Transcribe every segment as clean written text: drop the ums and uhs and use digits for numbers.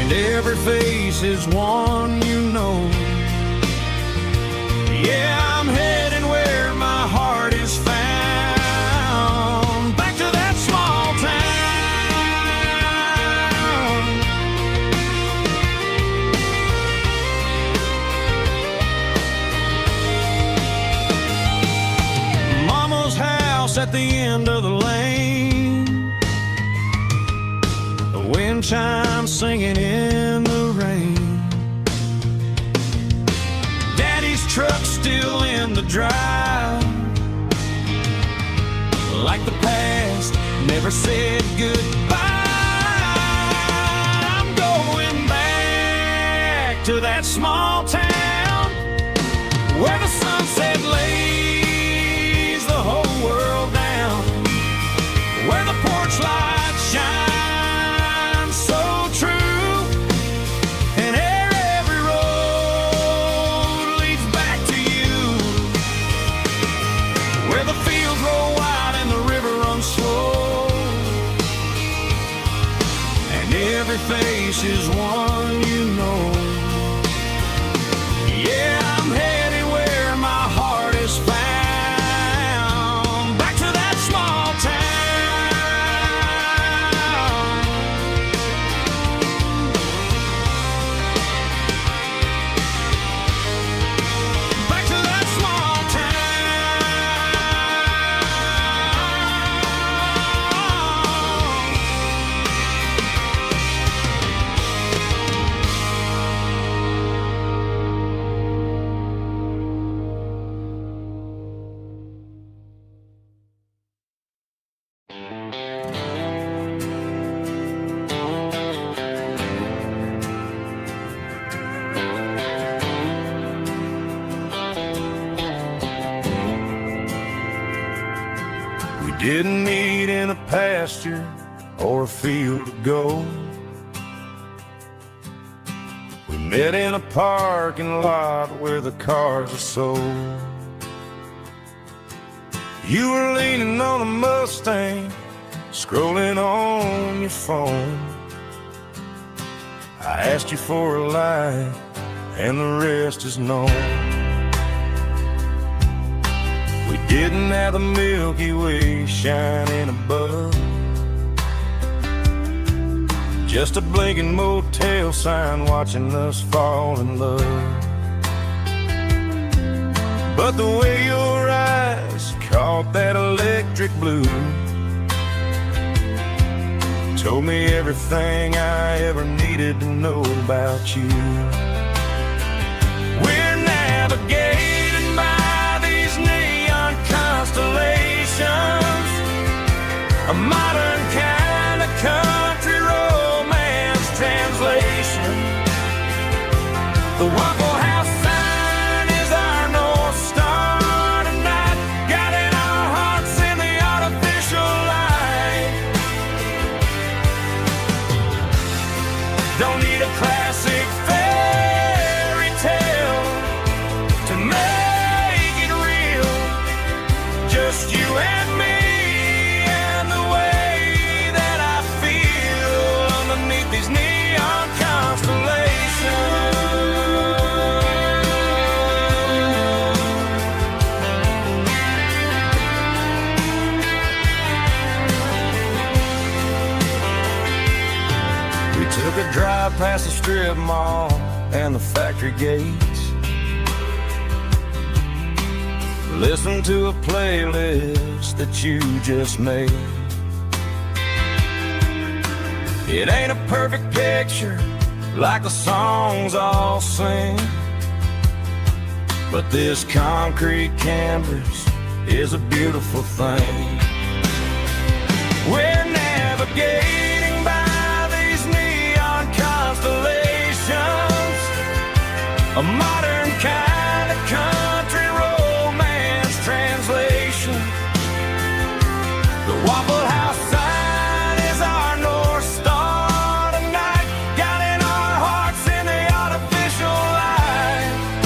and every face is one you know. Yeah, I'm heading where my heart is found, back to that small town. Mama's house at the end of the lane, the wind chimes singing in the rain. Truck still in the drive, like the past never said goodbye. I'm going back to that small town where the sunset lays the whole world down, where the porch lights shine so true. Every face is one you know. Yeah, I'm headed where my heart is found, back to that small town. Back to that small Didn't meet in a pasture or a field of gold. We met in a parking lot where the cars are sold. You were leaning on a Mustang, scrolling on your phone. I asked you for a light, and the rest is known. We didn't have the Milky Way shining above, just a blinking motel sign watching us fall in love. But the way your eyes caught that electric blue told me everything I ever needed to know about you. We're navigating by these neon constellations, a modern kind of country romance translation. The Waffle House sign is our North Star tonight, guiding our hearts in the artificial light. Don't need a classic fairy tale to make it real, just you and me and the way that I feel underneath these neon constellations. We took a drive past the strip mall and the factory gates, listened to a playlist that you just made. It ain't a perfect picture like the songs all sing, but this concrete canvas is a beautiful thing. We're navigating by these neon constellations, a modern kind of country romance translation. The Waffle House sign is our North Star tonight, guiding our hearts in the artificial light.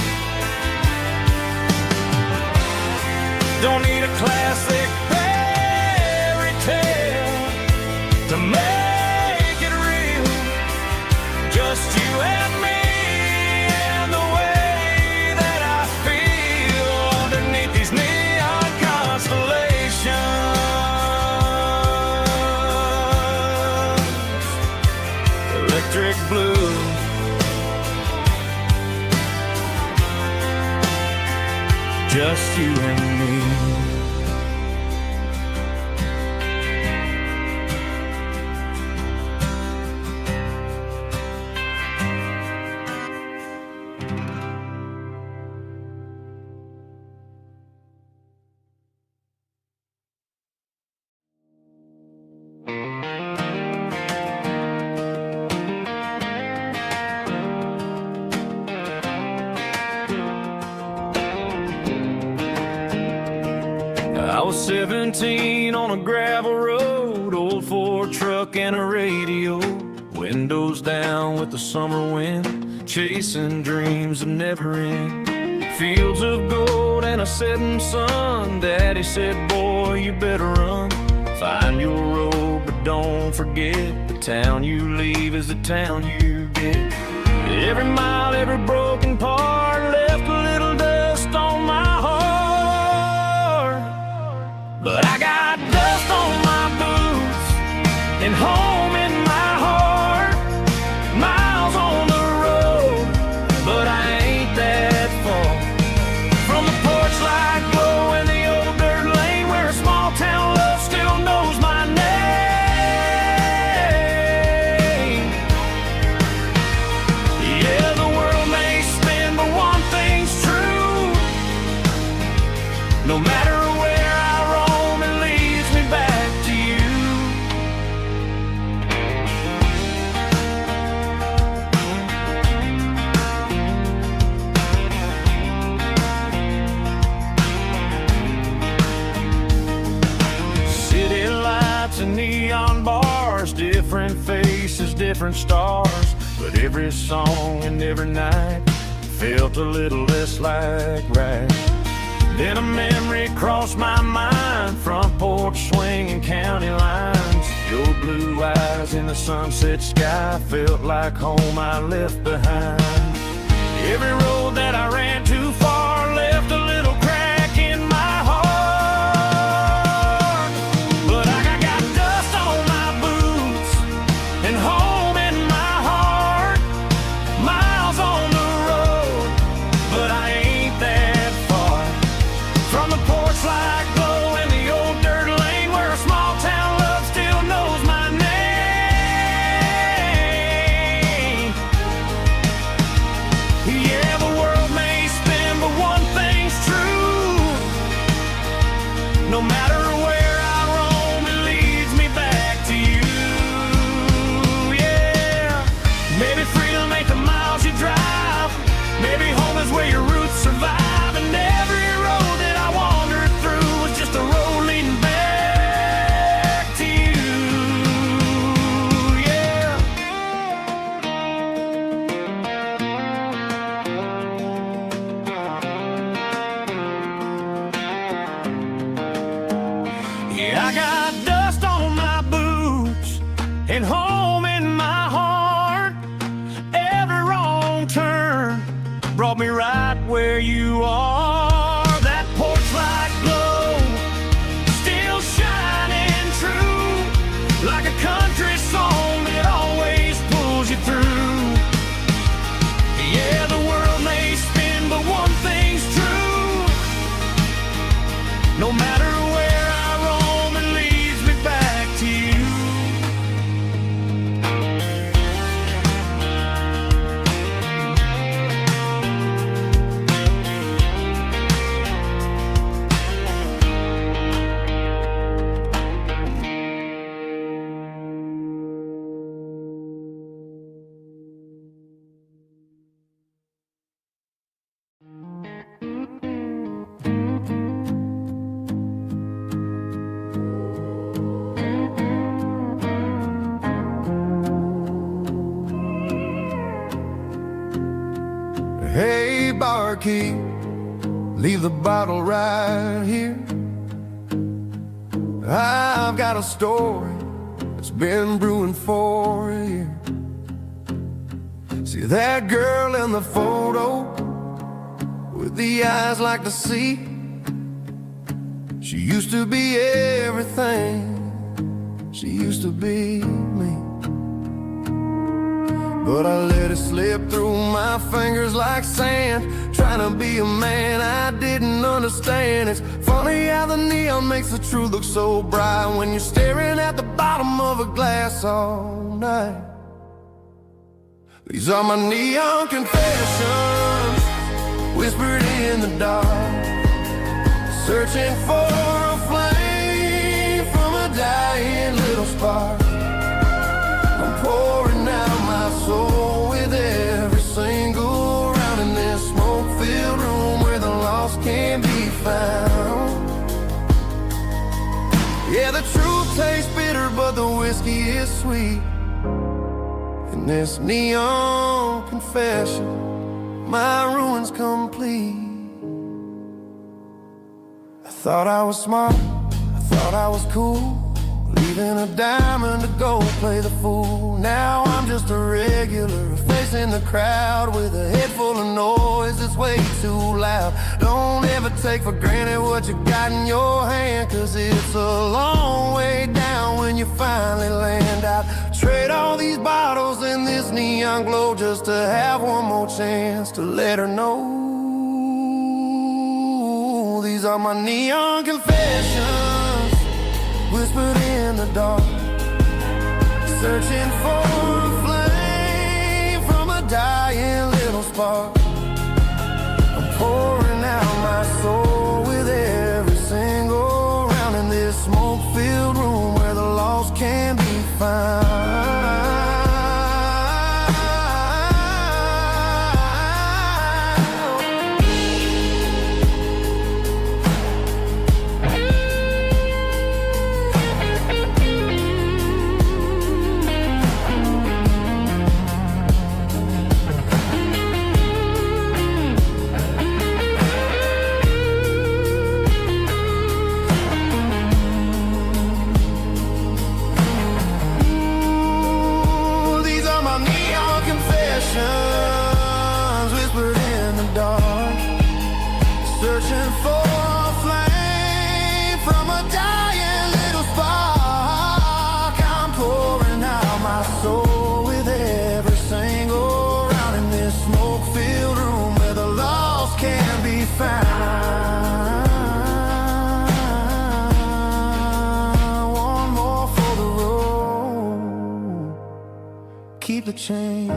Don't need a classic fairy tale to make electric blue. Just you and me. I was 17 on a gravel road, old Ford truck and a radio, windows down with the summer wind, chasing dreams that never end. Fields of gold and a setting sun. Daddy said, boy, you better run. Find your road, but don't forget, the town you leave is the town you get. Every mile, every broken part left a little dust on my heart. But I got dust on my boots and home in my heart. Miles on the road, but I ain't that far from the porch light glow and the old dirt lane where a small town love still knows my name. Yeah, the world may spin, but one thing's true. No matter where I roam, it leads me back to you. City lights and neon bars, different faces, different stars, but every song and every night felt a little less like right. Then a memory crossed my mind, front porch swinging county lines. Your blue eyes in the sunset sky felt like home I left behind. Every road that I ran too far left a little crack in my heart. But I got dust on my boots and home in my heart. Miles on the road, but I ain't that far from the porch light glow and the old dirt lane where a small town love still knows my name. Yeah, the world may spin, but one thing's true. No matter where I roam, it leads me back to you. Yeah, maybe freedom ain't the miles you drive. Maybe home is where your roots survive. And every road that I wandered through was just a road leading back to you. Yeah. Yeah, I got dust on my boots and home in my heart. Every wrong turn brought me right where you are. That porch light glow still shining true, like a country song that always pulls you through. Yeah, the world may spin, but one thing's true. No matter where I roam, it leads me back to you. Hey, barkeep, leave the bottle right here. I've got a story that's been brewing for a year. See that girl in the photo with the eyes like the sea? She used to be everything. She used to be me. but I let it slip through my fingers like sand. Trying to be a man I didn't understand. It's funny how the neon makes the truth look so bright when you're staring at the bottom of a glass all night. These are my neon confessions, whispered in the dark, searching for a flame from a dying little spark. I'm pouring out my soul with every single round in this smoke-filled room where the lost can be found. Yeah, the truth tastes bitter, but the whiskey is sweet. In this neon confession, my ruin's complete. I thought I was smart, I thought I was cool, leaving a diamond to go play the fool. Now I'm just a regular, facing the crowd with a head full of noise that's way too loud. Don't ever take for granted what you got in your hand, cause it's a long way down when you finally land out. Trade all these bottles and this neon glow just to have one more chance to let her know. These are my neon confessions, whispered in the dark, searching for a flame from a dying little spark. I'm pouring out my soul with every single round in this smoke-filled room where the lost can be found. Whispered in the dark, searching for a flame from a dying little spark. I'm pouring out my soul with every single round in this smoke-filled room where the lost can be found. One more for the road, keep the change.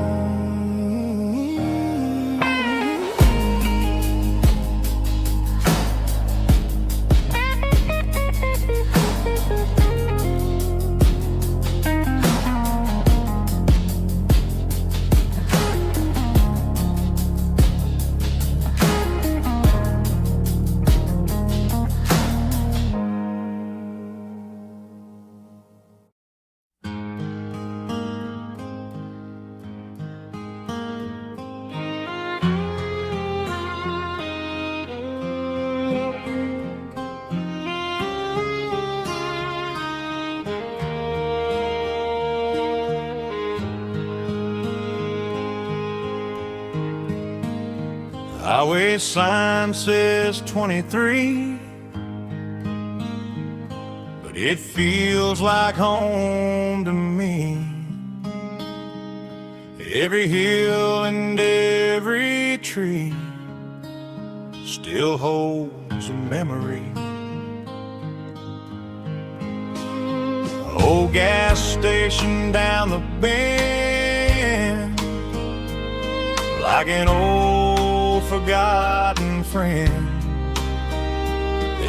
Highway sign says 23, but it feels like home to me. Every hill and every tree still holds a memory. Old gas station down the bend, like an old forgotten friend.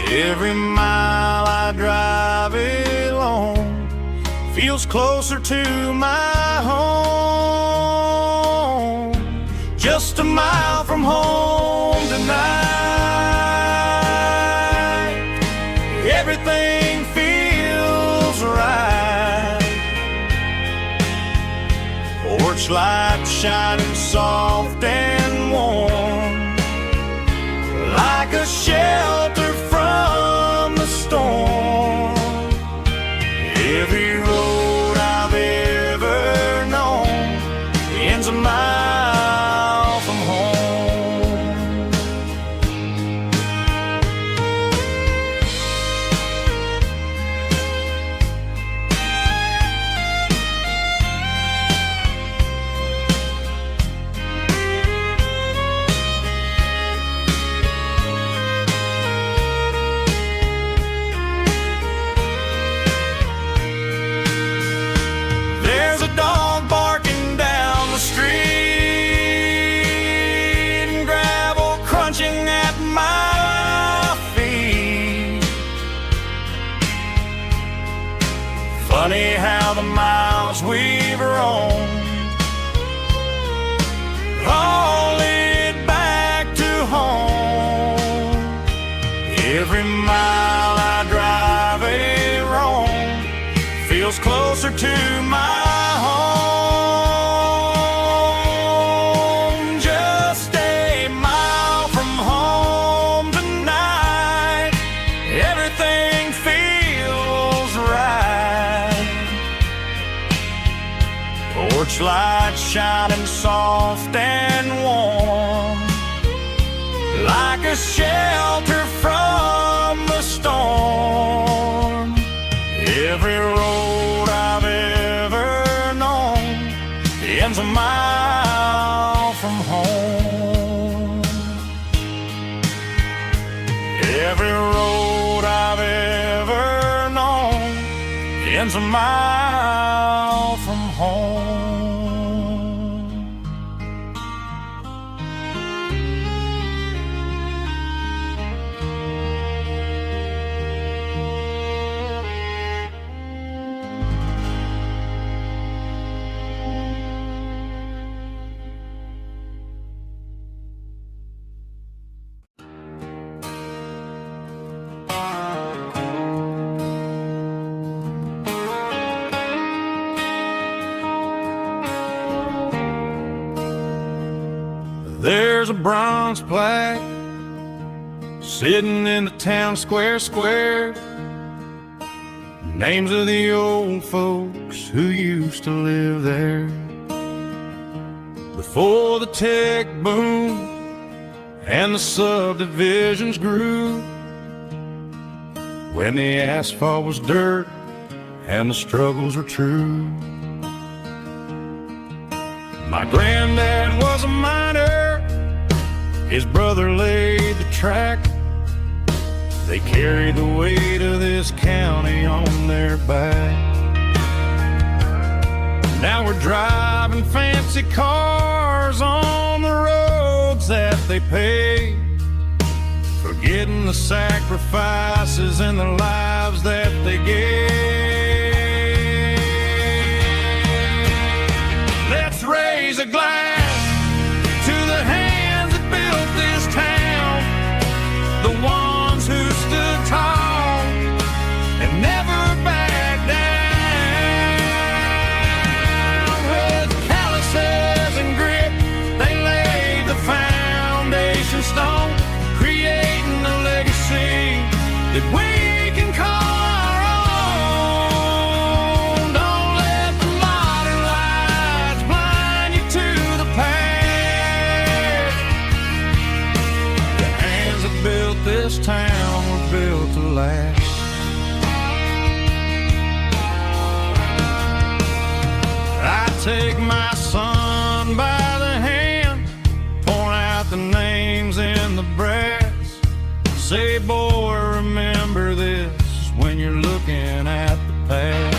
Every mile I drive it along feels closer to my home. Just a mile from home tonight, everything feels right. Porch light shining soft and warm, like a shelter from the storm. Every road I've ever known ends a mile from home. Every mile I drive a roam feels closer to my home. Just a mile from home tonight, everything feels right. Porch light shining soft and warm, like a shelter from the storm. Every road I've ever known ends a mile from home. Every road I've ever known ends a mile from home. There's a bronze plaque sitting in the town square. Names of the old folks who used to live there before the tech boom and the subdivisions grew, when the asphalt was dirt and the struggles were true. My granddad was a miner, his brother laid the track. They carried the weight of this county on their back. Now we're driving fancy cars on the roads that they paved, forgetting the sacrifices and the lives that they gave. Let's raise a glass to the hands that built this town, the ones who stood tall and never backed down. With calluses and grit, they laid the foundation stone, creating a legacy that we can call our own. Don't let the modern lights blind you to the past. The hands that built this town were built to last. I take my son by the hand, point out the names in the brass. Say, boy, remember this when you're looking at the past.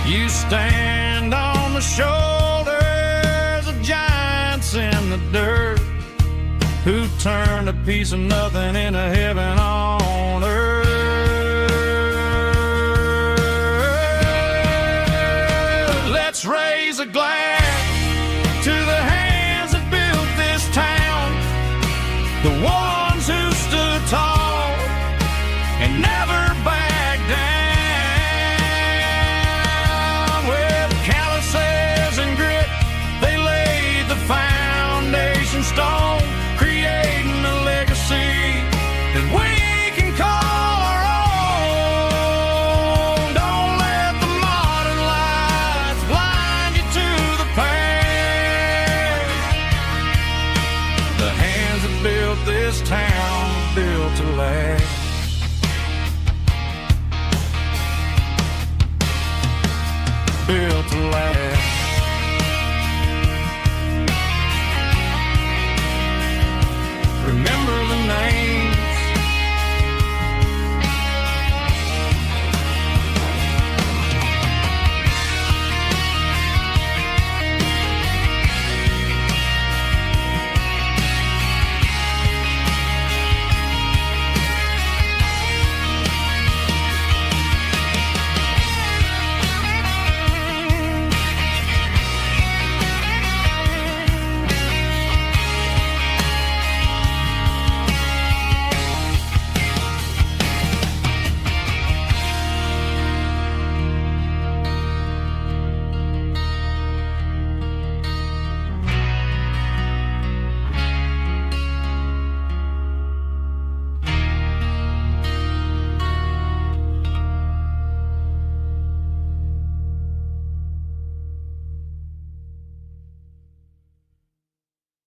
You stand on the shoulders of giants in the dirt, who turned a piece of nothing into heaven on earth. Let's raise a glass to the hands that built this town, the ones who stood tall and never backed down. With calluses and grit, they laid the foundation stone, creating a legacy that we can call our own. Don't let the modern lights blind you to the past. The hands that built this town built to last. Built to last. Remember the names.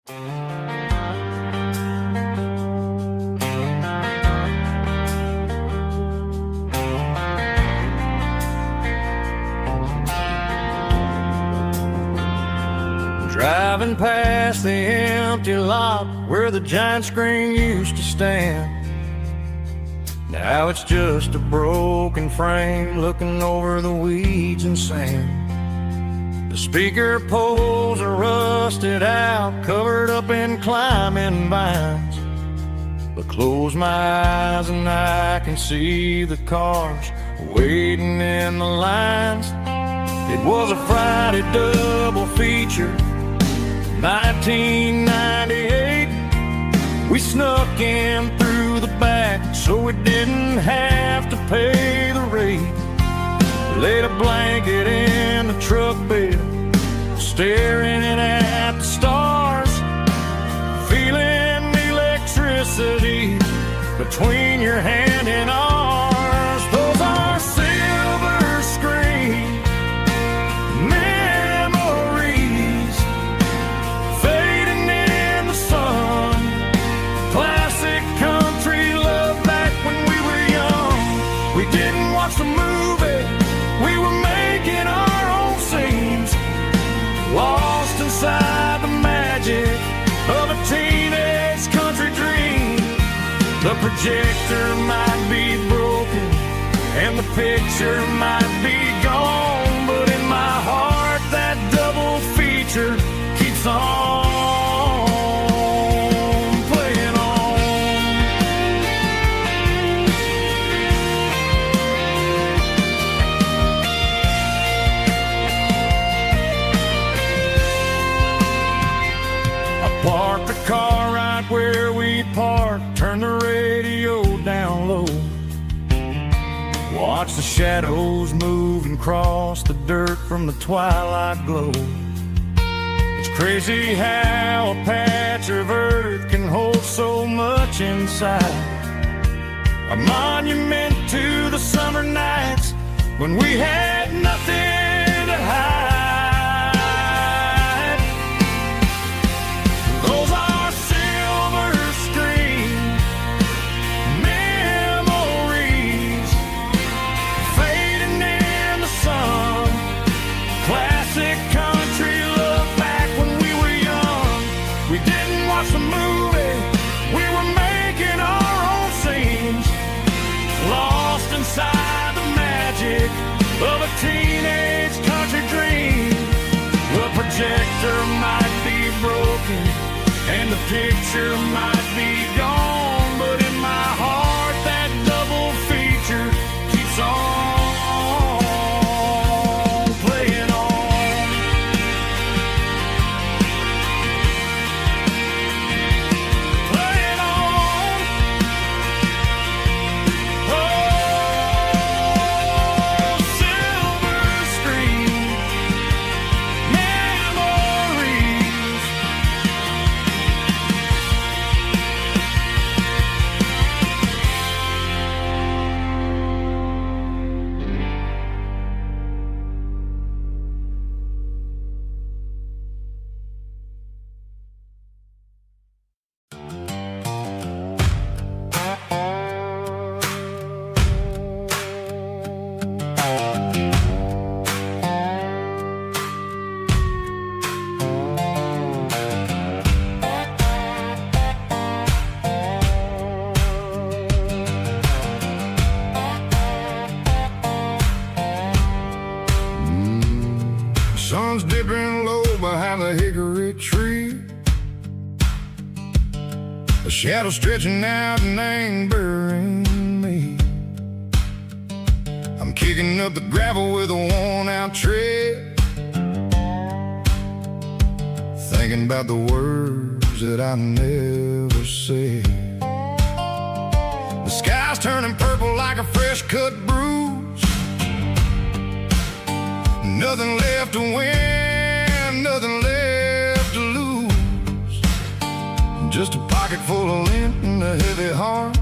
Driving past the empty lot where the giant screen used to stand. Now it's just a broken frame looking over the weeds and sand. The speaker poles are rusted out, covered up in climbing vines. But close my eyes and I can see the cars waiting in the lines. It was a Friday double feature, 1998. We snuck in through the back so we didn't have to pay the rate. Laid a blanket in the truck bed, staring at the stars, feeling the electricity between your hand and ours. Those are silver screen memories fading in the sun. Classic country love back when we were young. We didn't watch the movie, we were making our own scenes, lost inside the magic of a teenage country dream. The projector might be broken and the picture might be gone, but in my heart that double feature keeps on playing on. I parked the car right where we parked, turned the radio down low, watch the shadows move and cross the dirt from the twilight glow. It's crazy how a patch of earth can hold so much inside. A monument to the summer nights when we had nothing to hide. Those are silver screen memories fading in the sun. Classic country love back when we were young. We didn't watch the movie, we were making our own scenes, lost inside the magic of a teenage country dream. The projector might be broken and the picture might be gone, but in my heart that double feature keeps on playing on. Playing on. Oh, silver screen memories. Sun's dipping low behind the hickory tree. A shadow stretching out and angering me. I'm kicking up the gravel with a worn-out tread, thinking about the words that I never said. The sky's turning purple like a fresh-cut bruise. Nothing left to win, nothing left to lose. Just a pocket full of lint and a heavy heart,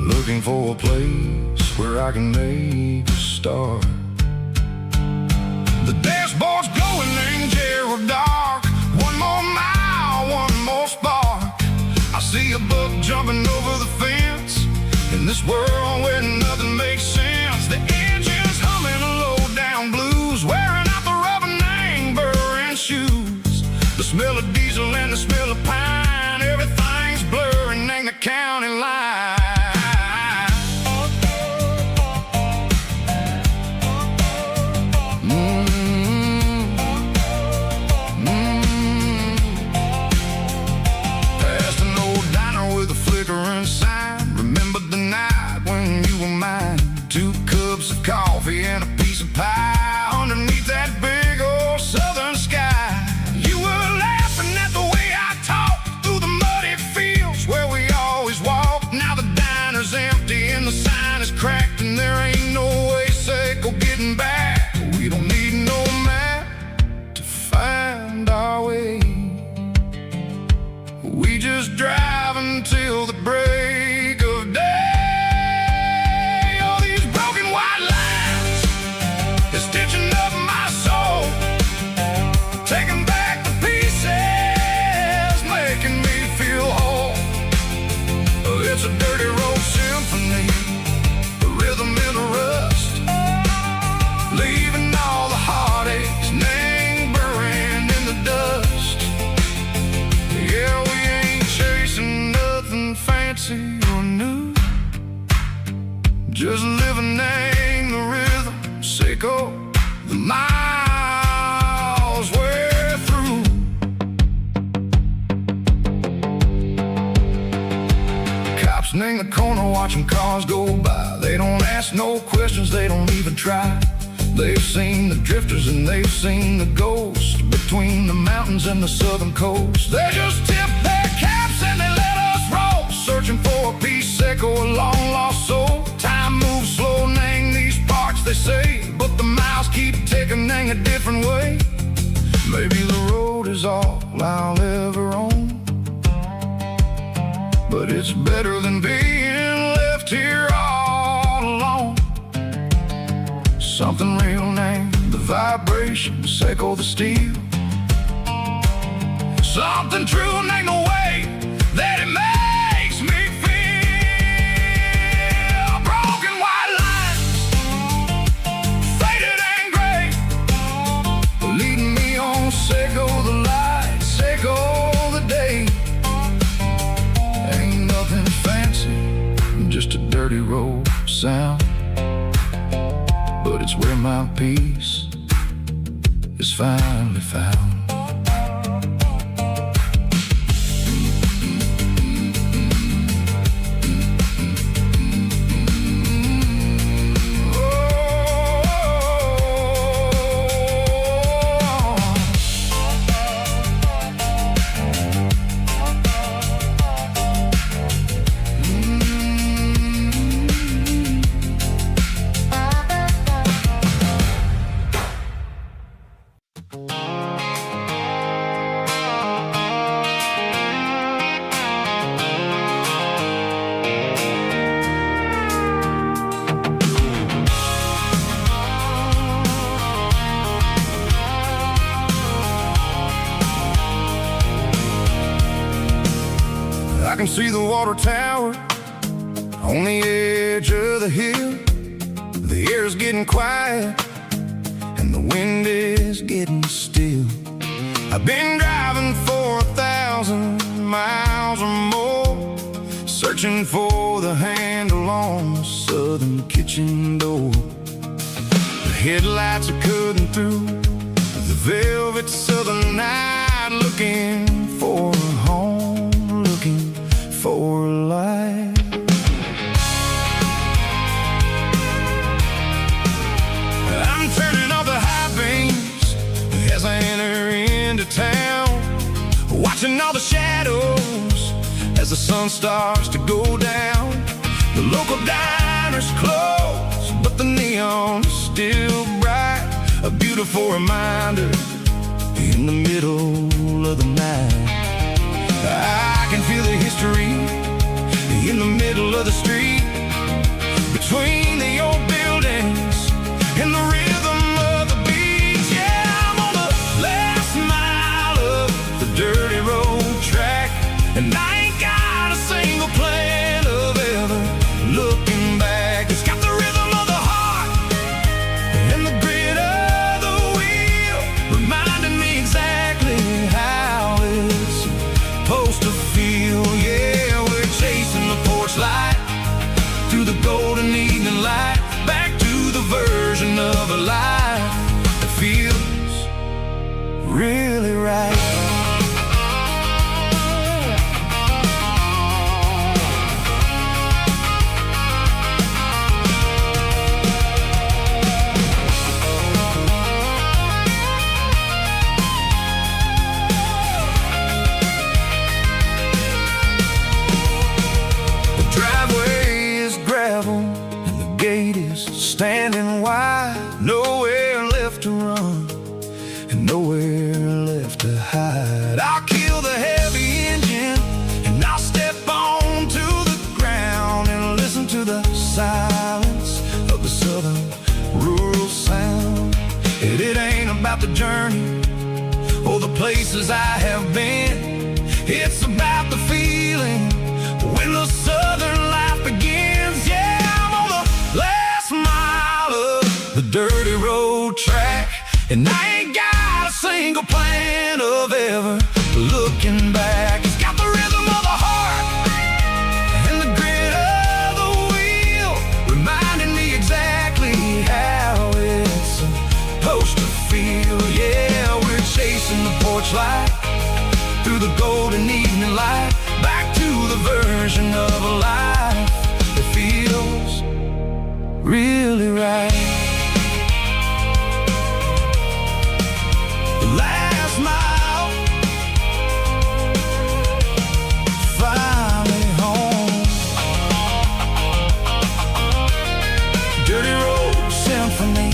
looking for a place where I can make a start. The dashboard's glowing in Geralkyo This world where nothing makes sense. The engine's humming a low-down blues, wearing out the rubber name burring shoes. The smell of diesel and the smell of pine, everything's blurring in the county line. Past an old diner with a flickering sign. Remember the night when you were mine. 2 cups of coffee and a piece of pie underneath that big old southern sky. You were laughing at the way I talked through the muddy fields where we always walked. Now the diner's empty and the sign is cracked, and there ain't no way safe or getting back. We don't need no map to find our way. We just drive until the break of day. All these broken white lines is stitching up my soul, taking back the pieces, making me feel whole. It's a dirty road symphony, a rhythm in the rust, leaving all the heartaches, name buried in the dust. Yeah, we ain't chasing nothing fancy or new, just living in the rhythm, sicko, the miles we're through. Cops in the corner watching cars go by. They don't ask no questions, they don't even try. They've seen the drifters and they've seen the ghosts between the mountains and the southern coast. They just tip their caps and they let us roll, searching for a piece or a long lost soul. Time moves slow, nang these parts they say, but the miles keep ticking, nang a different way. Maybe the road is all I'll ever own, but it's better than being left here all alone. Something real named the vibration, echo the steel. Something true named the way that it makes me feel. Broken white lines, faded and gray, leading me on, echo the light, echo the day. Ain't nothing fancy, just a dirty road sound, but it's where my peace is finally found. I can see the water tower on the edge of the hill. The air's getting quiet and the wind is getting still. I've been driving for 1,000 miles or more, searching for the handle on the southern kitchen door. The headlights are cutting through the velvet southern night, looking for a home, looking for a life. I'm turning off the high beams as I enter into town, watching all the shadows as the sun starts to go down. The local diner's closed, but the neon is still bright, a beautiful reminder in the middle of the night. I can feel the history in the middle of the street, between the old buildings and the rhythm of the beat. Yeah, I'm on the last mile of the dirty road track, and I ain't got a single plan of ever looking a life that feels really right. Standing wide, nowhere left to run and nowhere left to hide. I'll kill the heavy engine and I'll step onto the ground and listen to the silence of the southern rural sound. And it ain't about the journey or the places I have been. It's about the feeling when the southern life begins. Yeah, I'm on the last mile of the dirty road track, and I ain't got a single plan of ever looking back. It's got the rhythm of the heart and the grit of the wheel, reminding me exactly how it's supposed to feel. Yeah, we're chasing the porch light through the golden evening light, back to the version of a life that feels really right. The last mile, finally home. Dirty road symphony.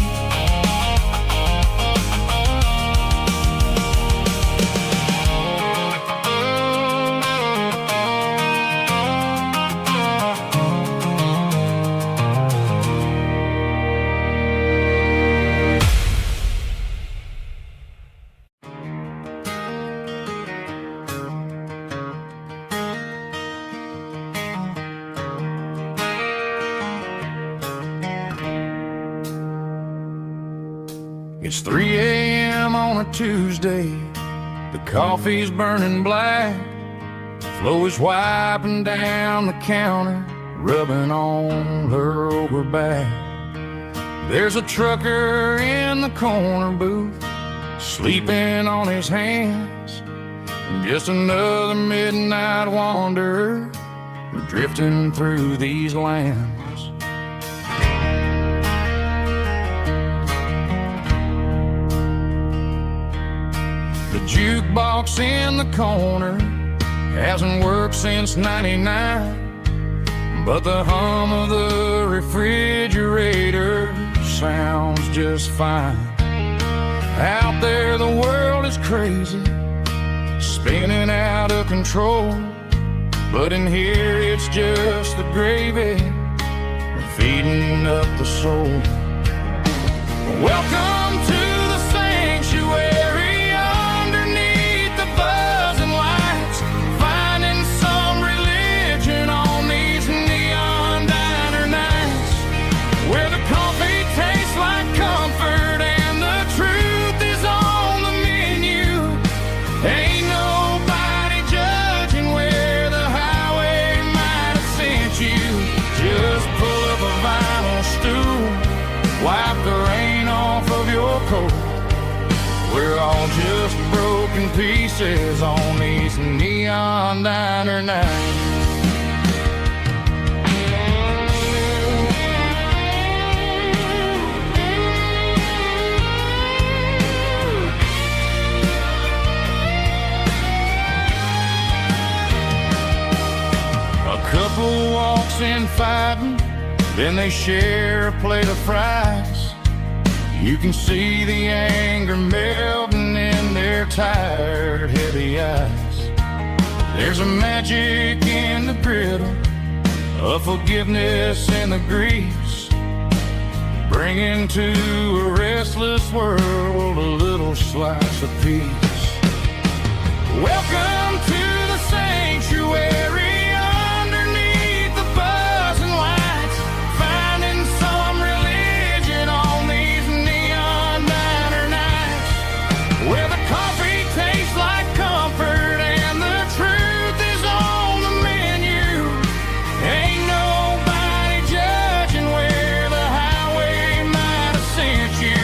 It's 3 a.m. on a Tuesday. The coffee's burning black. Flow wiping down the counter, rubbing on her over back. There's a trucker in the corner booth, sleeping on his hands. Just another midnight wanderer, drifting through these lands. The jukebox in the corner hasn't worked since '99, but the hum of the refrigerator sounds just fine. Out there the world is crazy, spinning out of control, but in here it's just the gravy feeding up the soul. Welcome to the sanctuary underneath the buzzing lights, finding some religion on these neon diner nights, where the coffee tastes like comfort and the truth is on the menu. Ain't nobody judging where the highway might have sent you. Just pull up a vinyl stool, wipe the rain off of your coat. We're all just broken pieces on these neon diner nights. A couple walks in fighting, then they share a plate of fries. You can see the anger melting in their tired, heavy eyes. There's a magic in the griddle, a forgiveness in the grease, bringing to a restless world a little slice of peace. Welcome to the sanctuary. You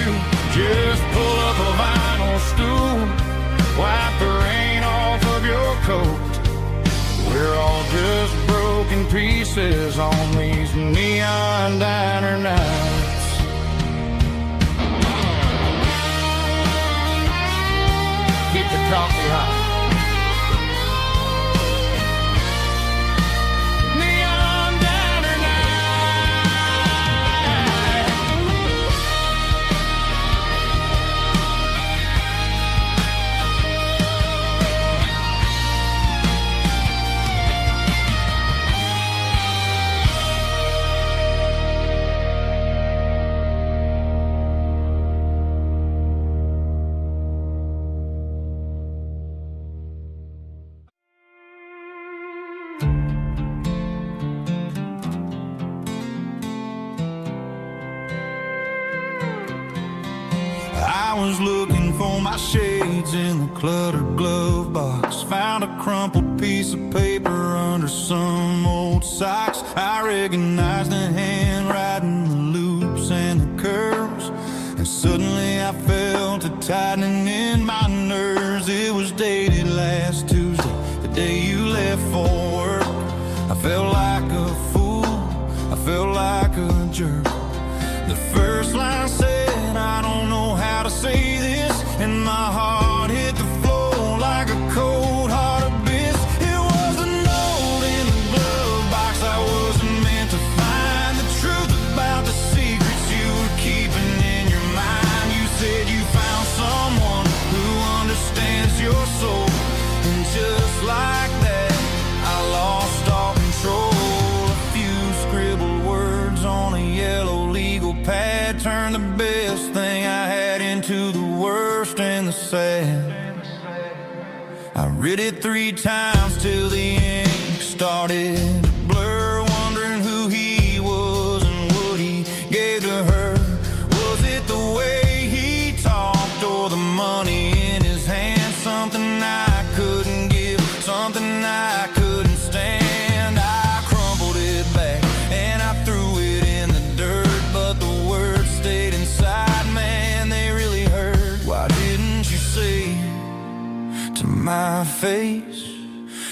I was looking for my shades in the cluttered glove box. Found a crumpled piece of paper under some old socks. I recognized the handwriting, the loops and the curves, and suddenly I felt a tightening in my nerves. It was dated last Tuesday, the day you left for work. I felt like a fool, I felt like a jerk. The first line said, I don't know how to say this, and my heart hit the floor like a cold hard abyss. It was a note in the glove box I wasn't meant to find. The truth about the secrets you were keeping in your mind. You said you found someone who understands your soul, and just like that, I lost all control. A few scribbled words on a yellow legal pad turned the best thing I had into the worst and the sad. I read it 3 times till the ink started to blur, wondering who he was and what he gave to her. Was it the way he talked or the money in his hand? Something I couldn't give, something I couldn't stand. I crumpled it back and I threw it in the dirt, but the words stayed inside, man, they really hurt. Why didn't you say to my face,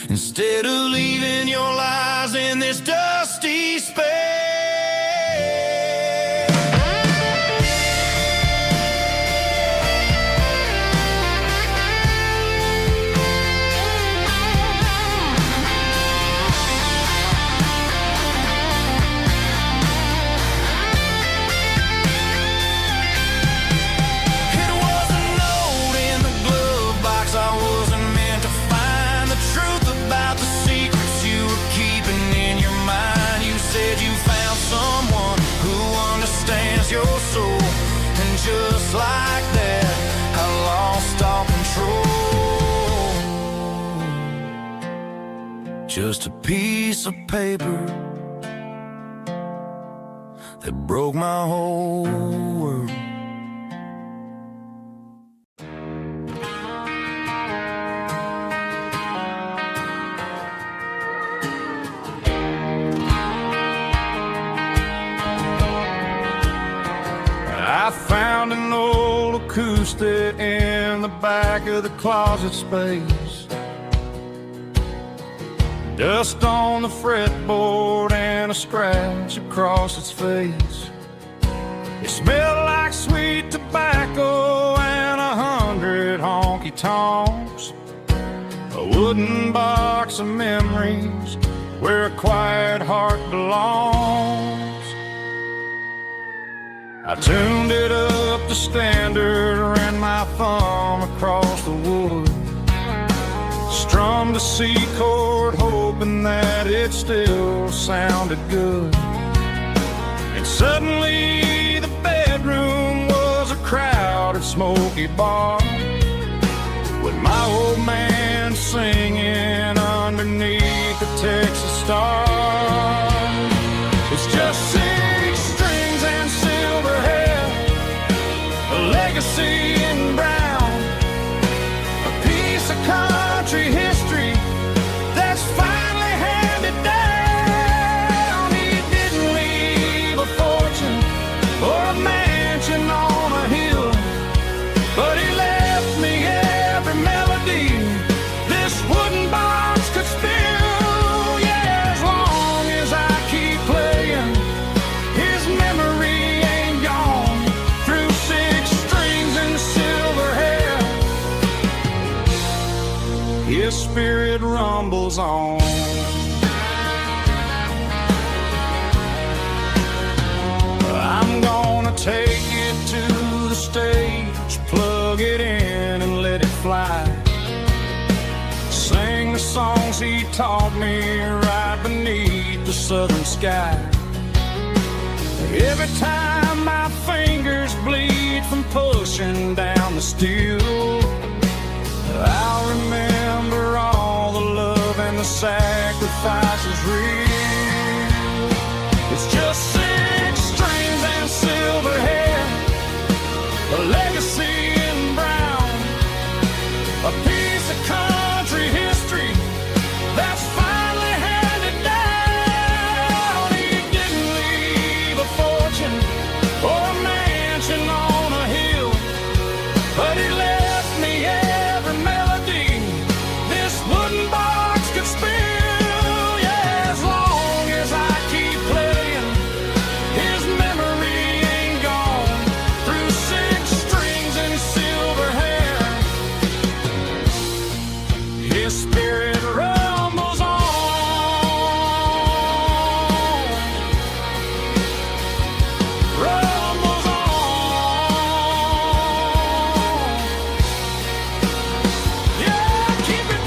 instead of leaving your lies in this dusty space? Your soul, and just like that, I lost all control. Just a piece of paper that broke my whole world. I found an old acoustic in the back of the closet space. Dust on the fretboard and a scratch across its face. It smelled like sweet tobacco and 100 honky-tonks. A wooden box of memories where a quiet heart belongs. I tuned it up to standard, ran my thumb across the wood, strummed a C chord, hoping that it still sounded good. And suddenly the bedroom was a crowded, smoky bar, with my old man singing underneath the Texas stars. It's just 6 strings and silver hair, a legacy in brown, a piece of country history that's finally handed down. He didn't leave a fortune or a mansion on a hill, but he left me every melody this wooden box could spill. Yeah, as long as I keep playing, his memory ain't gone. Through 6 strings and silver hair, his spirit rumbles on. I'm gonna take it to the stage, plug it in and let it fly. Sing the songs he taught me right beneath the southern sky. Every time my fingers bleed from pushing down the steel, I'll remember all the love and the sacrifices real. It's just 6 strings and silver hair, a a legacy in brown, a piece of country history that's finally handed down. He didn't leave a fortune or a mansion on a hill, but he left me every melody this wooden box could spill. Yeah, as long as I keep playing, his memory ain't gone. Through 6 strings and silver hair, his spirit rumbles on. Rumbles on. Yeah, keep it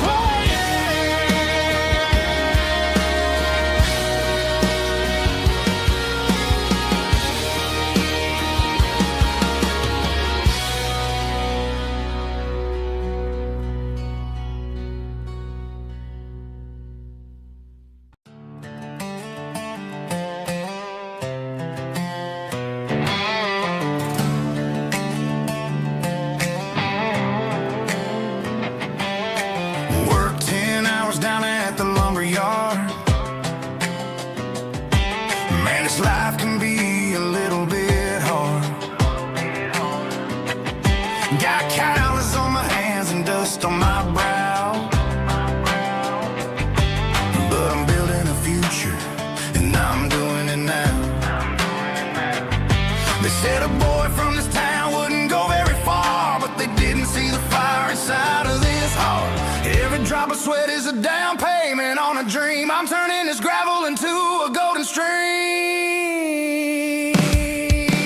Work 10 hours down at the lumber yard. Man, this life can be a little bit hard. Got calluses on my hands and dust on my brow, but I'm building a future, and I'm doing it now. They said a boy from this town wouldn't go very far, but they didn't see the fire inside of this heart. Every drop of sweat is a down payment on a dream. I'm turning this gravel into a golden stream.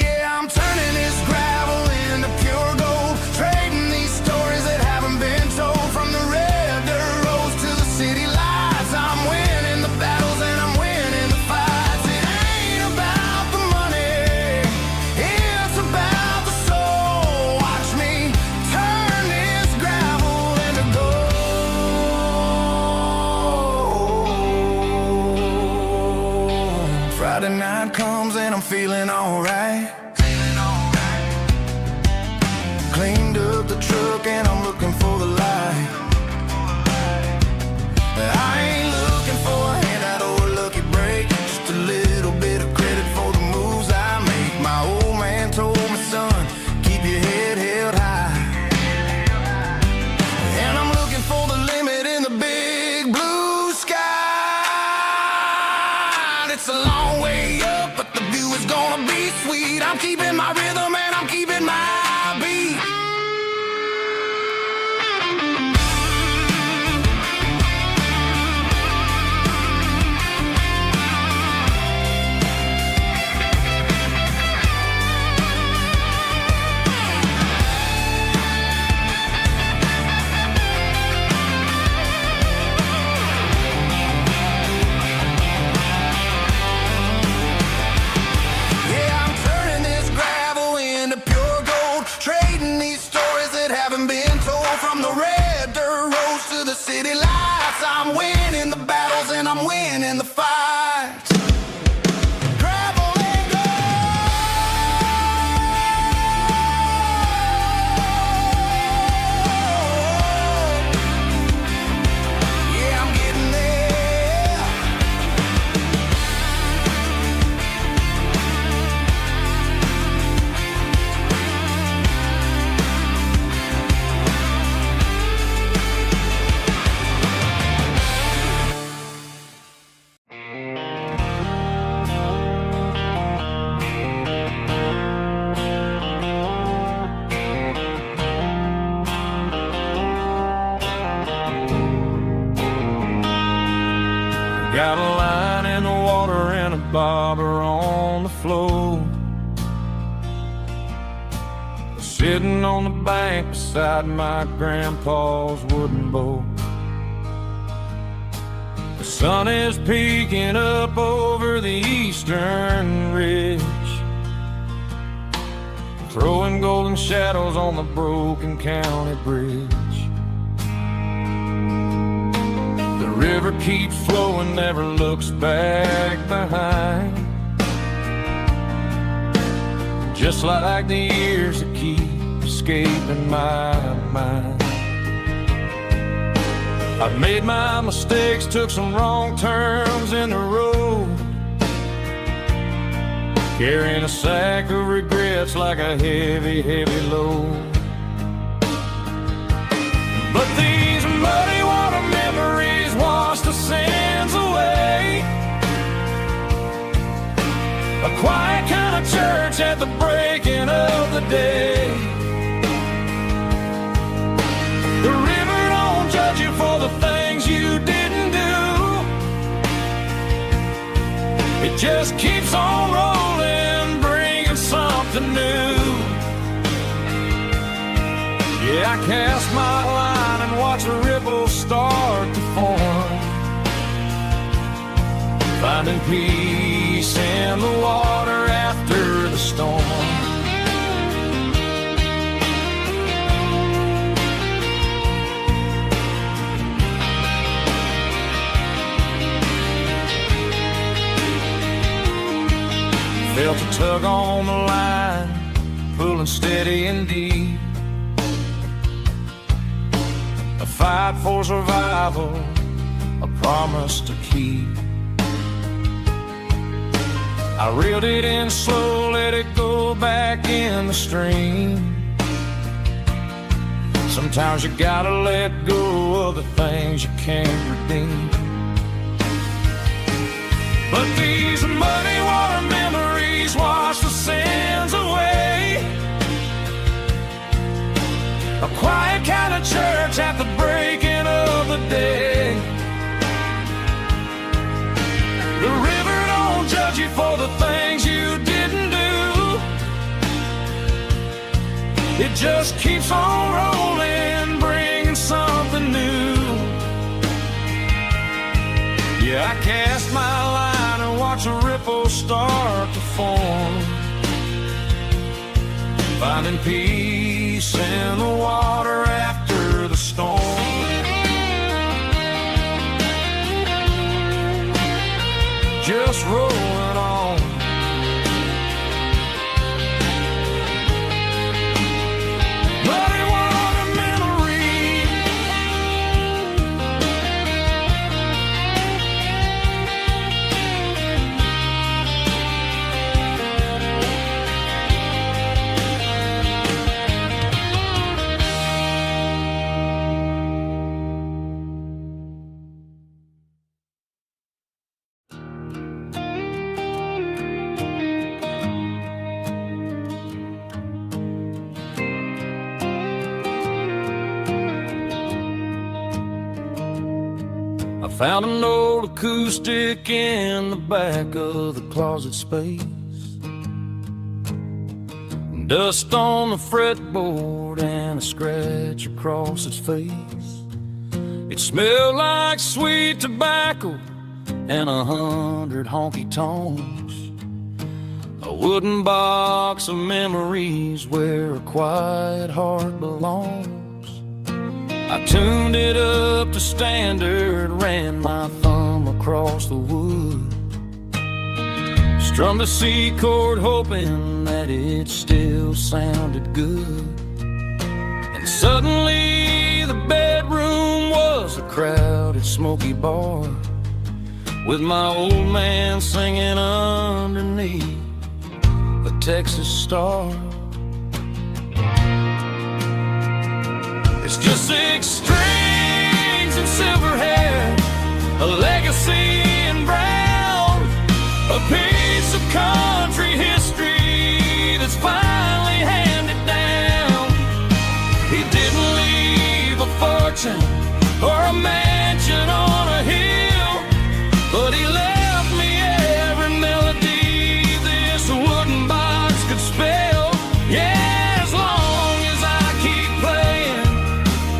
Yeah, I'm turning this gravel into pure gold, trading these stories that haven't been told. From the red dirt roads to the city lights, I'm winning the battles and I'm winning the fights. It ain't about the money, it's about the soul. Watch me turn this gravel into gold. Friday night comes and I'm feeling alright. Cleaned up the truck and I'm looking for the light. I ain't looking for a handout or a lucky break, just a little bit of credit for the moves I make. My old man told me, son, keep your head held high. And I'm looking for the limit in the big blue sky. It's a long way up, but the view is gonna be sweet. I'm keeping my rhythm and I'm keeping my beat. Yeah, I'm turning this gravel into pure gold, trading these stories that haven't been told. From the red dirt roads to the city lights, I'm winning the battles and I'm winning the fights. Gravel and gold. Yeah, I'm getting there. Got a line in the water and a bobber on the floor, sitting on the bank beside my grandpa's wooden boat. The sun is peeking up over the eastern ridge, throwing golden shadows on the broken county bridge. The river keeps flowing, never looks back behind. just like the years that keep escaping my mind. I've made my mistakes, took some wrong turns in the road, carrying a sack of regrets like a heavy, heavy load. But these muddy water memories wash the sins away. A quiet kind of church at the breaking of the day. The river don't judge you for the things you didn't do. It just keeps on rolling, bringing something new. Yeah, I cast my line and watch the ripples start to form, finding peace in the water after the storm. Felt a tug on the line, pulling steady and deep. A fight for survival, a promise to keep. I reeled it in slow, let it go back in the stream. Sometimes you gotta let go of the things you can't redeem. But these muddy water memories wash the sins away. A quiet kind of church at the breaking of the day. The river don't judge you for the things you didn't do. It just keeps on rolling, bringing something new. Yeah, I cast my line and watch a ripple start to form, finding peace in the water after the storm. Just rolling on. Muddy water memory. Found an old acoustic in the back of the closet space. Dust on the fretboard and a scratch across its face. It smelled like sweet tobacco and 100 honky-tonks. A wooden box of memories where a quiet heart belongs. I tuned it up to standard, ran my thumb across the wood, strummed a C chord hoping that it still sounded good. And suddenly the bedroom was a crowded smoky bar, with my old man singing underneath the Texas star. It's just 6 strings and silver hair, a legacy in brown, a piece of country history that's finally handed down. He didn't leave a fortune or a mansion on a hill, but he left me every melody this wooden box could spell. Yeah, as long as I keep playing,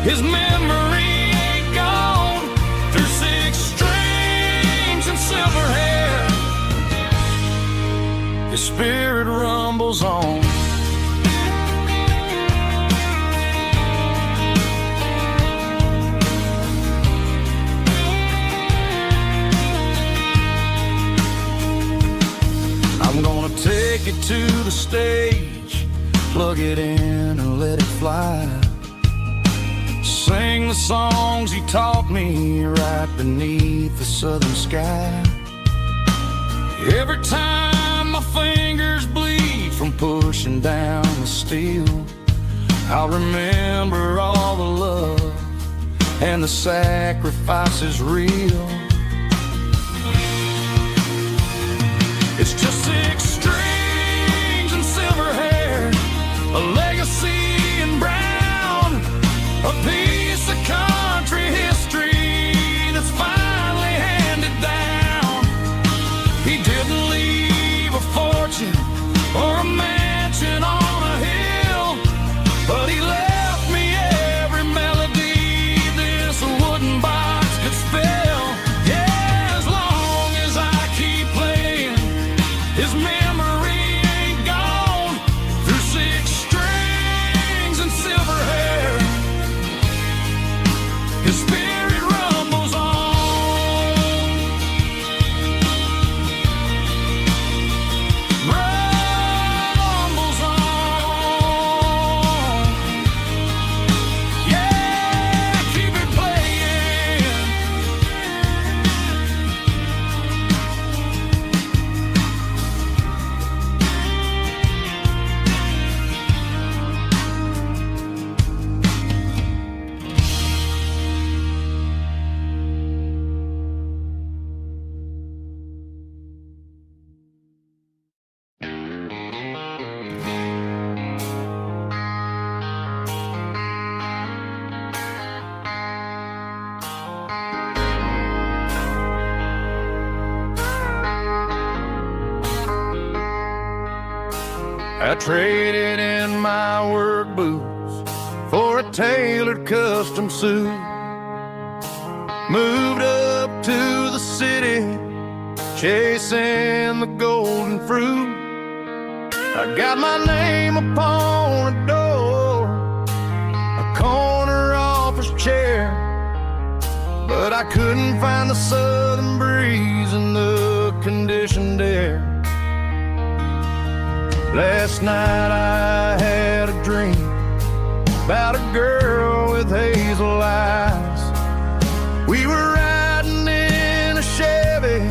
his memory ain't gone. Through 6 strings and silver hair, his spirit rumbles on. I'm gonna take it to the stage, plug it in and let it fly. Sing the songs he taught me right beneath the southern sky. Every time my fingers bleed from pushing down the steel, I'll remember all the love and the sacrifices real. It's just 6 strings and silver hair, a legacy in brown, a piece of country history that's finally handed down. He didn't leave a fortune or a mansion on a hill, but he left me every melody this wooden box could spell. Yeah, as long as I keep playing, his memory ain't gone. Through 6 strings and silver hair, his spirit rumbles on. Rumbles on. Yeah, keep it playing. I traded in my work boots for a tailored custom suit. Moved up to the city, chasing the golden fruit. I got my name upon a door, a corner office chair, but I couldn't find the southern breeze in the conditioned air. Last night I had a dream about a girl with hazel eyes. We were riding in a Chevy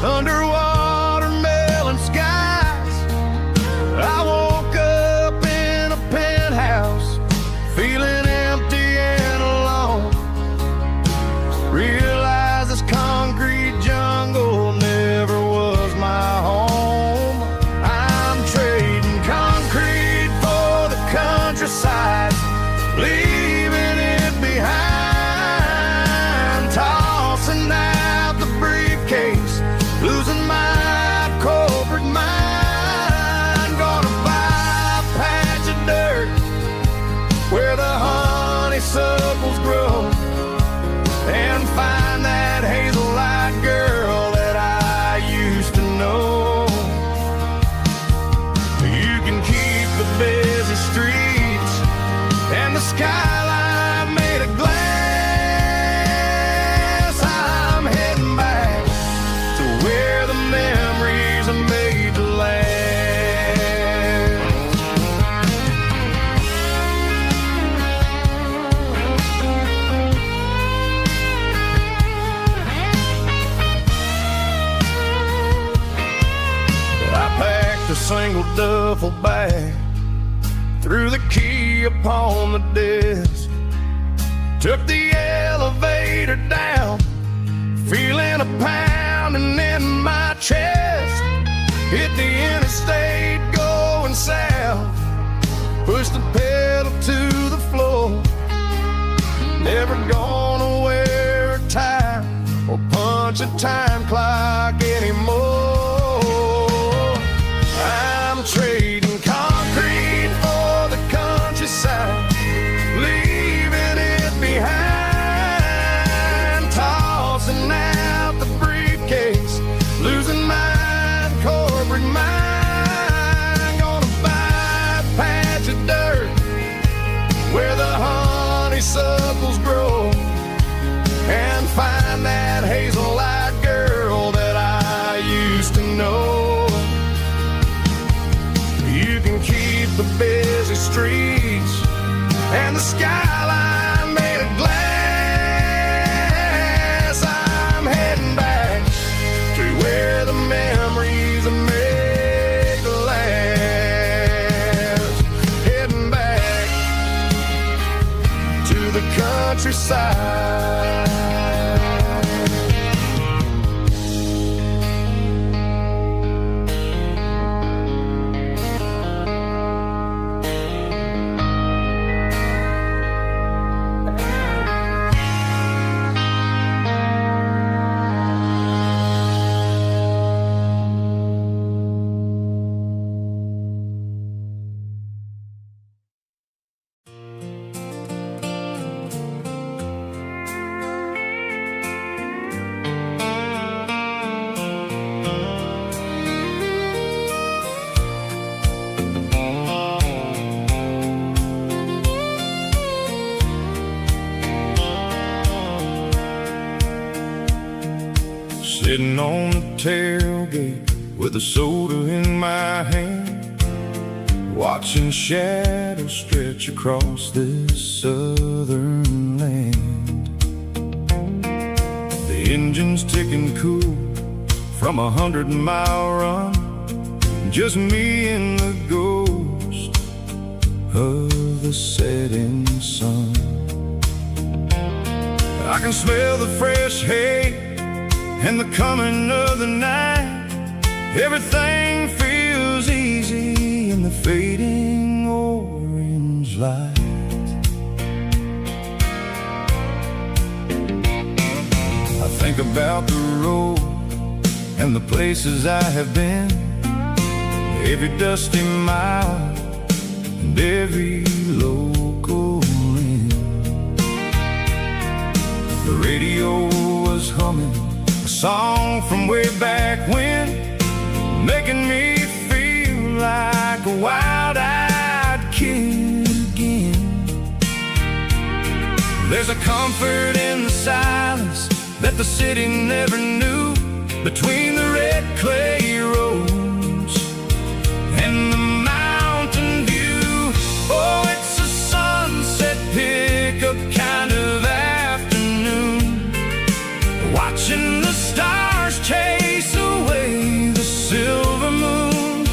under watermelon skies. I woke up in a penthouse, feeling empty and alone. Realized this concrete jungle never was my home. Countryside, leaving it behind, tossing out the briefcase, losing my corporate mind. Gonna buy a patch of dirt where the honeysuckles grow, and find that hazel-eyed girl that I used to know. You can keep the busy streets and the skyline made of glass. I'm heading back to where the memories are made to last. I packed a single duffel bag, threw the key upon the desk, took the elevator down, feeling a pounding in my chest. Hit the interstate going south, pushed the pedal to the floor. Never gonna wear a tie or punch a time clock anymore. I'm trading concrete for the countryside, leaving it behind, tossing out the briefcase, losing my corporate mind. Gonna buy a patch of dirt where the honeysuckles grow, and find that hazel-eyed girl that I used to know. and the skyline made of glass. I'm heading back to where the memories are made to last. Heading back to the countryside. Sitting on the tailgate with a soda in my hand, watching shadows stretch across this southern land. The engine's ticking cool from 100-mile run, just me and the ghost of the setting sun. I can smell the fresh hay and the coming of the night. Everything feels easy in the fading orange light. I think about the road and the places I have been, every dusty mile and every local inn. The radio was humming a song from way back when, making me feel like a wild-eyed kid again. There's a comfort in the silence that the city never knew, between the red clay roads and the mountain view. Oh, it's a sunset pickup kind of afternoon, watching the stars chase away the silver moon.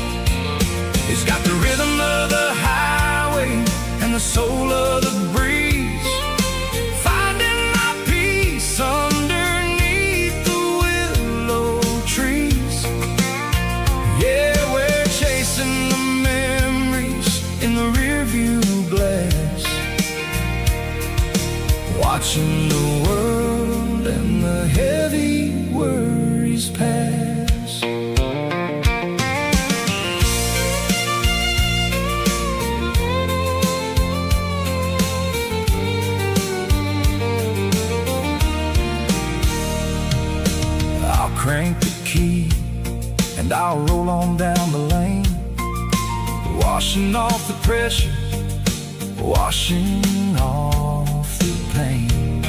It's got the rhythm of the highway and the soul of the breeze, finding my peace underneath the willow trees. Yeah, we're chasing the memories in the rearview glass, watching the world and the heavy worries pass. I'll crank the key and I'll roll on down the lane, washing off the pressure, washing off the pain.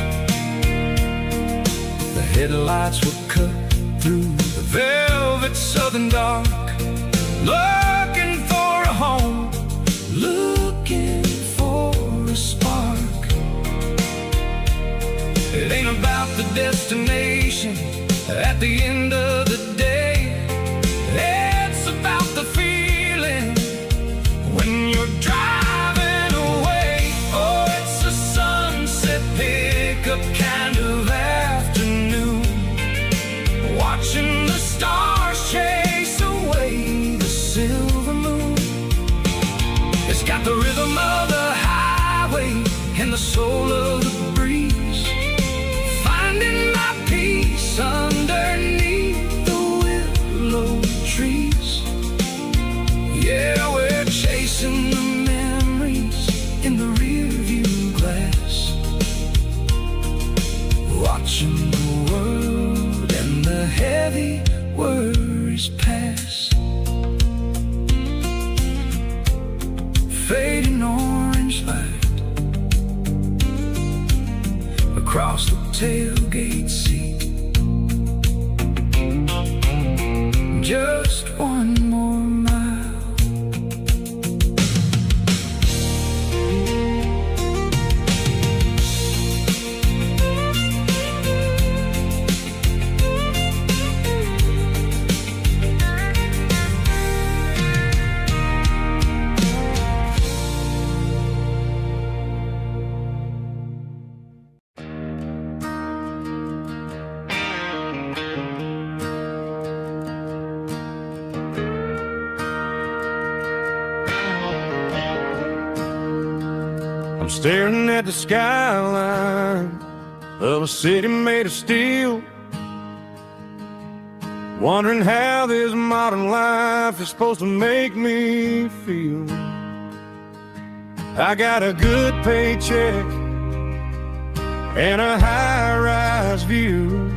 The headlights will cut through the velvet southern dark, looking for a home, looking for a spark. It ain't about the destination at the end of the day, it's about the feeling when you're driving away. Oh, it's a sunset pickup kind of afternoon, watching the stars chase away the silver moon. It's got the rhythm of the highway and the soul of the breeze, finding my peace underneath the willow trees. Yeah, we're chasing the memories in the rearview glass, watching the world and the heavy worries pass. Fading orange light across the tailgate seat. Just one more mile. staring at the skyline of a city made of steel, wondering how this modern life is supposed to make me feel. I got a good paycheck and a high-rise view,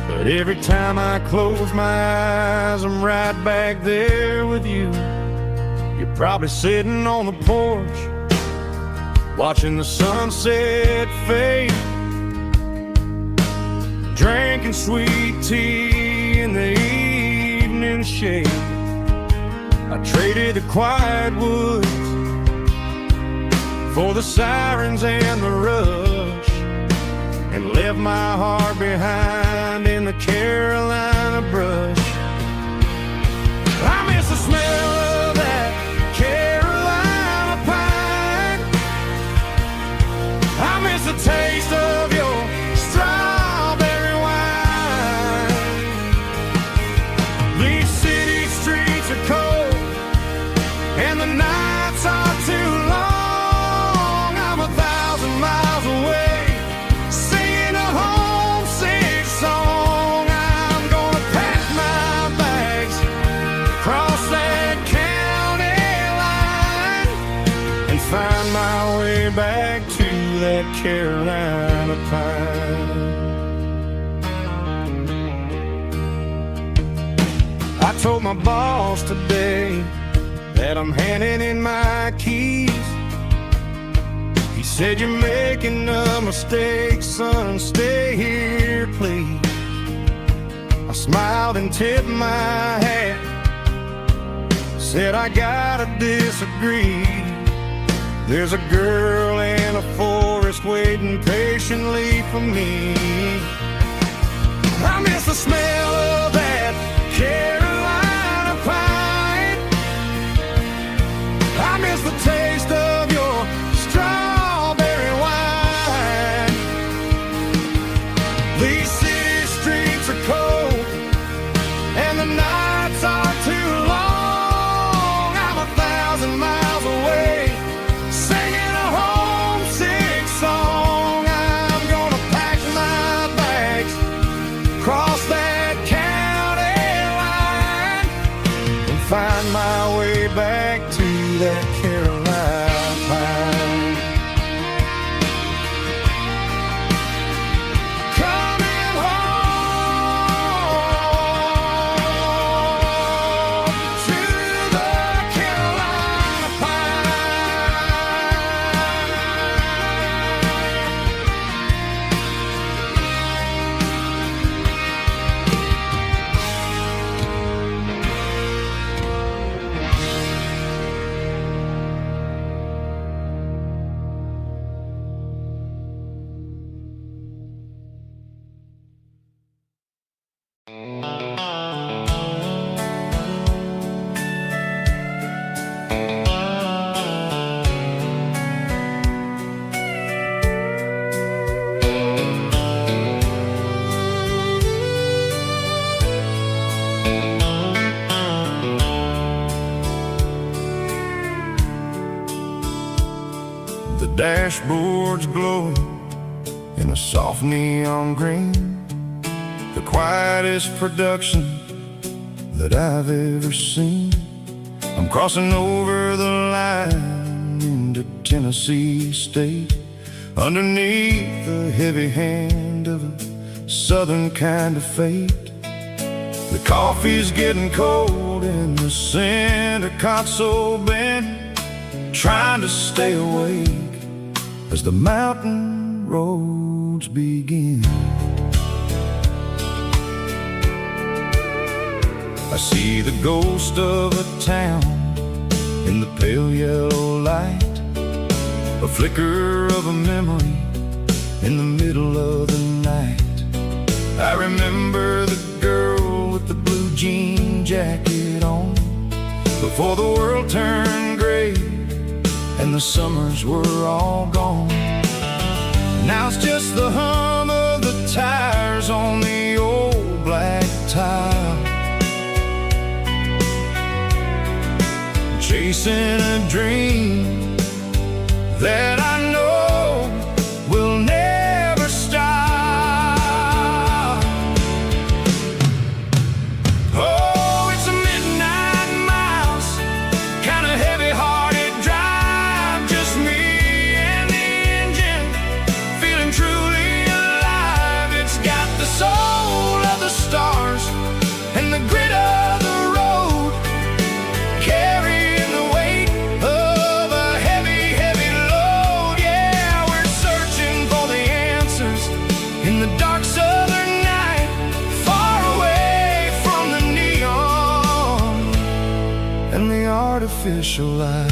but every time I close my eyes, I'm right back there with you. You're probably sitting on the porch, watching the sunset fade, drinking sweet tea in the evening shade. I traded the quiet woods for the sirens and the rush, and left my heart behind in the Carolina brush. I miss the smell of that Carolina pine. I miss the taste of your strawberry wine. These city streets are cold and the nights are too long. I'm 1,000 miles away, singing a homesick song. I'm gonna pack my bags, cross that county line, and find my way back to that Carolina pine. I told my boss today that I'm handing in my keys. He said, "You're making a mistake, son, stay here, please." I smiled and tipped my hat, said, "I gotta disagree. There's a girl in a forest waiting patiently for me." I miss the smell of that Carolina pine. I miss the taste of your strawberry wine. These city streets are cold and the nights are too long. I'm 1,000 miles away, singing a homesick song. I'm gonna pack my bags, cross that county line, and find my way back to that Carolina pine. Coming home to the Carolina The dashboard's glowing in a soft neon green, the quietest production that I've ever seen. I'm crossing over the line into Tennessee State, underneath the heavy hand of a southern kind of fate. The coffee's getting cold in the center console bin, trying to stay awake as the mountain roads begin. I see the ghost of a town in the pale yellow light, a flicker of a memory in the middle of the night. I remember the girl with the blue jean jacket on, before the world turned gray and the summers were all gone. Now it's just the hum of the tires on the old black tile, chasing a dream that I know artificial light.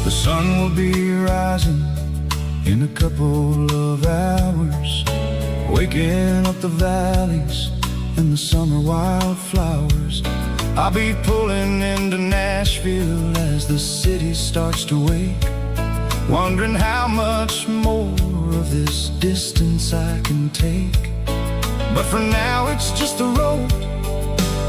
The sun will be rising in a couple of hours, waking up the valleys and the summer wildflowers. I'll be pulling into Nashville as the city starts to wake, wondering how much more of this distance I can take. But for now it's just the road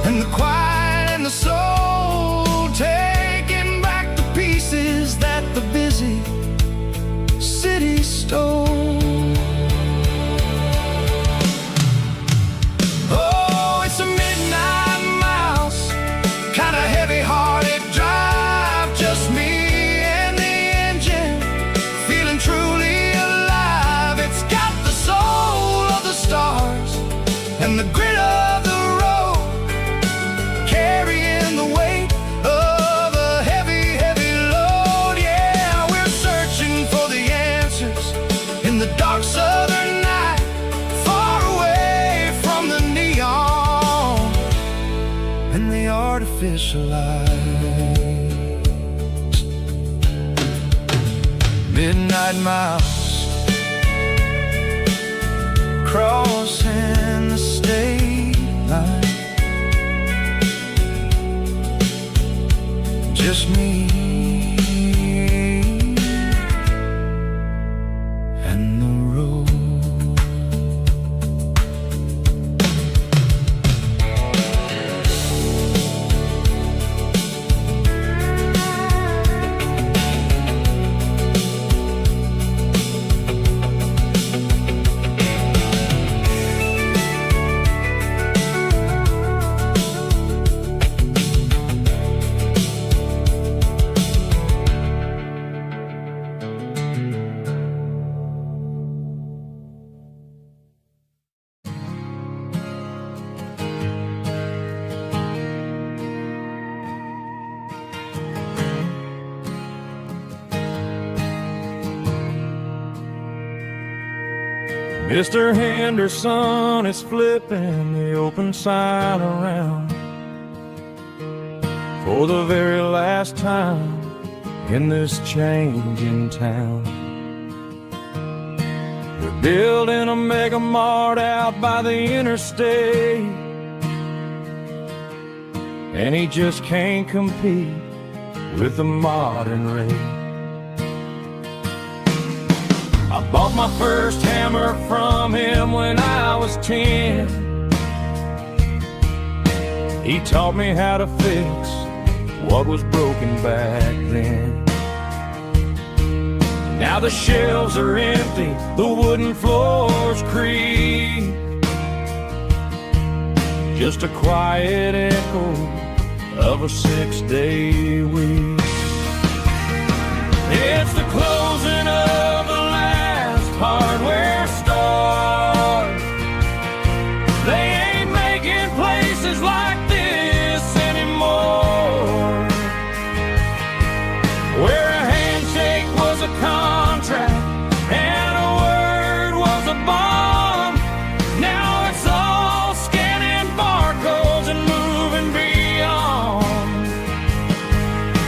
and the quiet and the soul, taking back the pieces that the busy city stole. Oh, it's a midnight mouse, kinda heavy-hearted drive, just me and the engine, feeling truly alive. It's got the soul of the stars and the grit of the road, carrying the weight of a heavy, heavy load. Yeah, we're searching for the answers in the dark southern night, far away from the neon and the artificial lights. Midnight mouse, crossing the state line, just me and the road. Mr. Henderson is flipping the open sign around for the very last time in this changing town. They're building a mega mart out by the interstate, and he just can't compete with the modern rate. I bought my first hammer from him when I was 10. He taught me how to fix what was broken back then. Now the shelves are empty, the wooden floors creak, just a quiet echo of a 6-day week. It's the closing of the last hardware store. They ain't making places like this anymore, where a handshake was a contract and a word was a bond. Now it's all scanning barcodes and moving beyond.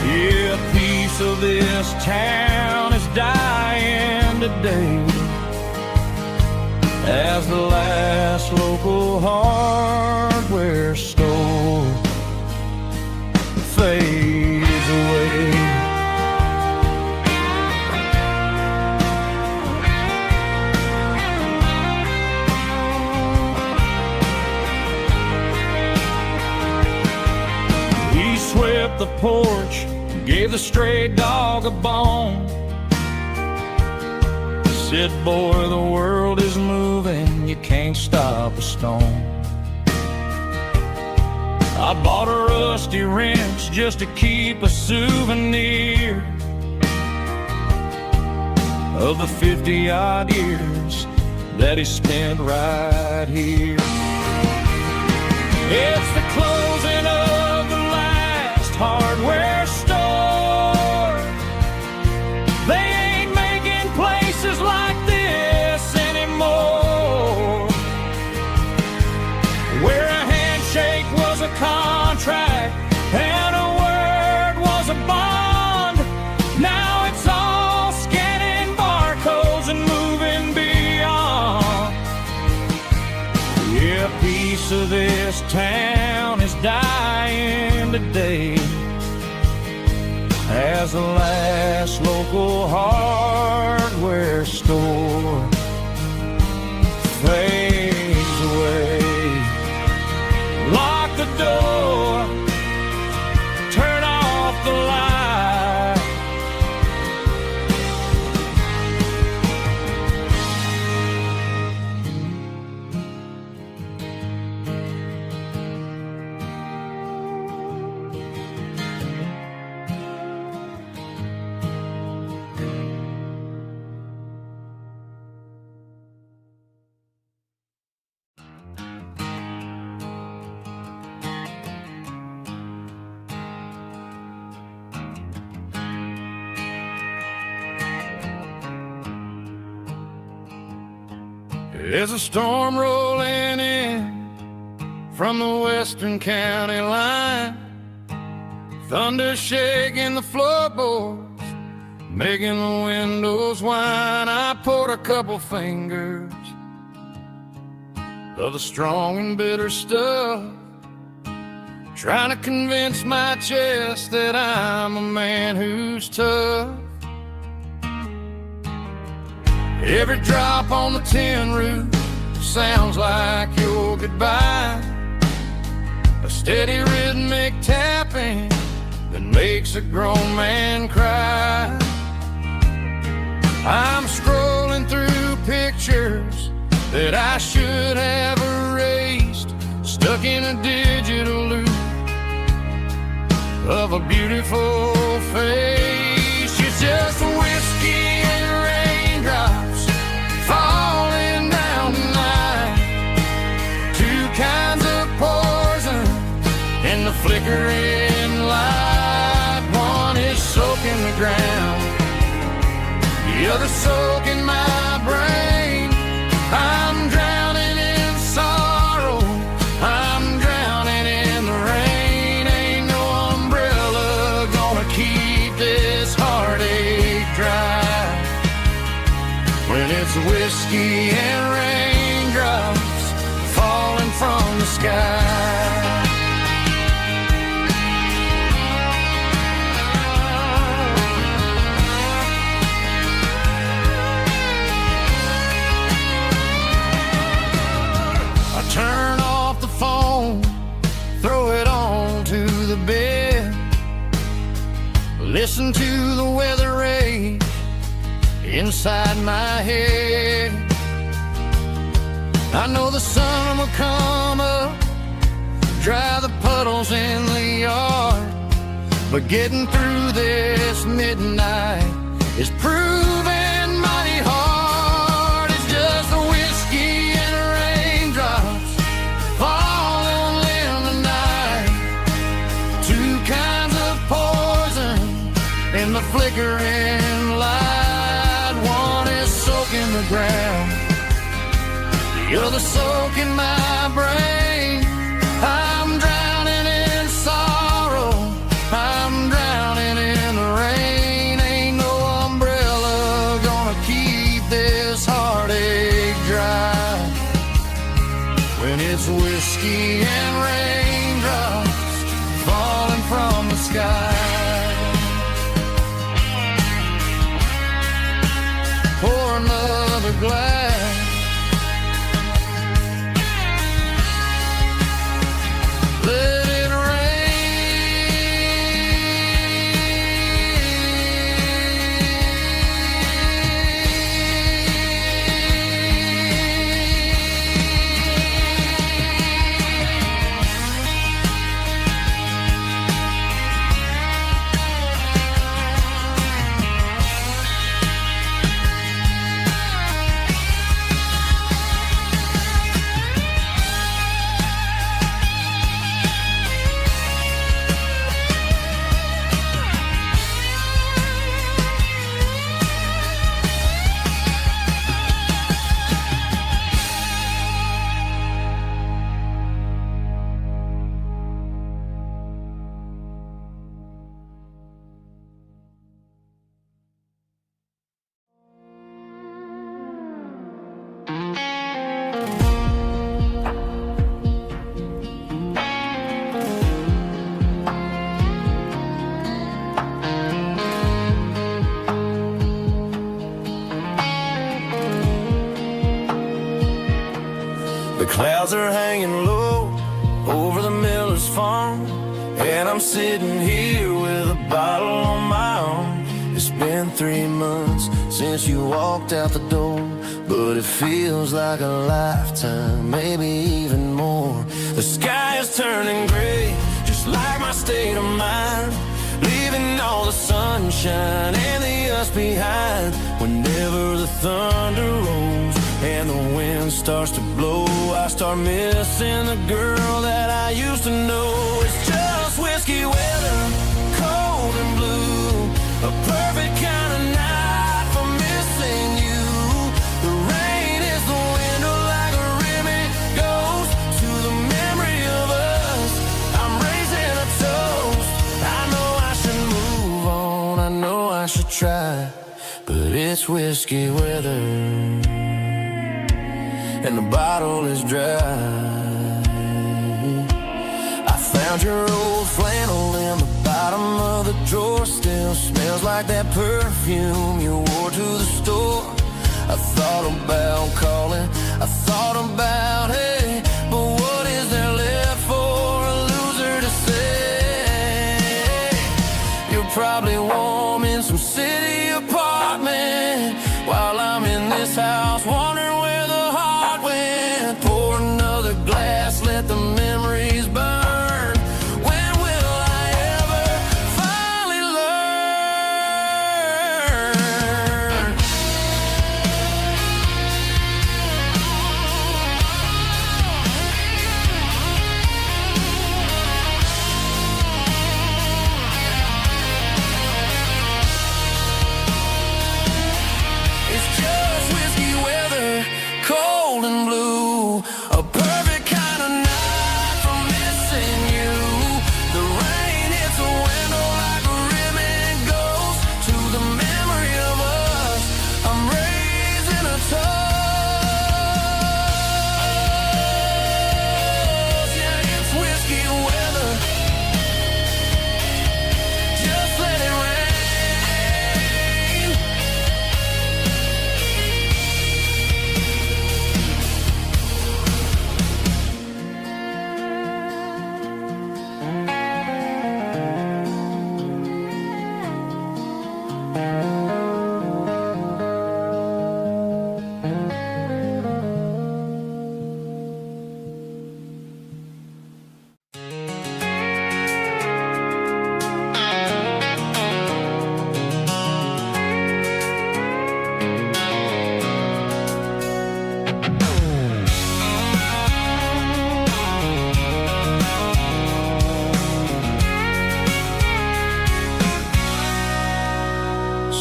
Yeah, a piece of this town is dying today as the last local hardware store fades away. He swept the porch, gave the stray dog a bone, said, boy, the world is moving, you can't stop a stone. I bought a rusty wrench just to keep a souvenir, of the 50-odd years that he spent right here. It's the closing of the last hardware store. They ain't making places like this anymore, where a handshake was a contract and a word was a bond. Now it's all scanning barcodes and moving beyond. Yeah, a piece of this town is dying today as the last local hardware store fades away. Lock the door, turn off the light. There's a storm rolling in from the western county line, thunder shaking the floorboards, making the windows whine. I poured a couple fingers of the strong and bitter stuff, trying to convince my chest that I'm a man who's tough. Every drop on the tin roof sounds like your goodbye, a steady rhythmic tapping that makes a grown man cry. I'm scrolling through pictures that I should have erased, stuck in a digital loop of a beautiful face. She's just whiskey and raindrops falling down tonight, two kinds of poison in the flickering light. One is soaking the ground, the other soaking my brain. I'm drowning in sorrow, I'm drowning in the rain. Ain't no umbrella gonna keep this heartache dry when it's whiskey and raindrops falling from the sky. Turn off the phone, throw it on to the bed, listen to the weather rage inside my head. I know the sun will come up, dry the puddles in the yard, but getting through this midnight is proving mighty hard. It's just a whiskey and raindrops falling in the night, two kinds of poison in the flickering light. One is soaking the ground, the other soaking my brain. I'm drowning in sorrow, I'm drowning in the rain. Ain't no umbrella gonna keep this heartache dry when it's whiskey and raindrops falling from the sky. Pour another glass, let it The clouds are hanging low over the miller's farm, and I'm sitting here with a bottle on my arm. It's been 3 months since you walked out the door, but it feels like a lifetime, maybe even more. The sky is turning gray, just like my state of mind, leaving all the sunshine and the us behind. Whenever the thunder rolls and the wind starts to blow, I start missing the girl that I used to know. It's just whiskey weather, cold and blue, a perfect kind of night for missing you. The rain is the window like a ribbon goes to the memory of us. I'm raising a toast. I know I should move on, I know I should try, but it's whiskey weather and the bottle is dry. I found your old flannel in the bottom of the drawer, still smells like that perfume you wore to the store. I thought about calling, I thought about, hey, but what is there left for a loser to say? You're probably warm in some city apartment while I'm in this house wondering where the heart went. Pour another glass, let the memories burn. When will I ever finally learn? It's just whiskey weather, cold and blue, a perfect kind of night for missing you. The rain hits the window like a ribbon goes to the memory of us. I'm raising a toast. Yeah, it's whiskey weather. Just let it rain.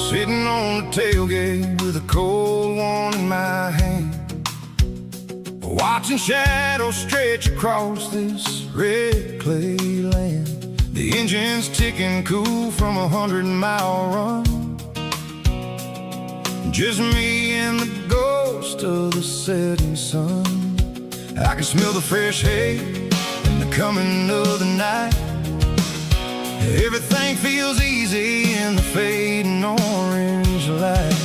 Sitting on the tailgate with a cold one in my hand, watching shadows stretch across this red clay land. The engine's ticking cool from 100-mile run. Just me and the ghost of the setting sun. I can smell the fresh hay and the coming of the night. Everything feels easy in the fading orange light.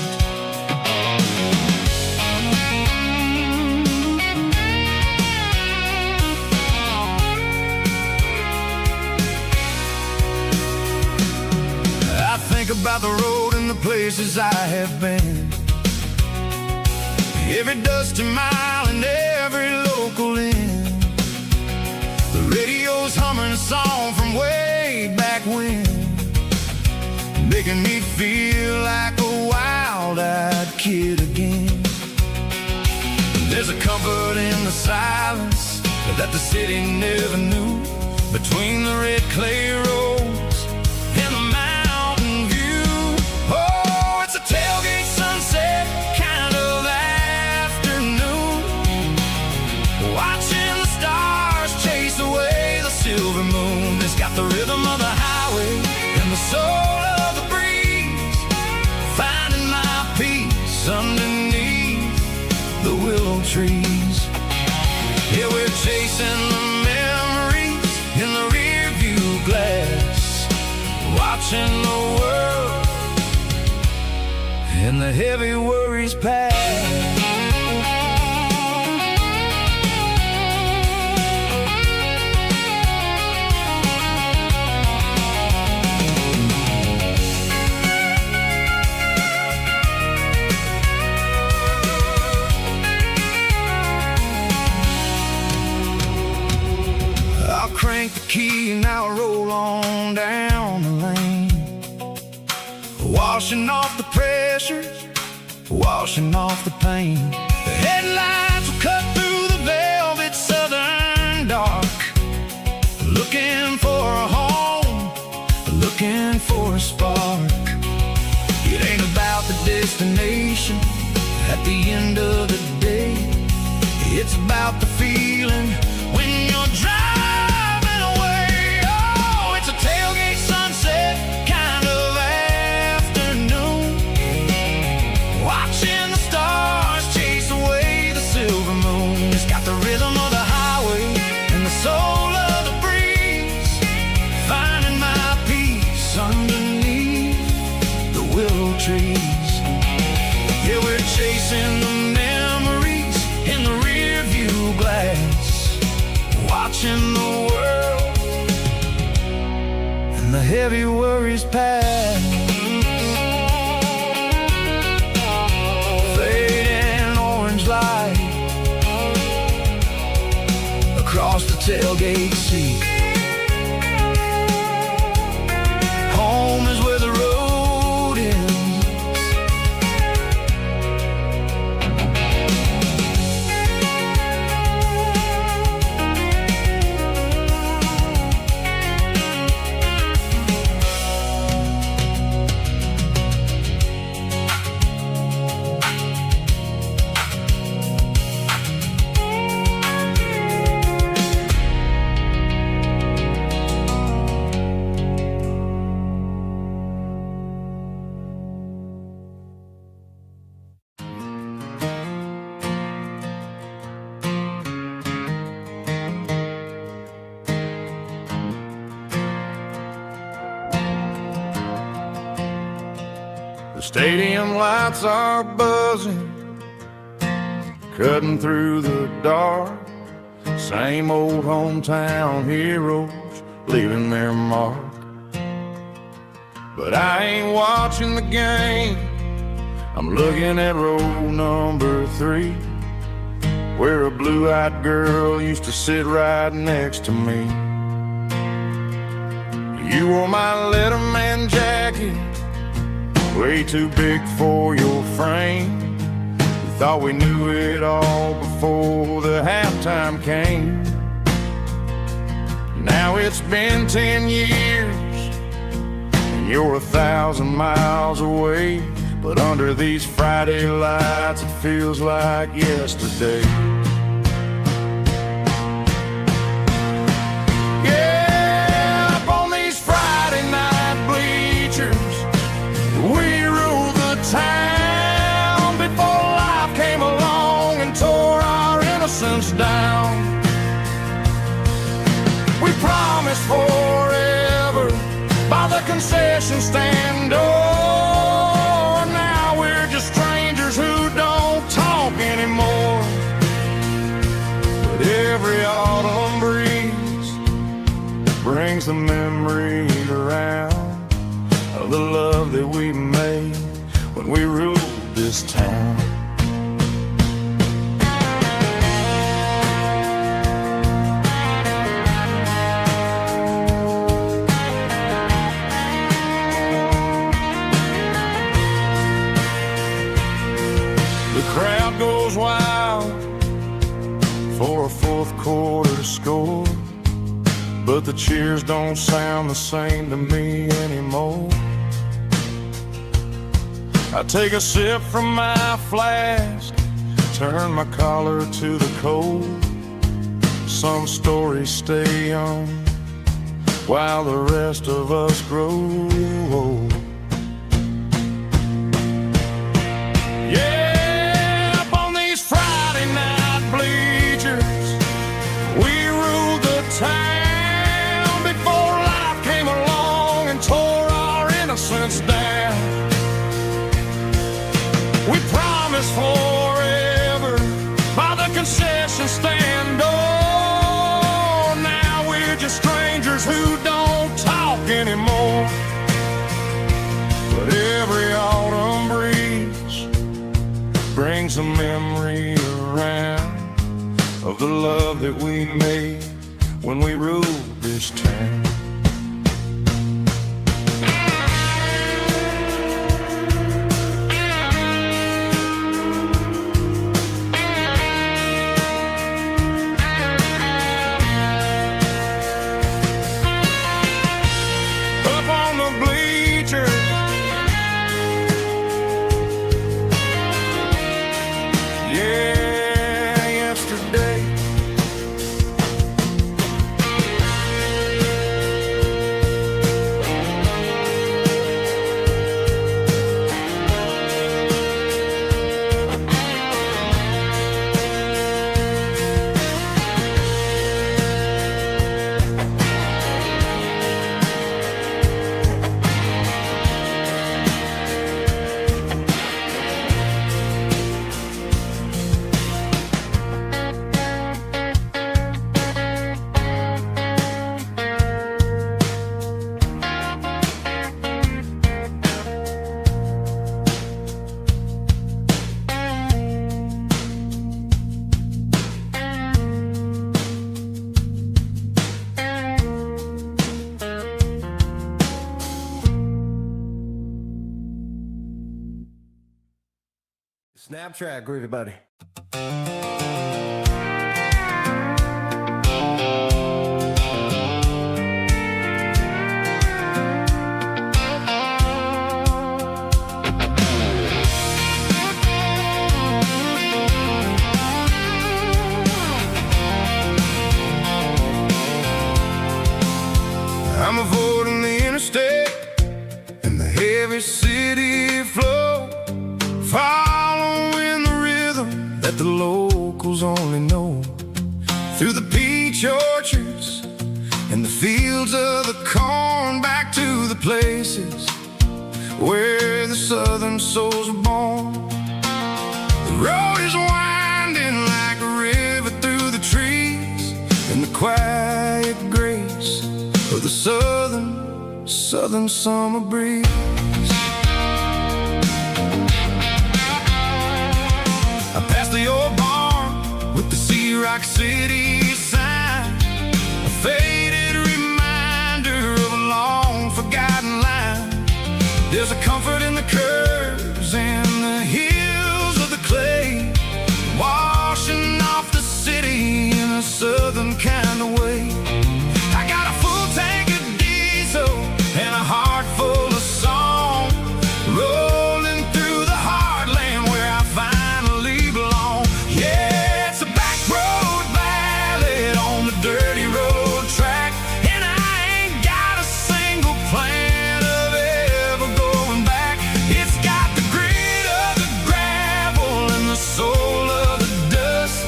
I think about the road and the places I have been, every dusty mile and every local inn. The radio's humming a song from way back when, making me feel like a wild-eyed kid again. There's a comfort in the silence that the city never knew, between the red clay roads and the mountain view. Oh, it's a tailgate sunset kind of afternoon, watching the stars chase away the silver moon. It's got the rhythm of the highway and the soul of the breeze, finding my peace underneath the willow trees. Yeah, we're chasing the memories in the rear view glass, watching the world and the heavy worries pass. crank the key and now I roll on down the lane, washing off the pressure, washing off the pain. The headlights will cut through the velvet southern dark, looking for a home, looking for a spark. It ain't about the destination at the end of the day, it's about the feeling when you're driving away. Oh, it's a tailgate sunset kind of afternoon, watching the stars chase away the silver moon. It's got the rhythm of the highway and the soul of the breeze, finding my peace underneath the willow trees. Yeah, we're chasing the memories in the rear view glass, watching the world and the heavy worries pass. Fading orange light across the tailgate seat. Home is where the road ends. The stadium lights are buzzing, cutting through the dark. Same old hometown heroes leaving their mark. But I ain't watching the game, I'm looking at row number 3, where a blue-eyed girl used to sit right next to me. You wore my Letterman jacket, way too big for your frame. We thought we knew it all before the halftime came. Now it's been 10 years and you're 1,000 miles away, but under these Friday lights it feels like yesterday. Yeah, up on these Friday night bleachers, we ruled the town before life came along and tore our innocence down. We promised forever by the concession stand door. Now we're just strangers who don't talk anymore. But every autumn breeze brings the memory around of the love that we made when we ruled this town. The crowd goes wild for a fourth quarter score, but the cheers don't sound the same to me anymore. I take a sip from my flask, turn my collar to the cold. Some stories stay young while the rest of us grow old. Yeah, up on these Friday night bleachers, we ruled the town before life came along and tore our innocence down. We promised forever by the concession stand door. Now we're just strangers who don't talk anymore. But every autumn breeze brings a memory around of the love that we made when we ruled this town. Up on the bleachers, yeah, yesterday. Snap track, groovy buddy. I'm avoiding the interstate and the heavy city flow, following the rhythm that the locals only know. Through the peach orchards and the fields of the corn, back to the places where the southern souls were born. The road is winding like a river through the trees, and the quiet grace of the southern summer breeze. I passed the old barn with the Sea Rock City sign, a faded reminder of a long forgotten line. There's a comfort in the curves and the hills of the clay, washing off the city in a southern kind of way. I got a full tank of diesel and a heart full of song, rolling through the heartland where I finally belong. Yeah, it's a back road ballad on the dirty road track, and I ain't got a single plan of ever going back. It's got the grit of the gravel and the soul of the dust,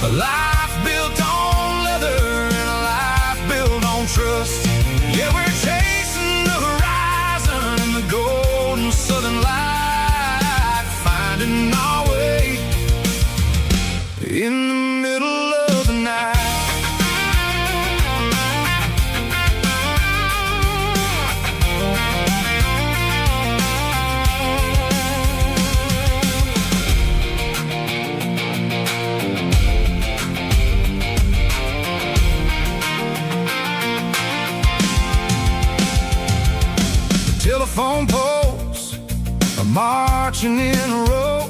a life built on leather and a life built on trust. Yeah, we're chasing the horizon in the golden southern light, finding our way in the middle of the night. Telephone poles are marching in a row,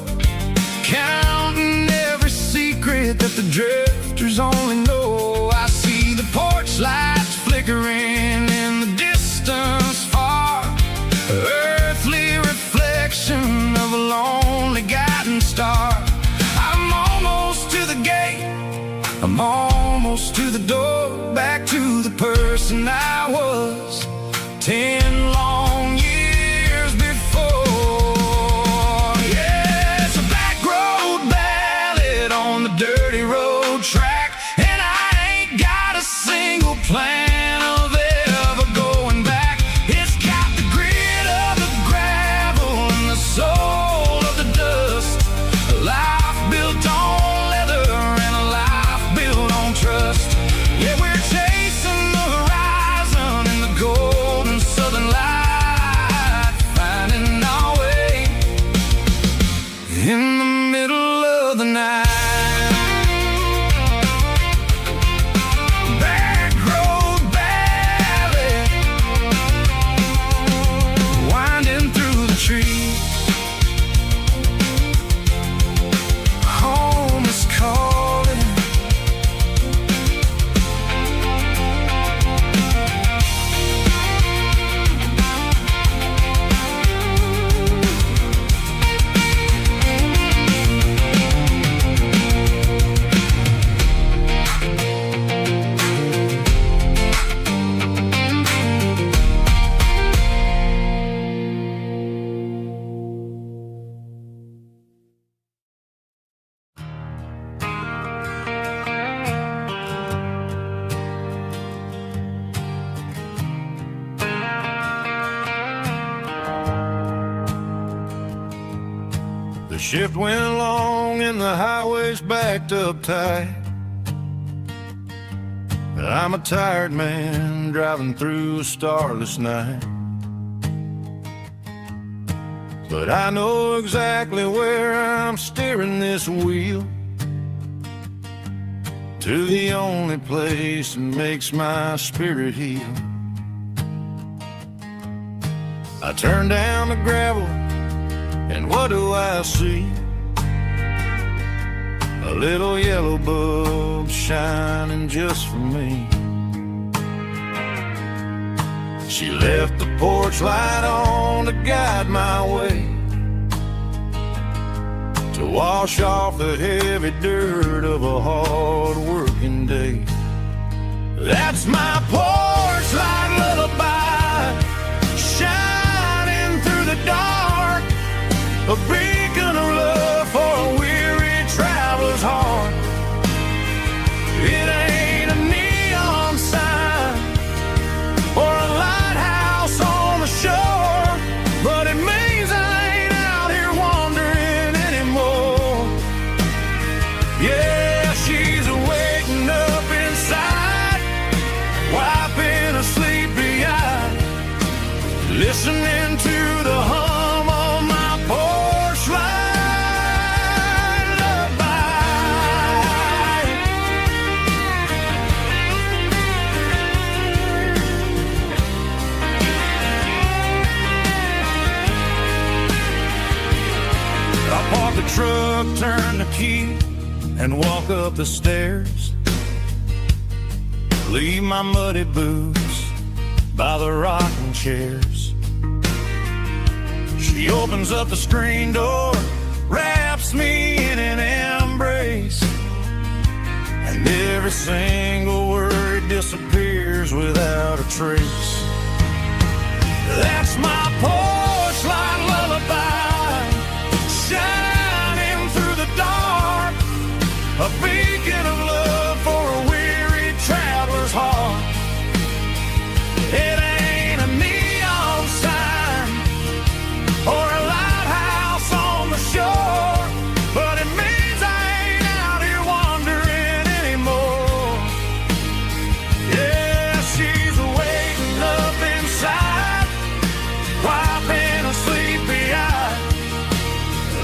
counting every secret that the drifters only know. I see the porch lights flickering in the distance far, earthly reflection of a lonely guiding star. I'm almost to the gate, I'm almost to the door, back to the person I was 10 long years before. Yeah, it's a back road ballad on the dirty road track, and I ain't got a single plan of ever going back. It's got the grit of the gravel and the soul of the dust, a life built on leather and a life built on trust. Yeah, we're chasing the horizon in the golden southern light, finding our way in the middle of the night. Back shift went long and the highway's backed up tight. I'm a tired man driving through a starless night. But I know exactly where I'm steering this wheel, to the only place that makes my spirit heal. I turn down the gravel, and what do I see? A little yellow bulb shining just for me. She left the porch light on to guide my way, to wash off the heavy dirt of a hard-working day. That's my porch light lullaby, shining through the dark, a beacon of love for a weary traveler's heart. It ain't a neon sign or a lighthouse on the shore, but it means I ain't out here wandering anymore. Yeah, she's waking up inside, wiping a sleepy eye, listening to the hum of my porch light lullaby. I park the truck, turn the key, and walk up the stairs. Leave my muddy boots by the rocking chairs. She opens up the screen door, wraps me in an embrace, and every single word disappears without a trace. That's my porch light lullaby, shining through the dark, a beacon of love for a weary traveler's heart. It ain't a neon sign or a lighthouse on the shore, but it means I ain't out here wandering anymore. Yeah, she's waking up inside, wiping a sleepy eye,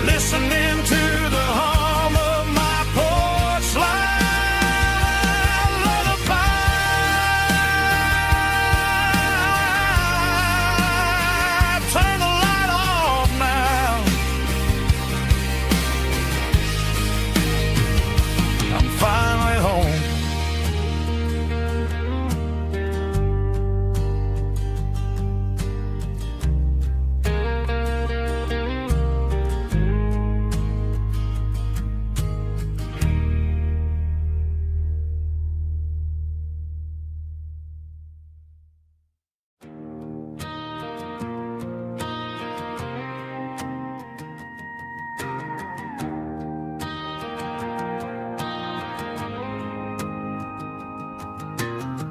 listening to the hum of my porch light lullaby. Turn the light off now. I'm finally home.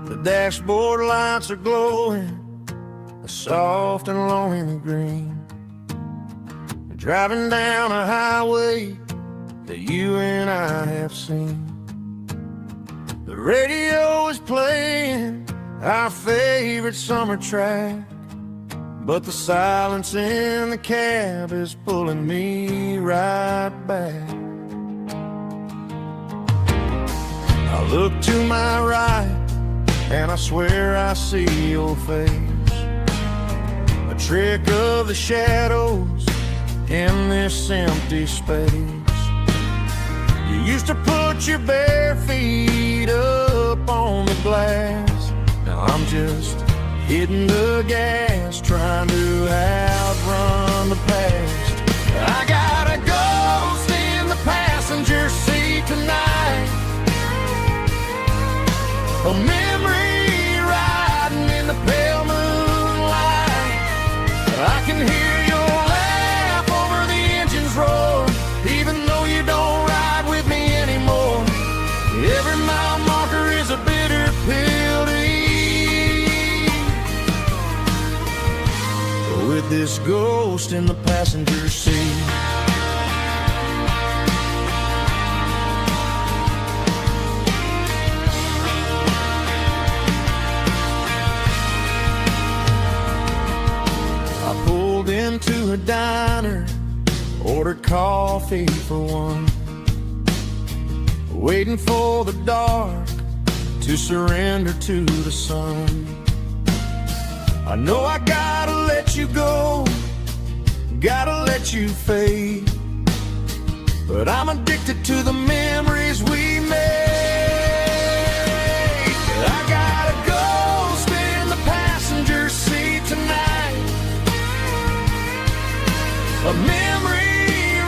The dashboard lights are glowing, a soft and lonely green. Driving down a highway that you and I have seen. The radio is playing our favorite summer track, but the silence in the cab is pulling me right back. I look to my right and I swear I see your face, a trick of the shadows in this empty space. You used to put your bare feet up on the glass. Now I'm just hitting the gas, trying to outrun the past. I got a ghost in the passenger seat tonight, a memory riding in the pale moonlight. I can hear your laugh over the engine's roar, even though you don't ride with me anymore. Every mile marker is a bitter pill to eat. With this ghost in the passenger seat, ordered coffee for one, waiting for the dark to surrender to the sun. I know I gotta let you go, gotta let you fade, but I'm addicted to the memories we made. I gotta go stay in the passenger seat tonight, a memory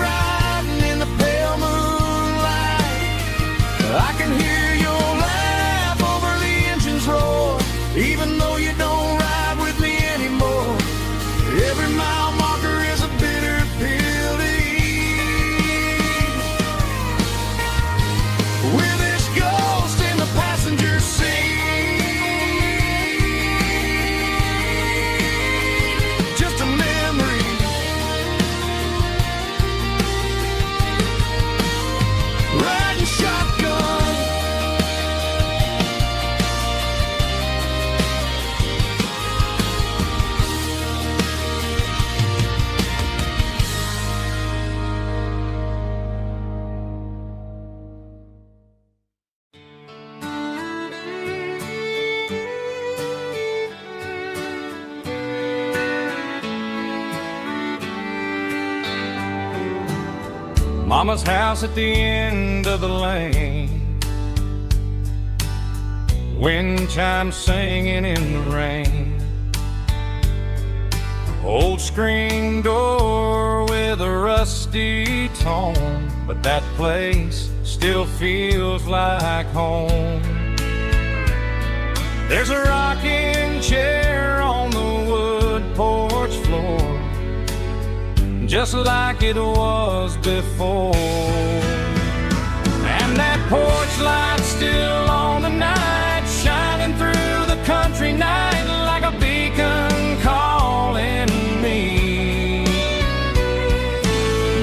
riding in the pale moonlight. I can hear your laugh over the engine's roar, even though you don't ride with me anymore. Every mile marker is a bitter pill to eat. With this ghost in the passenger seat, just a memory, riding shotgun. Mama's house at the end of the lane, wind chimes singing in the rain. Old screen door with a rusty tone, but that place still feels like home. There's a rocking chair on the wood porch floor, just like it was before. And that porch light's still on tonight, shining through the country night like a beacon calling me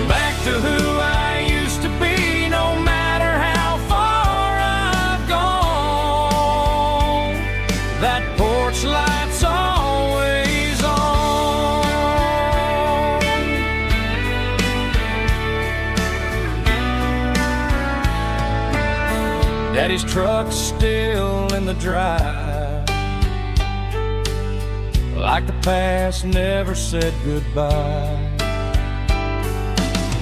back to who I used to be. No matter how far I've gone, that porch light's always on. Daddy's truck's still in the drive, like the past never said goodbye.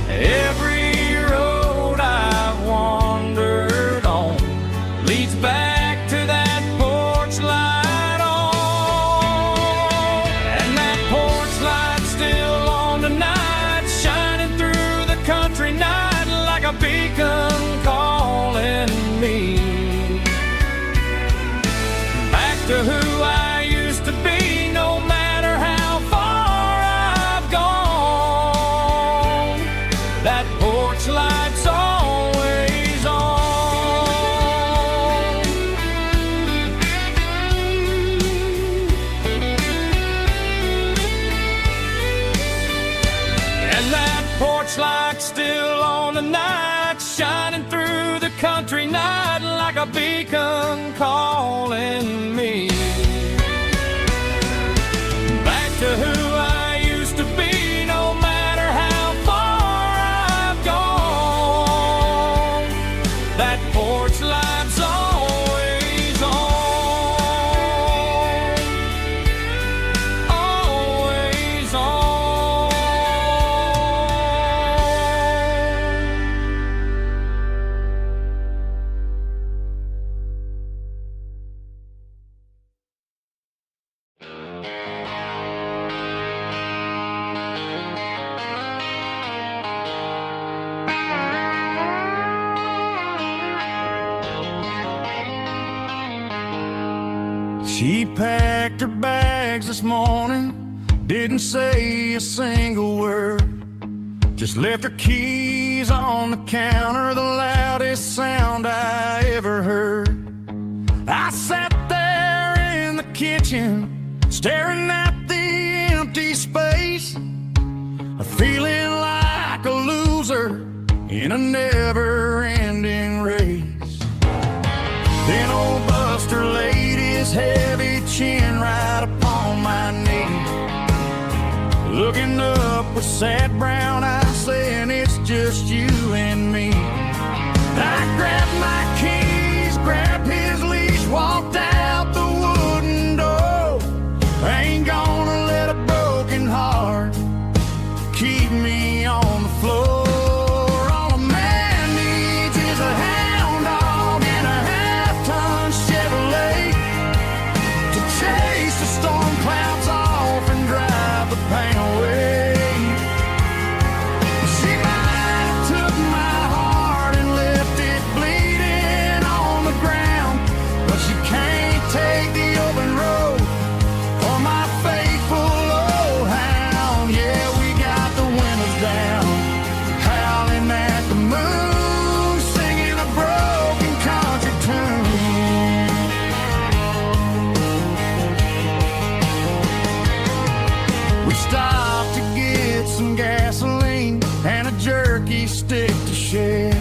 Every road I've wandered on leads back to that porch light on. And that porch light's still on tonight, shining through the country night like a beacon calling me back to who I used to be. No matter how far I've gone, that porch light's always on. And that porch light's still on tonight, shining through the country night like a beacon calling me back to who I used to be. No matter how far I've gone, that porch light's always on, always on. She packed her bags this morning, didn't say a single word, just left her keys on the counter, the loudest sound I ever heard. I sat there in the kitchen, staring at the empty space, feeling like a loser in a never-ending race. Then old Buster laid his heavy chin right upon my knee, looking up with sad brown eyes saying, just you and me. I grabbed my keys, grabbed his leash, walked out the wooden door. I ain't gonna let a broken heart keep me on the floor. All a man needs is a hound dog and a half-ton Chevrolet to chase the storm clouds off and drive the pain away. She might have took my heart and left it bleeding on the ground, but she can't take the open road or my faithful old hound. Yeah, we got the windows down, howling at the moon, singing a broken country tune. We stopped to get some gasoline and a jerky stick to share.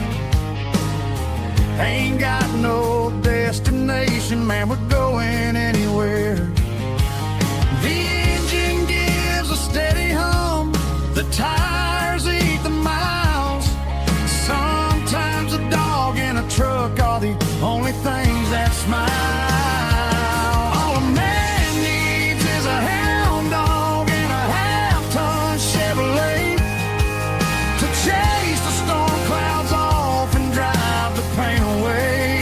Ain't got no destination, man, we're going anywhere. The engine gives a steady hum, the tires eat the miles. Sometimes a dog and a truck are the only things that smile. All a man needs is a hound dog and a half-ton Chevrolet to chase the storm clouds off and drive the pain away.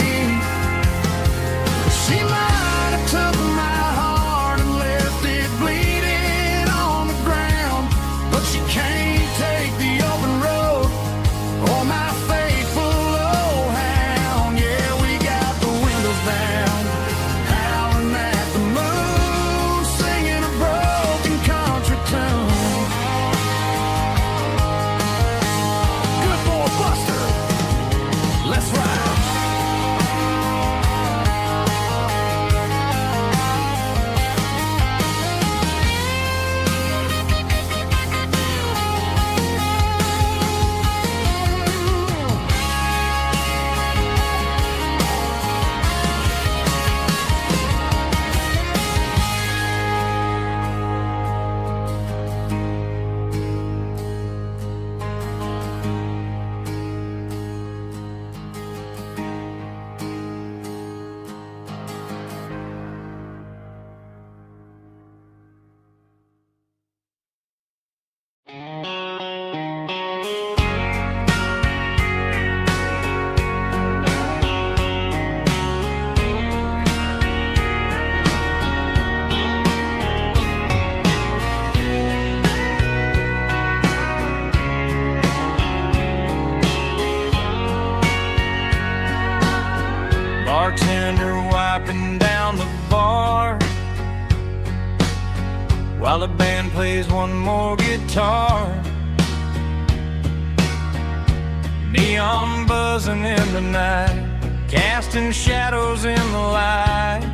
She might have took my heart and left it bleeding on the ground, but she can't take the open road or my faithful old hound. Yeah, we got the windows down, howling at the moon, singing a broken country tune. Good boy Buster, let's ride. Bartender wiping down the bar while the band plays one more guitar. Neon buzzing in the night, casting shadows in the light.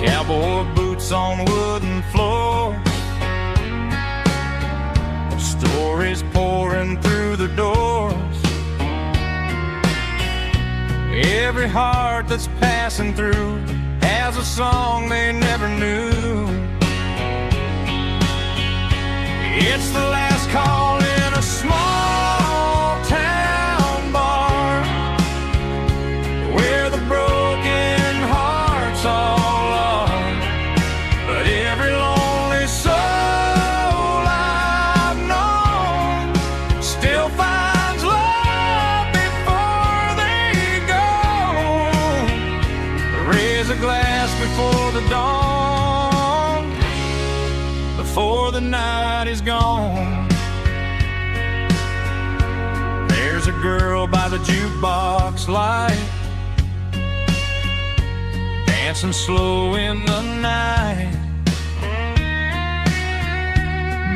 Cowboy boots on wooden floors, stories pouring through the doors. Every heart that's passing through has a song they never knew. It's the last call in a small town bar where the broken hearts all are. But every lonely soul I've known still finds love before they go. Raise a glass before the dawn, before the night is gone. There's a girl by the jukebox light, dancing slow in the night.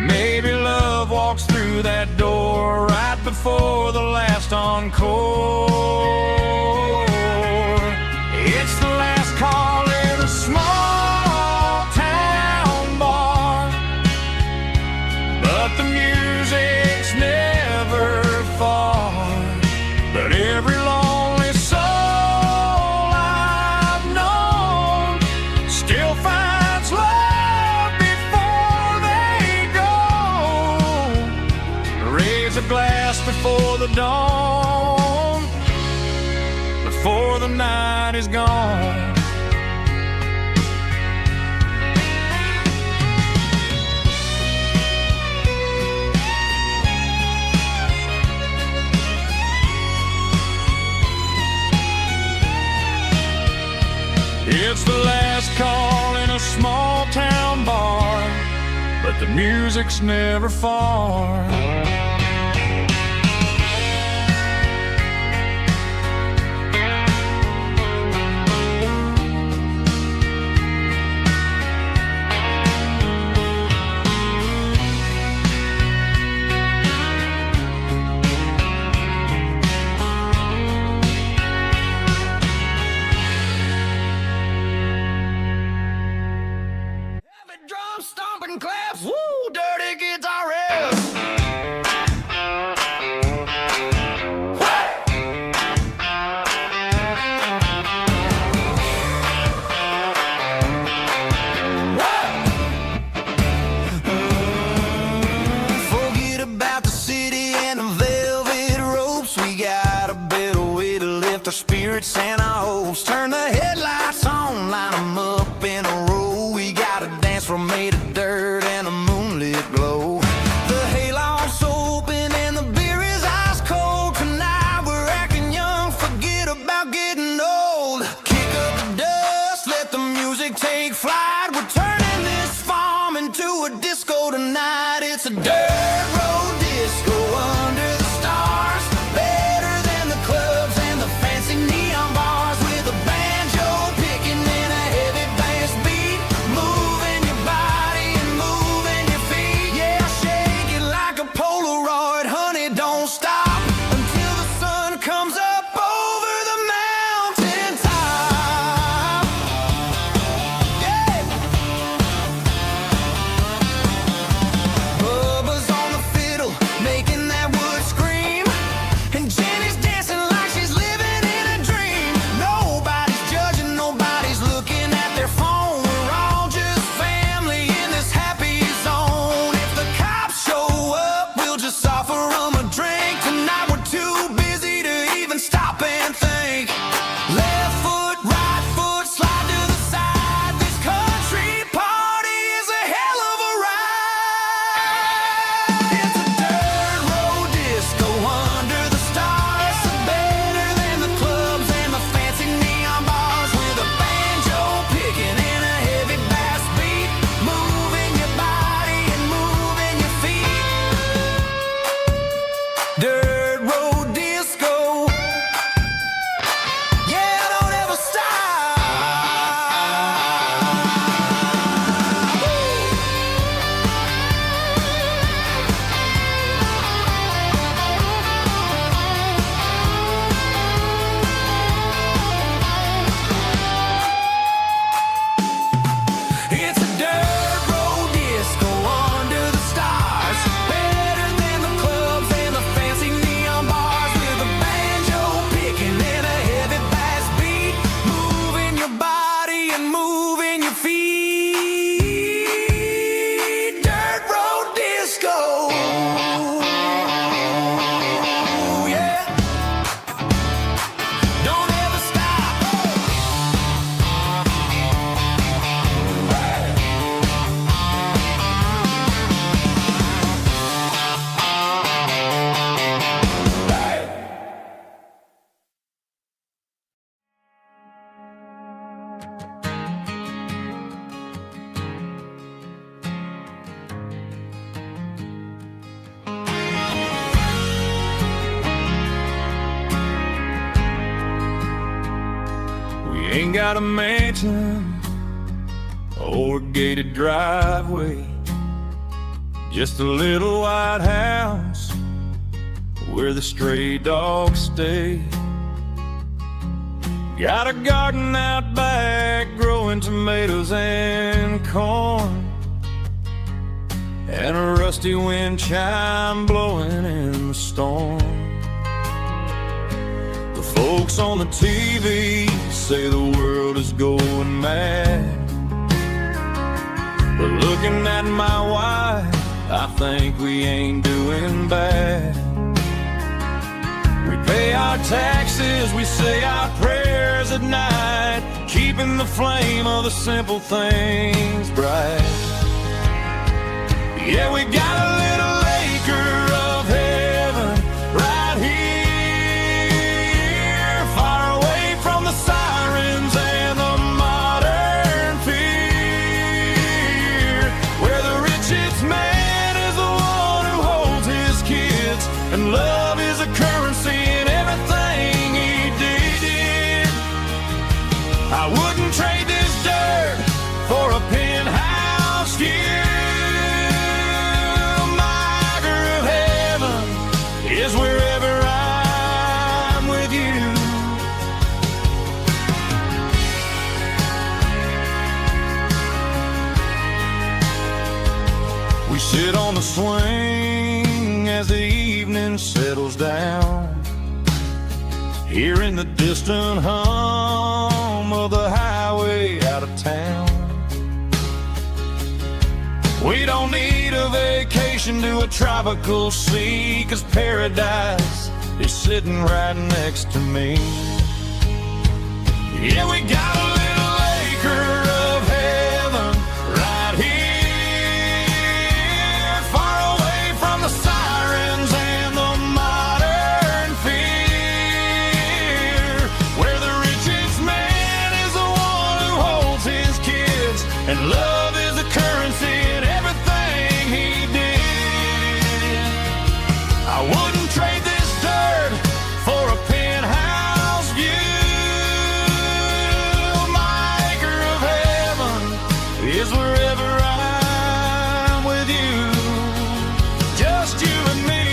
Maybe love walks through that door right before the last encore. It's the last call in a small town bar, but the music's never far. But every lonely soul I've known still finds love before they go. before the dawn, before the night is gone. It's the last call in a small town bar, but the music's never far. Drum stomping claps, woo, dirty guitar riffs. Forget about the city and the velvet ropes. We got a better way to lift our spirits and our hopes. Turn the headlights on, line them up in a row. We got a dance floor made of dirt and a moonlit glow. The hayloft's open and the beer is ice cold. Tonight we're acting young, forget about getting old. Kick up the dust, let the music take flight. We're turning this farm into a disco tonight. It's a dirt road disco under the stars. Better than the clubs and the fancy neon bars. With a banjo picking in a heavy bass beat. Moving your body and moving your feet. Yeah, shake it like a Polaroid, honey, don't stop until the sun comes up over the mountain top. Yeah. Bubba's on the fiddle, making that wood scream. And Jenny's dancing like she's living in a dream. Nobody's judging, nobody's looking at their phone. We're all just family in this happy zone. If the cops show up, we'll just offer them a drink. Tonight we're too busy to even stop and think. Left foot, right foot, slide to the side. This country party is a hell of a ride. It's a dirt road disco under the stars. Better than the clubs and the fancy neon bars. With a banjo picking in a heavy bass beat. Moving your body and moving your feet. Dirt road disco. Yeah, don't ever stop. It's a dirt road disco under the stars. Better than the clubs and the fancy neon bars. With a banjo picking in a heavy bass beat. Moving your body and moving your feet. Dirt road disco. Yeah. Don't ever stop. We ain't got a mansion or a gated driveway, just a little white house where the stray dogs stay. Got a garden out back growing tomatoes and corn, and a rusty wind chime blowing in the storm. The folks on the TV say the world is going mad, but looking at my wife, I think we ain't doing bad. pay our taxes, we say our prayers at night, keeping the flame of the simple things bright. Yeah, we got a little acre of heaven right here, far away from the sirens and the modern fear, where the richest man is the one who holds his kids, and love is a currency in everything he did. I wouldn't trade this dirt for a penthouse view. Is wherever I'm with you. We sit on the swing as the evening settles down, hearing the distant hum of the highway out of town. We don't need a vacation to a tropical sea, 'cause paradise is sitting right next to me. Yeah, we got a little acre of heaven right here, far away from the sirens and the modern fear, where the richest man is the one who holds his kids, and love is a currency in everything he did. I wouldn't trade this dirt for a penthouse view. My acre of heaven is wherever I'm with you, just you and me.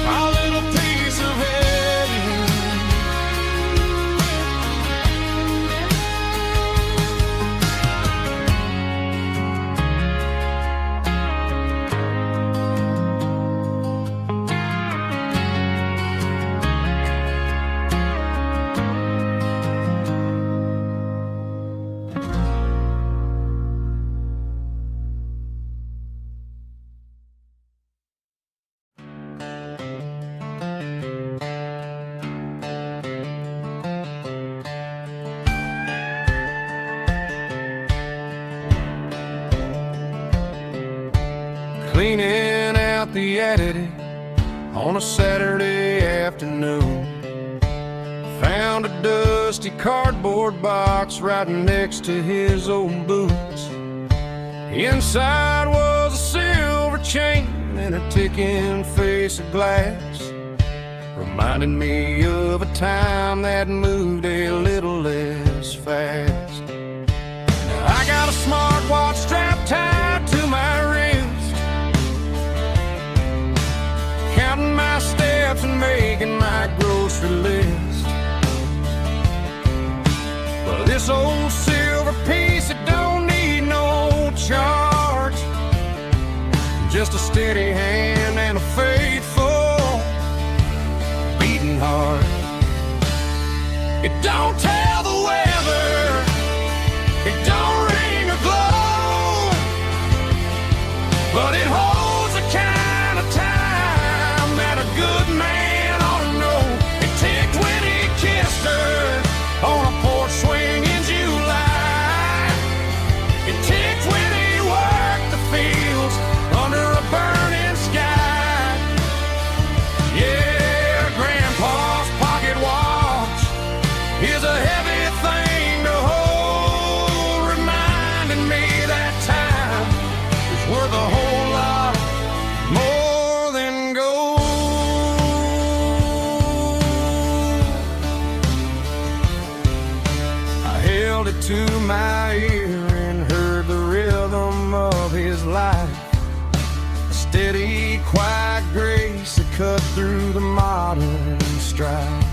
My little piece of heaven. Cleaning out the attic on a Saturday afternoon, found a dusty cardboard box right next to his old boots. Inside was a silver chain and a ticking face of glass, reminding me of a time that moved a little less fast. Now I got a smartwatch strapped tied to my wrist, counting my steps and making my grocery list. But this old silver piece, it don't need no charge, just a steady hand and a faithful beating heart. It don't tell the weather, it don't ring or glow, but it holds the kind of time that a good man ought to know. It ticked when he kissed her on a porch swing in July. It ticked when he worked the fields under a burning sky. Yeah, Grandpa's pocket watch is a heavy thing to hold, reminding me that time is worth a whole lot more than gold. I held it to my ear and heard the rhythm of his life, a steady, quiet grace that cut through the modern strife.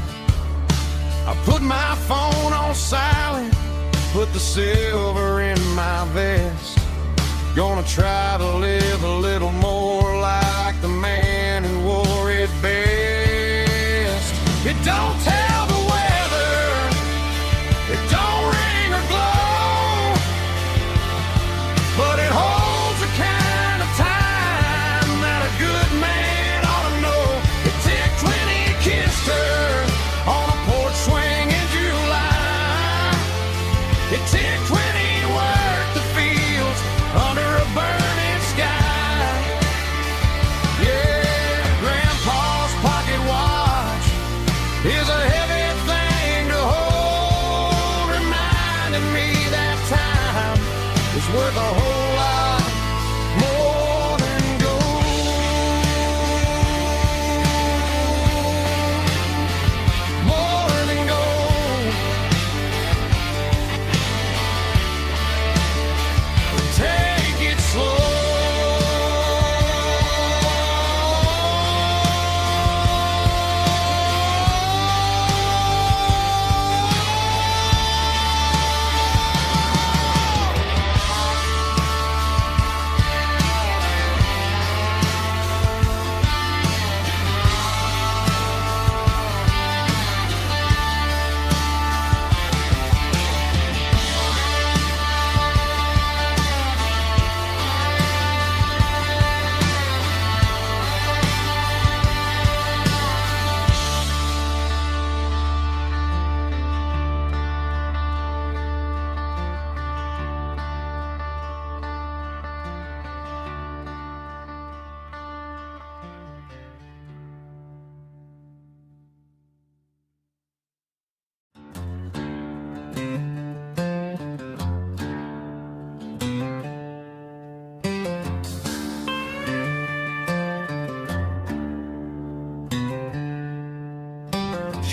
I put my phone on silent, put the silver in my vest, gonna try to live a little more like the man who wore it best. It don't tell the weather, it don't ring or glow, but it holds the kind of time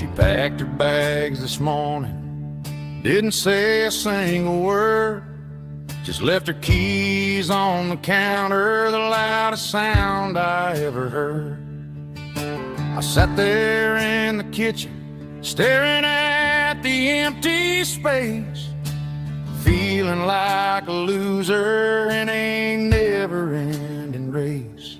She packed her bags this morning, didn't say a single word, just left her keys on the counter, the loudest sound I ever heard. I sat there in the kitchen, staring at the empty space, feeling like a loser in a never-ending race.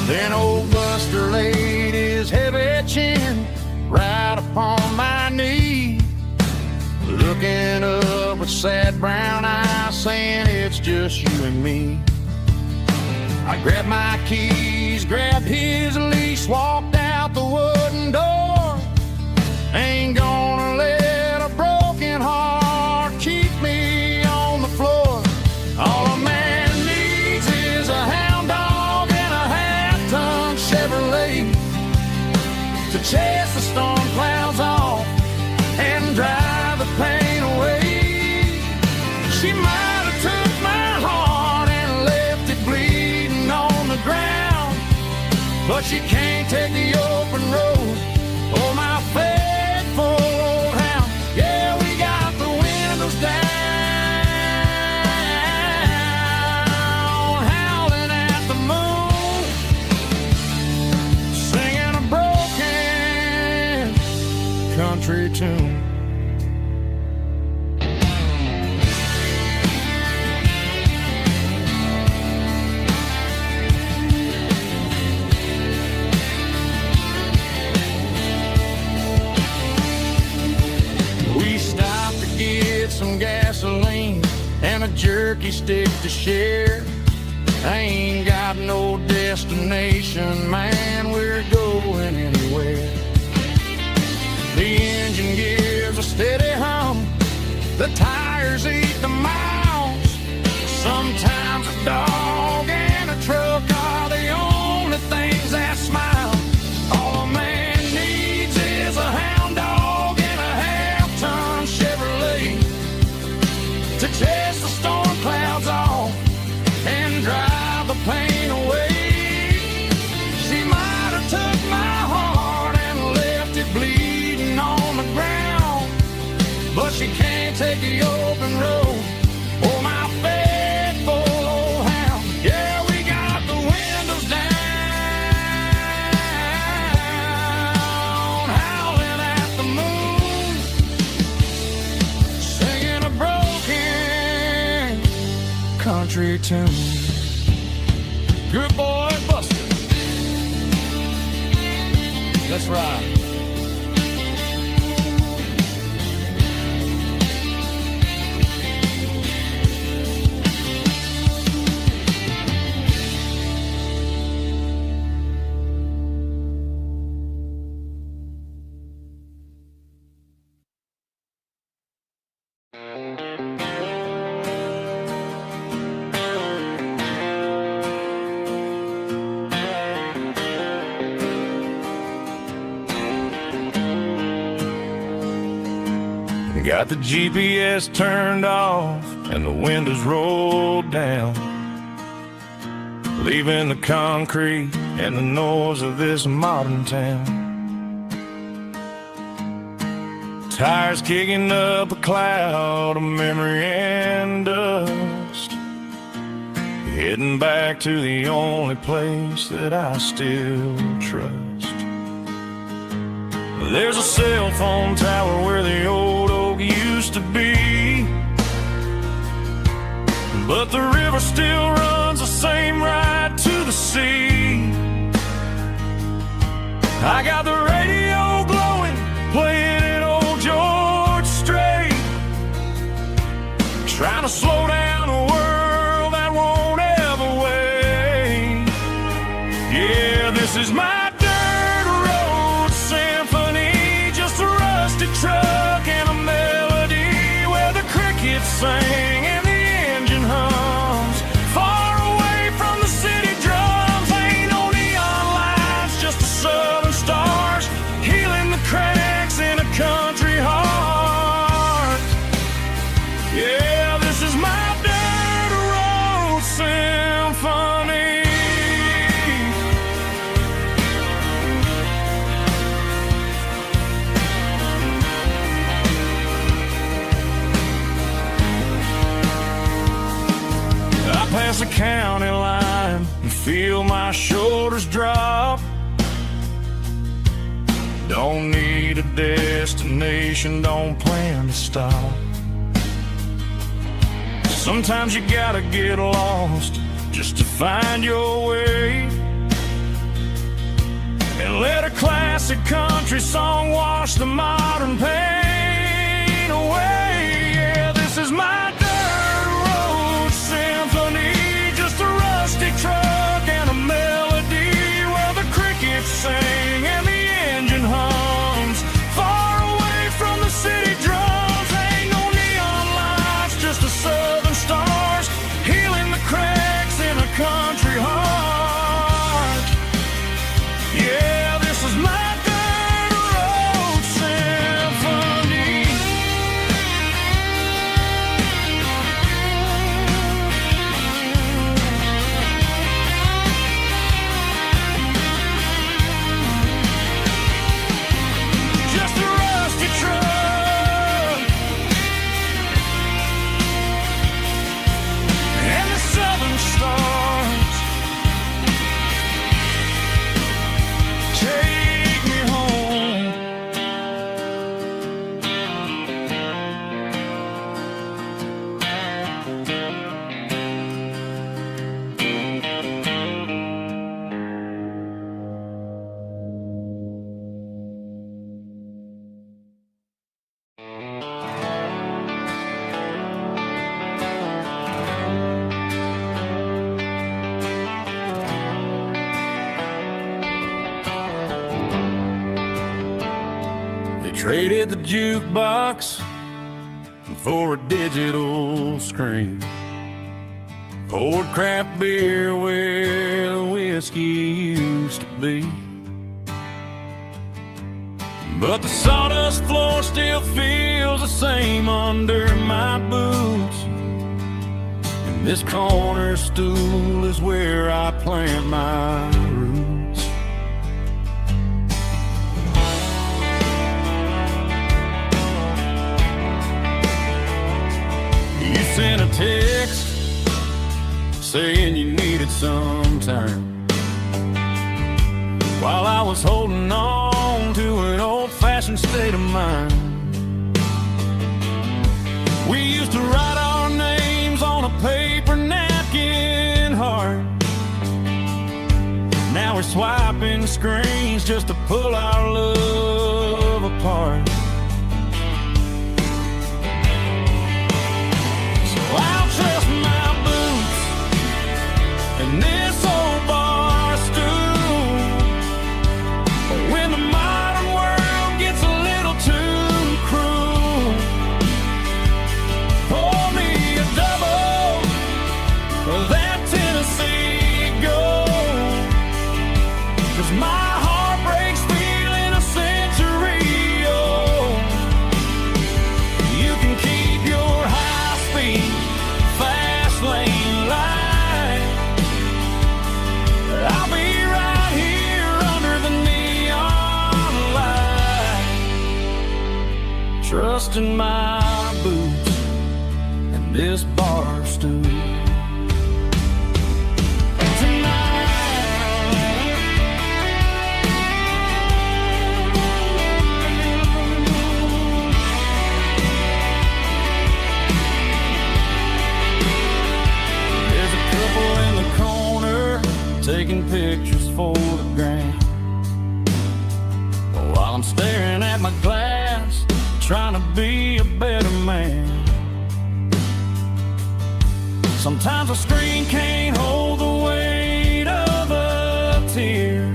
Then old Buster laid his heavy chin right upon my knee, looking up with sad brown eyes, saying it's just you and me. I grabbed my keys, grabbed his leash, walked out the wooden door. Ain't gonna let a broken heart keep me on the floor. All a man needs is a hound dog and a half-ton Chevrolet to chase the storm clouds off and drive the pain away. She might have took my heart and left it bleeding on the ground, but she can't take the open road. Oh, my faithful old hound. Yeah, we got the windows down, howling at the moon, singing a broken country tune. Some gasoline and a jerky stick to share. I ain't got no destination, man, we're going anywhere. The engine gives a steady hum, the tires eat the miles. Sometimes a dog and a truck are the only things that smile. All a man needs is a hound dog and a half-ton Chevrolet to chase the storm clouds off and drive the pain away. She might have took my heart and left it bleeding on the ground, but she can't take the open road. Oh, my faithful old hound. Yeah, we got the windows down, howling at the moon, singing a broken country tune. Good boy, Buster. Let's ride. Got the GPS turned off and the windows rolled down, leaving the concrete and the noise of this modern town. Tires kicking up a cloud of memory and dust, heading back to the only place that I still trust. There's a cell phone tower where the old oak used to be, but the river still runs the same right to the sea. I got the radio glowing, playing an old George Strait, trying to slow down a world that won't ever wait. Yeah, this is my truck and a melody where the crickets sing and the engine hums, far away from the city drums. Ain't no neon lights, just the southern stars healing the cracks in a country heart. Yeah, this is my dirt road symphony. past the county line and feel my shoulders drop. Don't need a destination, don't plan to stop. Sometimes you gotta get lost just to find your way, and let a classic country song wash the modern pain away. Yeah, this is my dirt road symphony, just a rusty truck and a melody where the crickets sing and the engine hums far away from the city drums. Ain't no neon lights, just the southern stars healing the cracks in a country heart. Yeah, this is my dirt road symphony. Just a rusty truck and the southern stars take me home. They traded the jukebox for a digital screen, poured craft beer where the whiskey used to be. But the sawdust floor still feels the same under my boots, and this corner stool is where I plant my roots. You sent a text saying you needed some time, while I was holding on to an old-fashioned state of mind. We used to write our names on a paper napkin heart. Now we're swiping screens just to pull our love apart. So I'll trust my boots and this old bar stool. When the modern world gets a little too cruel, pour me a double of that Tennessee Gold, 'cause my heart breaks feeling a century old. You can keep your high-speed, fast lane light. I'll be right here under the neon light, trusting my boots and this bar stool. There's a couple in the corner taking pictures for the gram, while I'm staring at my glass, trying to be a better man. Sometimes a screen can't hold the weight of a tear,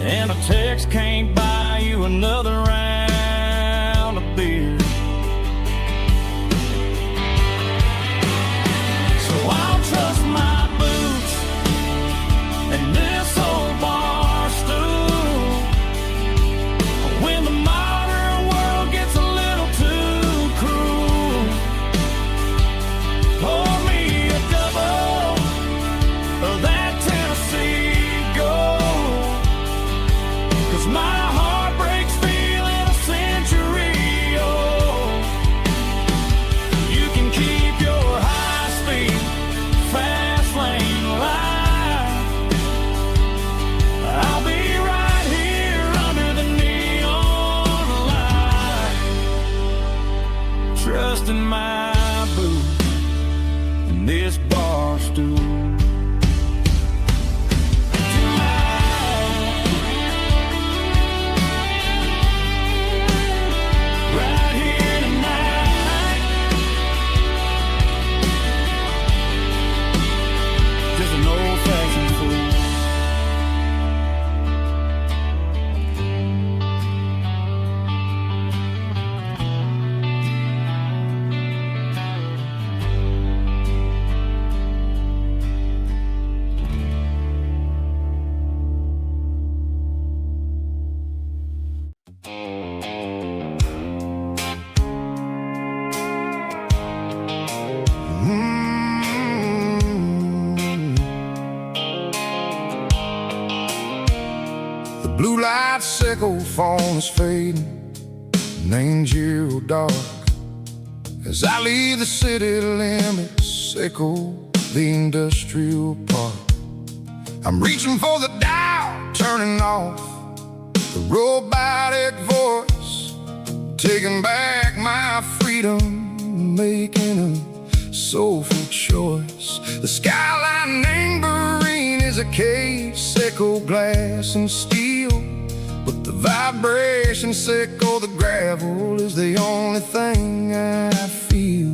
and a text can't buy you another round of beer. So I'll trust my boots and this old bar stool. When the modern world gets a little too cruel, pour me a double of that Tennessee Gold, 'cause my this bar stool. Right here tonight, just an old-fashioned fool. The blue light sickle phone is fading, name's you dark. As I leave the city limits, echo the industrial park. I'm reaching for the dial, turning off the robotic voice, taking back my freedom, making a soulful choice. The skyline named Bryan is a case, echo glass and steel, but the vibration sickle, the gravel is the only thing I feel.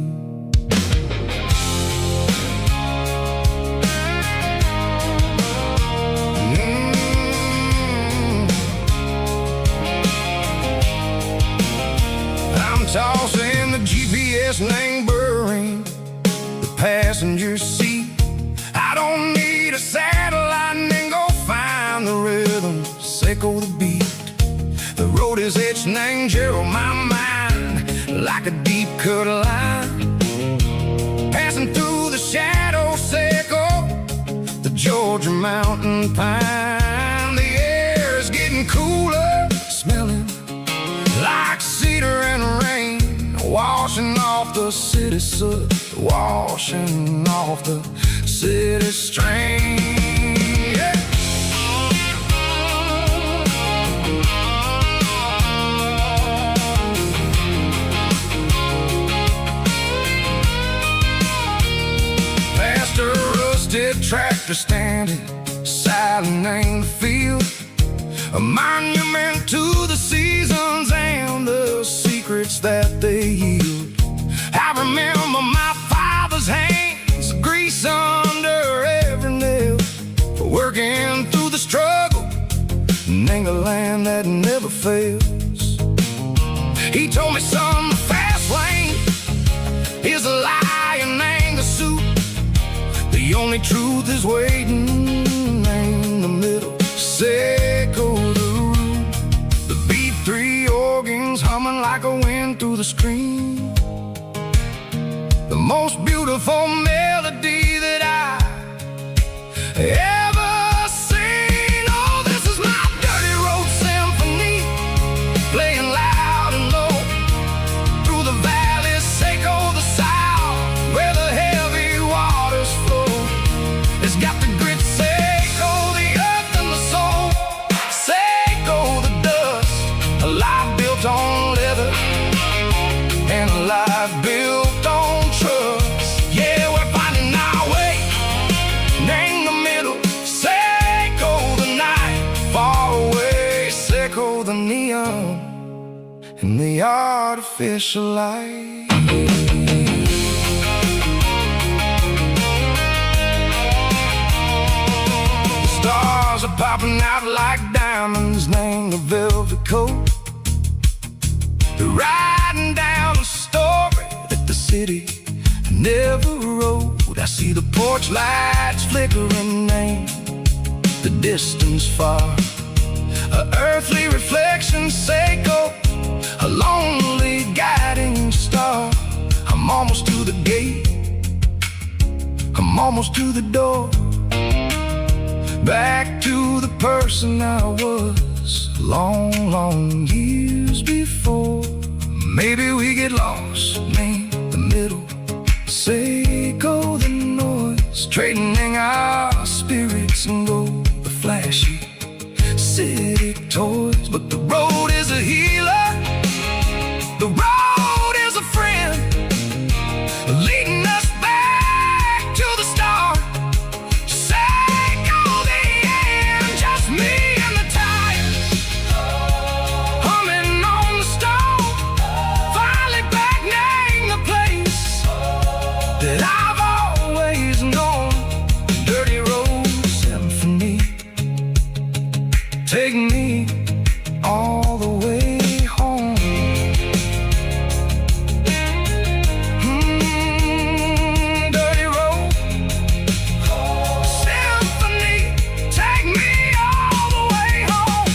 I'm tossing the GPS named Bryan, the passenger seat. I don't need a satellite and go find the rhythm, sickle the beat. The road is etched named Gerald, my mind, like a deep cut line. Passing through the shadow sickle, the Georgia mountain pine. The air is getting cooler, smelling like cedar and rain, washing off the city soot, washing off the city strain. Yeah. Past a rusted tractor standing silent in the field, a monument to the seasons and the secrets that they yield. I remember my father's hands, grease under every nail, for working through the struggle, and a land that never fails. He told me, son, the fast lane is a lie and ain't the suit. The only truth is waiting in the middle, sickle the root. The B3 organs humming like a wind through the screen, the most beautiful melody that I ever seen. Oh, this is my dirty road symphony, playing loud and low through the valleys, sickle the south, where the heavy waters flow. It's got the grit, sickle the earth and the soul, sickle the dust, a life built on leather and a life built on trust. Yeah, we're finding our way, name the middle, sickle the night, far away, sickle the neon and the artificial light. The stars are popping out like diamonds, named the velvet coat. They're riding down a story that the city never wrote. I see the porch lights flickering, name the distance far, a earthly reflection, sickle, a lonely guiding star. I'm almost to the gate, I'm almost to the door, back to the person I was long, long years before. Maybe we get lost, name the middle, sickle the noise, trading our spirits and go the flashy city toys. But the road is a healer, the road is a friend, leading us back that I've always known. Dirty road symphony, take me all the way home. Dirty road symphony, take me all the way home.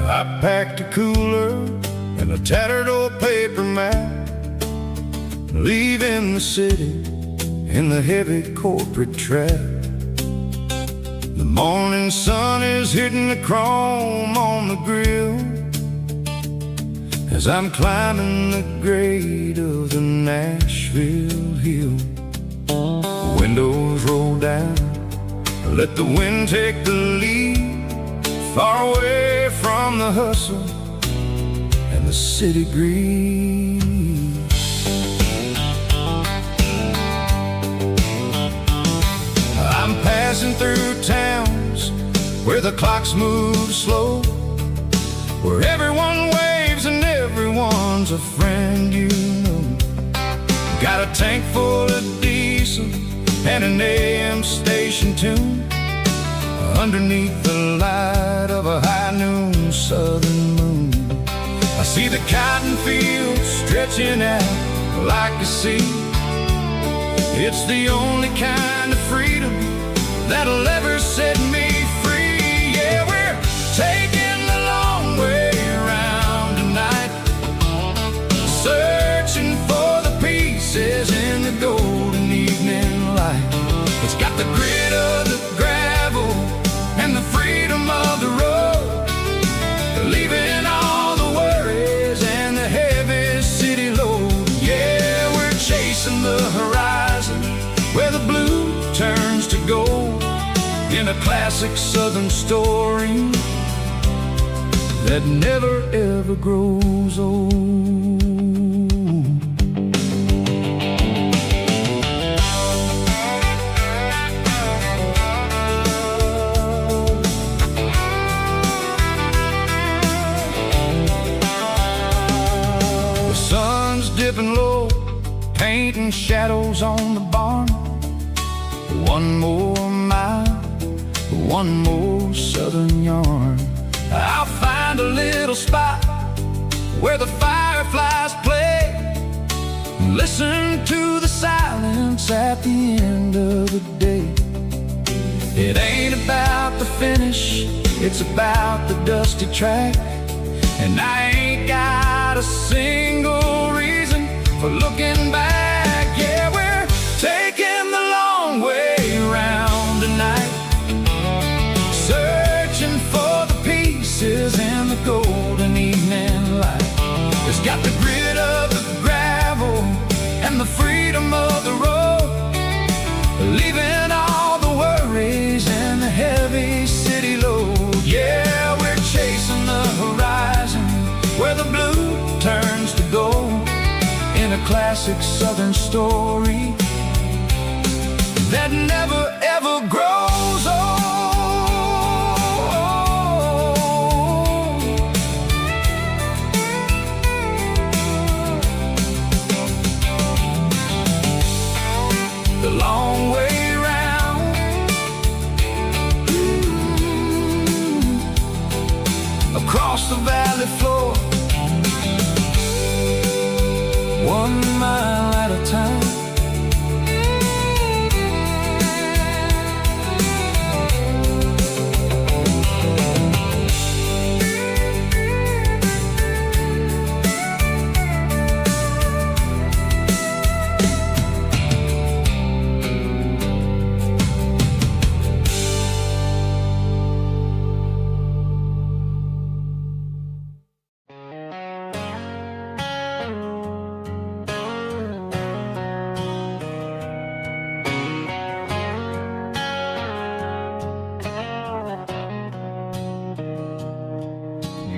I packed a cooler and a tattered old paper map, leaving the city in the heavy corporate trap. The morning sun is hitting the chrome on the grill as I'm climbing the grade of the Nashville hill. Windows roll down, let the wind take the lead, far away from the hustle and the city breeze. I'm passing through towns where the clocks move slow, where everyone waves and everyone's a friend you know. Got a tank full of diesel and an AM station tune underneath the light of a high noon southern moon. I see the cotton fields stretching out like a sea. It's the only kind of freedom that'll ever set me free. Yeah, we're taking the long way around tonight, searching for the pieces in the golden evening light. It's got the grit of the gravel and the freedom of the road, leaving all the worries and the heavy city load. Yeah, we're chasing the horizon where the blue turns to gold, in a classic southern story that never ever grows old. Dipping low, painting shadows on the barn. One more mile, one more southern yarn. I'll find a little spot where the fireflies play, listen to the silence at the end of the day. It ain't about the finish, it's about the dusty track, and I ain't got a single reason for looking back. Yeah, we're taking the long way around tonight, searching for the pieces in the golden evening light. It's got the grit of the gravel and the freedom of the road, leaving all the worries and the heavy city load. Yeah, we're chasing the horizon where the blue turns to gold, in a classic southern story that never ever grows old. The long way round, across the valley floor, 1 mile at a time.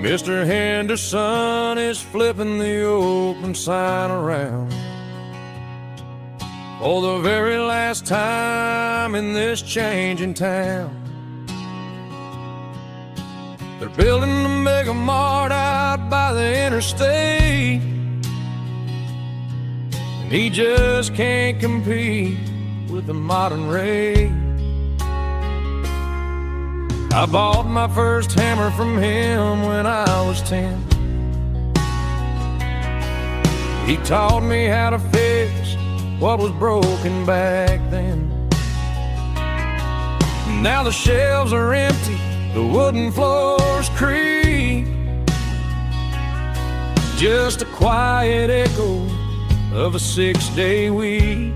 Mr. Henderson is flipping the open sign around for the very last time in this changing town. They're building a mega mart out by the interstate, and he just can't compete with the modern rate. I bought my first hammer from him when I was 10. He taught me how to fix what was broken back then. Now the shelves are empty, the wooden floors creak, just a quiet echo of a 6-day week.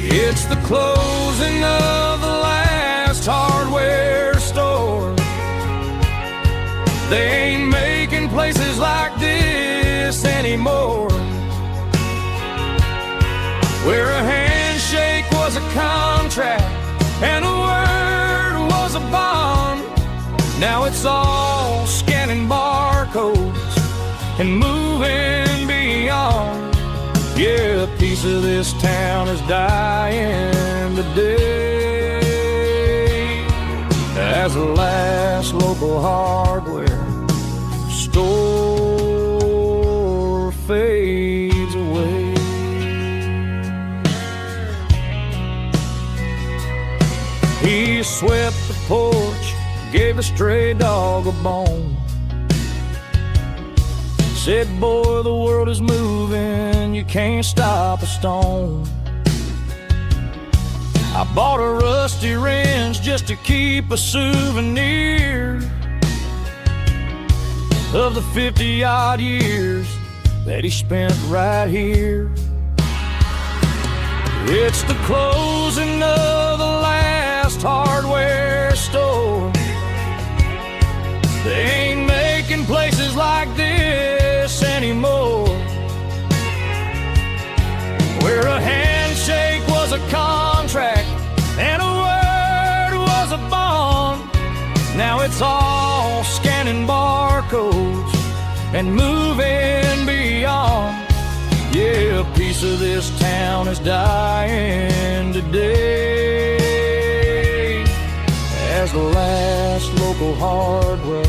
It's the closing of the last hardware store. They ain't making places like this anymore, where a handshake was a contract and a word was a bond. Now it's all scanning barcodes and moving beyond. Yeah, a piece of this town is dying today as the last local hardware store fades away. He swept the porch, gave a stray dog a bone, said, boy, the world is moving, you can't stop a stone. I bought a rusty wrench just to keep a souvenir of the 50-odd years that he spent right here. It's the closing of the last hardware store. They ain't making places like this anymore, where a handshake was a contract and a word was a bond. Now it's all scanning barcodes and moving beyond. Yeah, a piece of this town is dying today as the last local hardware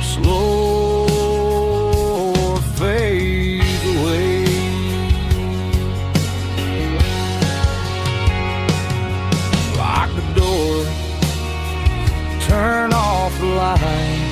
slow fades away. Lock the door, turn off the light.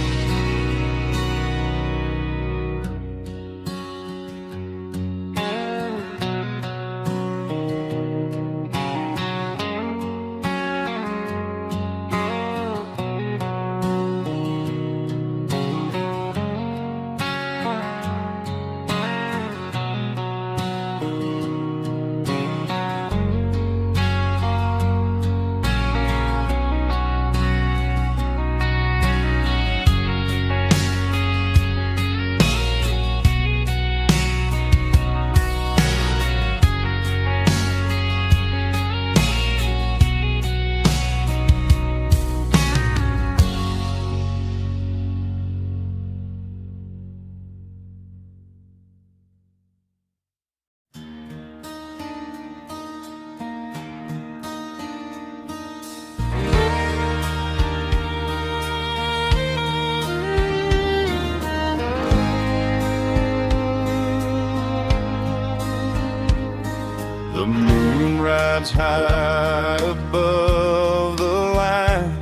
The moon rides high above the line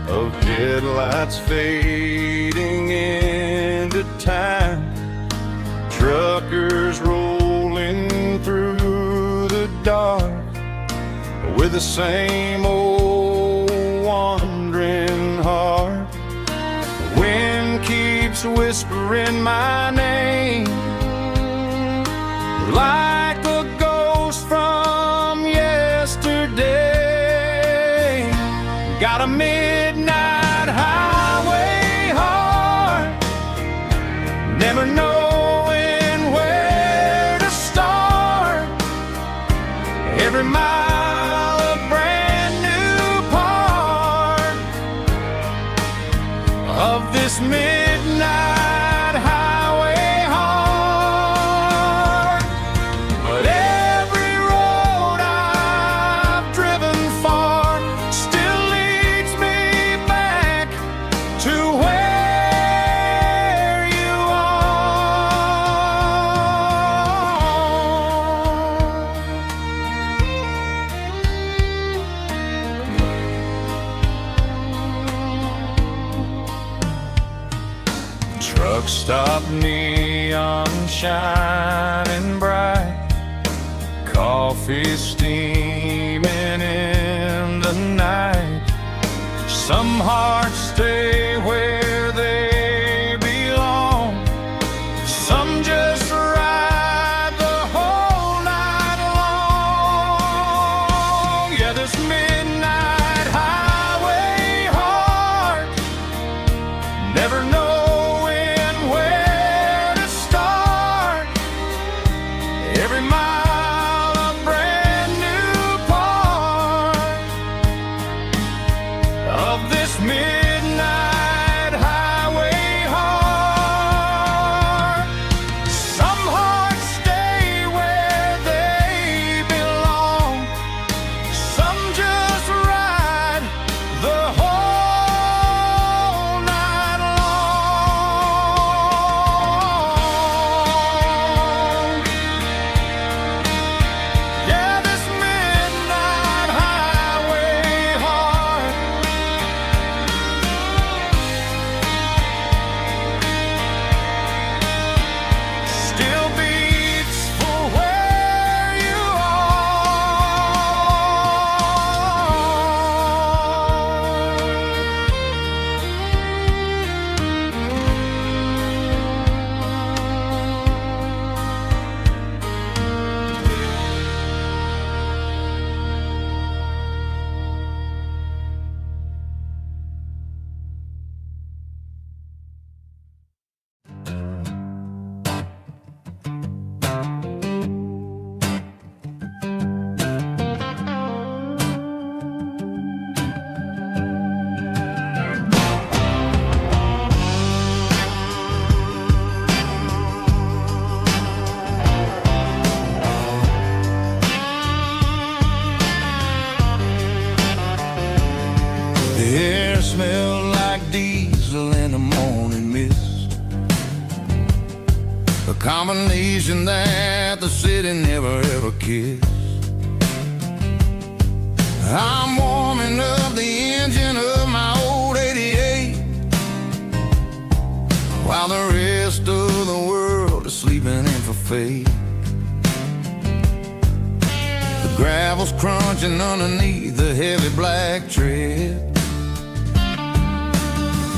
of headlights fading into time. Truckers rolling through the dark with the same old wandering heart. The wind keeps whispering my name like a ghost from yesterday. Got a midnight highway heart, never knowing where to start. Every mile a brand new part, of this midnight highway heart. But every road I've driven far still leads me back to where you are. Truck stop, neon shining bright, coffee steaming in the night. Some hearts stay where they belong, some just ride the whole night long. Yeah, this midnight highway heart, never knowing where to start. Every mile a brand new part of this midnight highway heart. Some hearts stay where they belong, some just ride the whole night long. Yeah, this midnight highway heart still beats for where you The air smelled like diesel in the morning mist, a combination that the city never ever kissed. I'm warming up the engine of my old 88, while the rest of the world is sleeping in for fate. The gravel's crunching underneath the heavy black tread,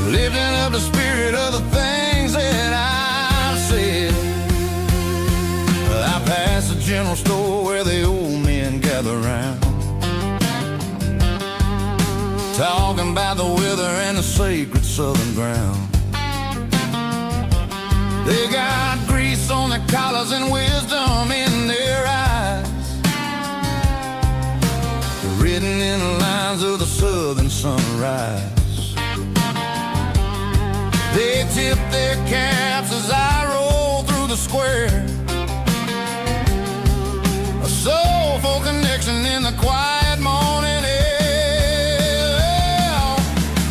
lifting up the spirit of the things that I've said. I passed the general store where the old men gather round, talking about the weather and the sacred southern ground. They got grease on their collars and wisdom in their eyes, written in the lines of the southern sunrise. They tip their caps as I roll through the square, a soulful connection in the quiet morning air.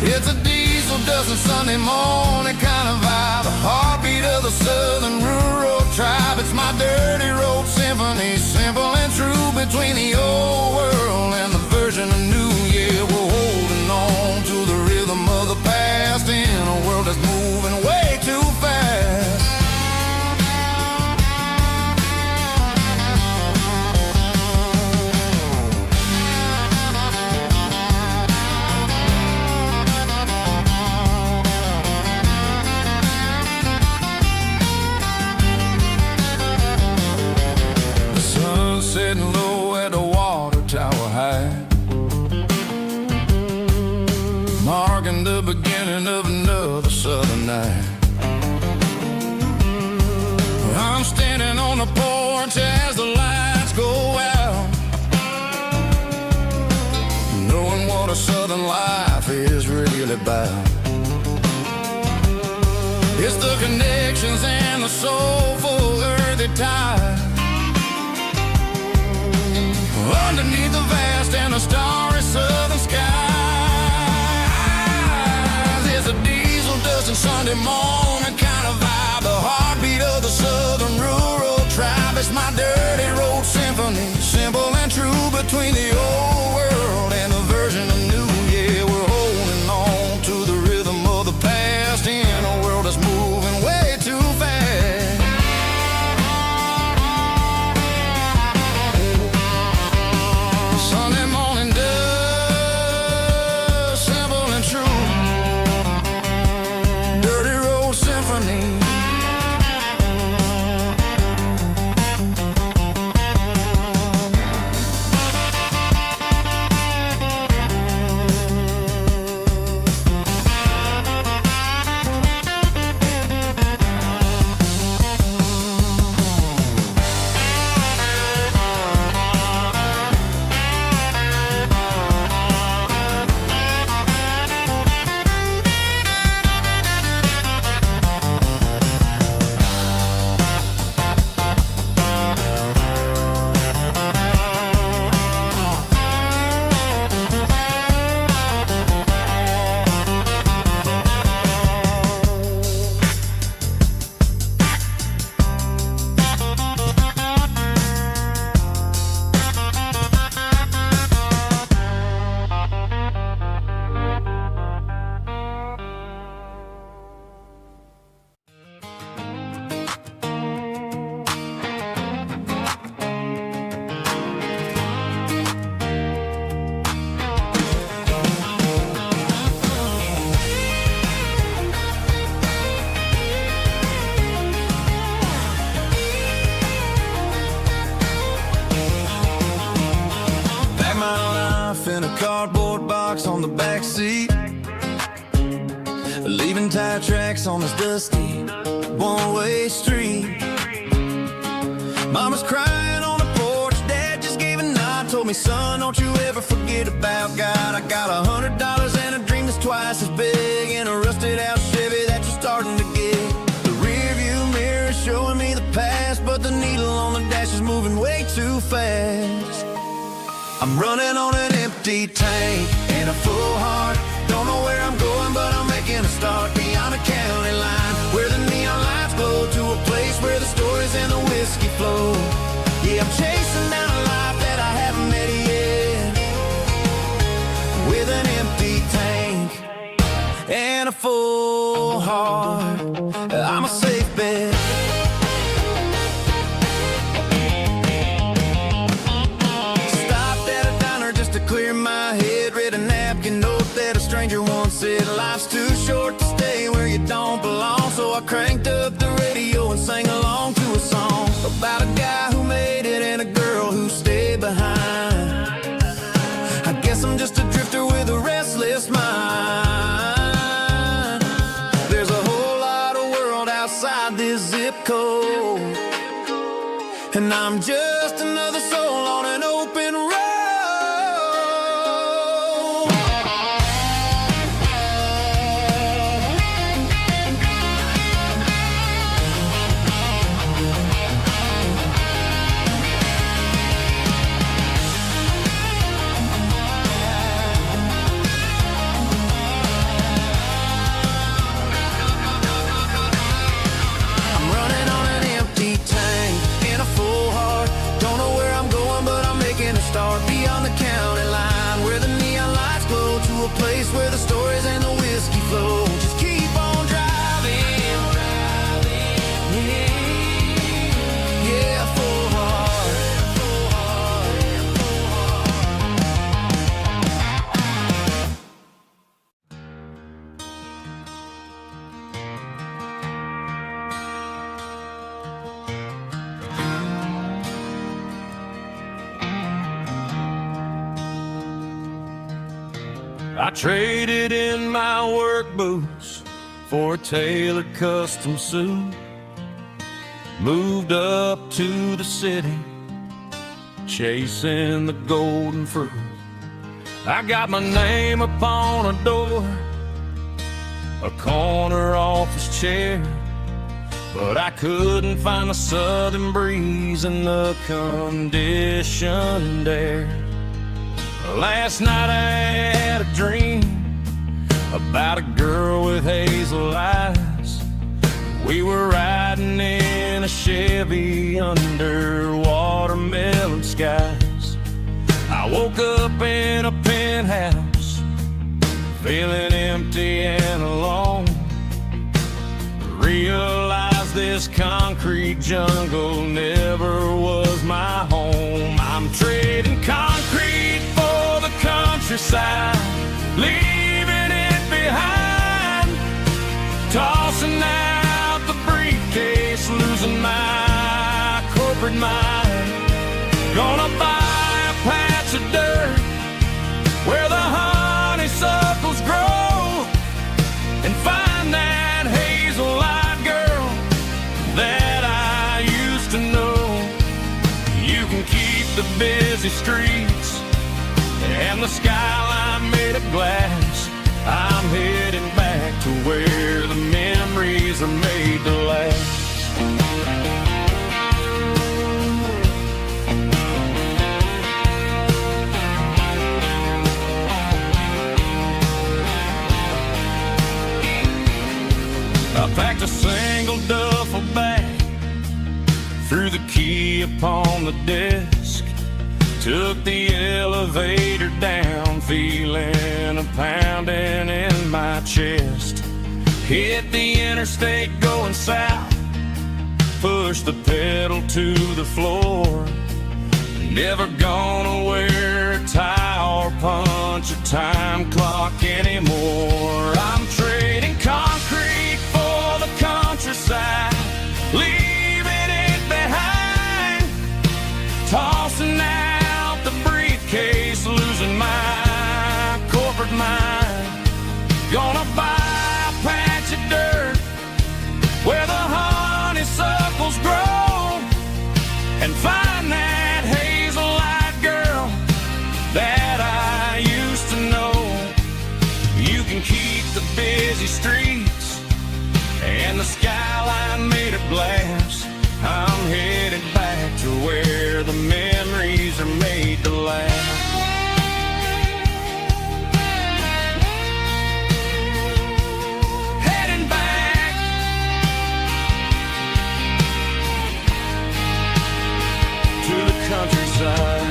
It's a diesel dusting Sunday morning kind of vibe, a heartbeat of the southern rural tribe. It's my dirty road symphony, simple and true, between the old world and the version of new. Yeah, we're holding on to the rhythm of the past in a world that's moving way too fast. The sun setting low at the water tower high, marking the beginning of another southern night. I'm standing on the porch as the lights go out, knowing what a southern life is really about. connections and the soulful earthy tide. Underneath the vast and the starry southern skies is a diesel dusting Sunday morning kind of vibe. The heartbeat of the southern rural tribe. It's my dirty road symphony, simple and true between the old world and the version of new. Yeah, we're holding on to the rhythm of the past in a world that's moving way too fast. Sunday morning dust, simple and true. Dirty road symphony. In a cardboard box on the back seat, leaving tire tracks on this dusty one-way street. Mama's crying on the porch, Dad just gave a nod, told me, son, don't you ever forget about God. I got $100 and a dream that's twice as big, and a rusted out Chevy that you're starting to get. The rear view mirror is showing me the past, but the needle on the dash is moving way too fast. I'm running on an empty tank and a full heart. Don't know where I'm going, but I'm making a start beyond the county line, where the neon lights glow, to a place where the stories and the whiskey flow. Yeah, I'm chasing down a life that I haven't met yet, with an empty tank and a full heart. I'm a safe bet. Clear my head, read a napkin note that a stranger once said, life's too short to stay where you don't belong. So I cranked up the radio and sang along to a song about a guy who made it and a girl who stayed behind. I guess I'm just a drifter with a restless mind. There's a whole lot of world outside this zip code, and I'm just another soul on an open road. Start beyond the county line, where the neon lights glow, to a place where the stories and the whiskey flow. Just keep on driving, yeah, full heart, full heart, full I traded in my work boots for a tailored custom suit. Moved up to the city, chasing the golden fruit. I got my name upon a door, a corner office chair, but I couldn't find the southern breeze in the conditioned air. Last night I had a dream about a girl with hazel eyes. We were riding in a Chevy under watermelon skies. I woke up in a penthouse, feeling empty and alone. Realized this concrete jungle never was my home. I'm trading concrete for the countryside, leaving it behind, tossing out the briefcase, losing my corporate mind. Gonna buy a patch of dirt where the honeysuckles grow and find that hazel-eyed girl that I used to know. You can keep the busy streets and the skyline made of glass. I'm heading back to where the memories are made to last. I packed a single duffel bag, threw the key upon the desk, took the elevator down, feeling a pounding in my chest. Hit the interstate going south, pushed the pedal to the floor. Never gonna wear a tie or punch a time clock anymore. I'm trading concrete for the countryside, leaving it behind, tossing out the briefcase, losing my corporate mind. Gonna buy a patch of dirt where the honeysuckles grow and find that hazel-eyed girl that I used to know. You can keep the busy streets and the skyline made of glass. I'm headed back to where the memories are made to last. Heading back to the countryside.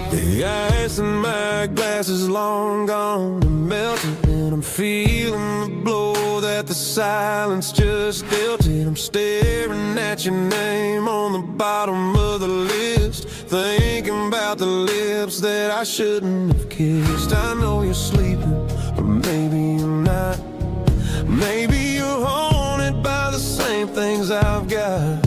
The ice in my glass is long gone and melted, and I'm feeling the blow that the silence just dealt it. I'm staring at your name on the bottom of the list, thinking about the lips that I shouldn't have kissed. I know you're sleeping, but maybe you're not. Maybe you're haunted by the same things I've got.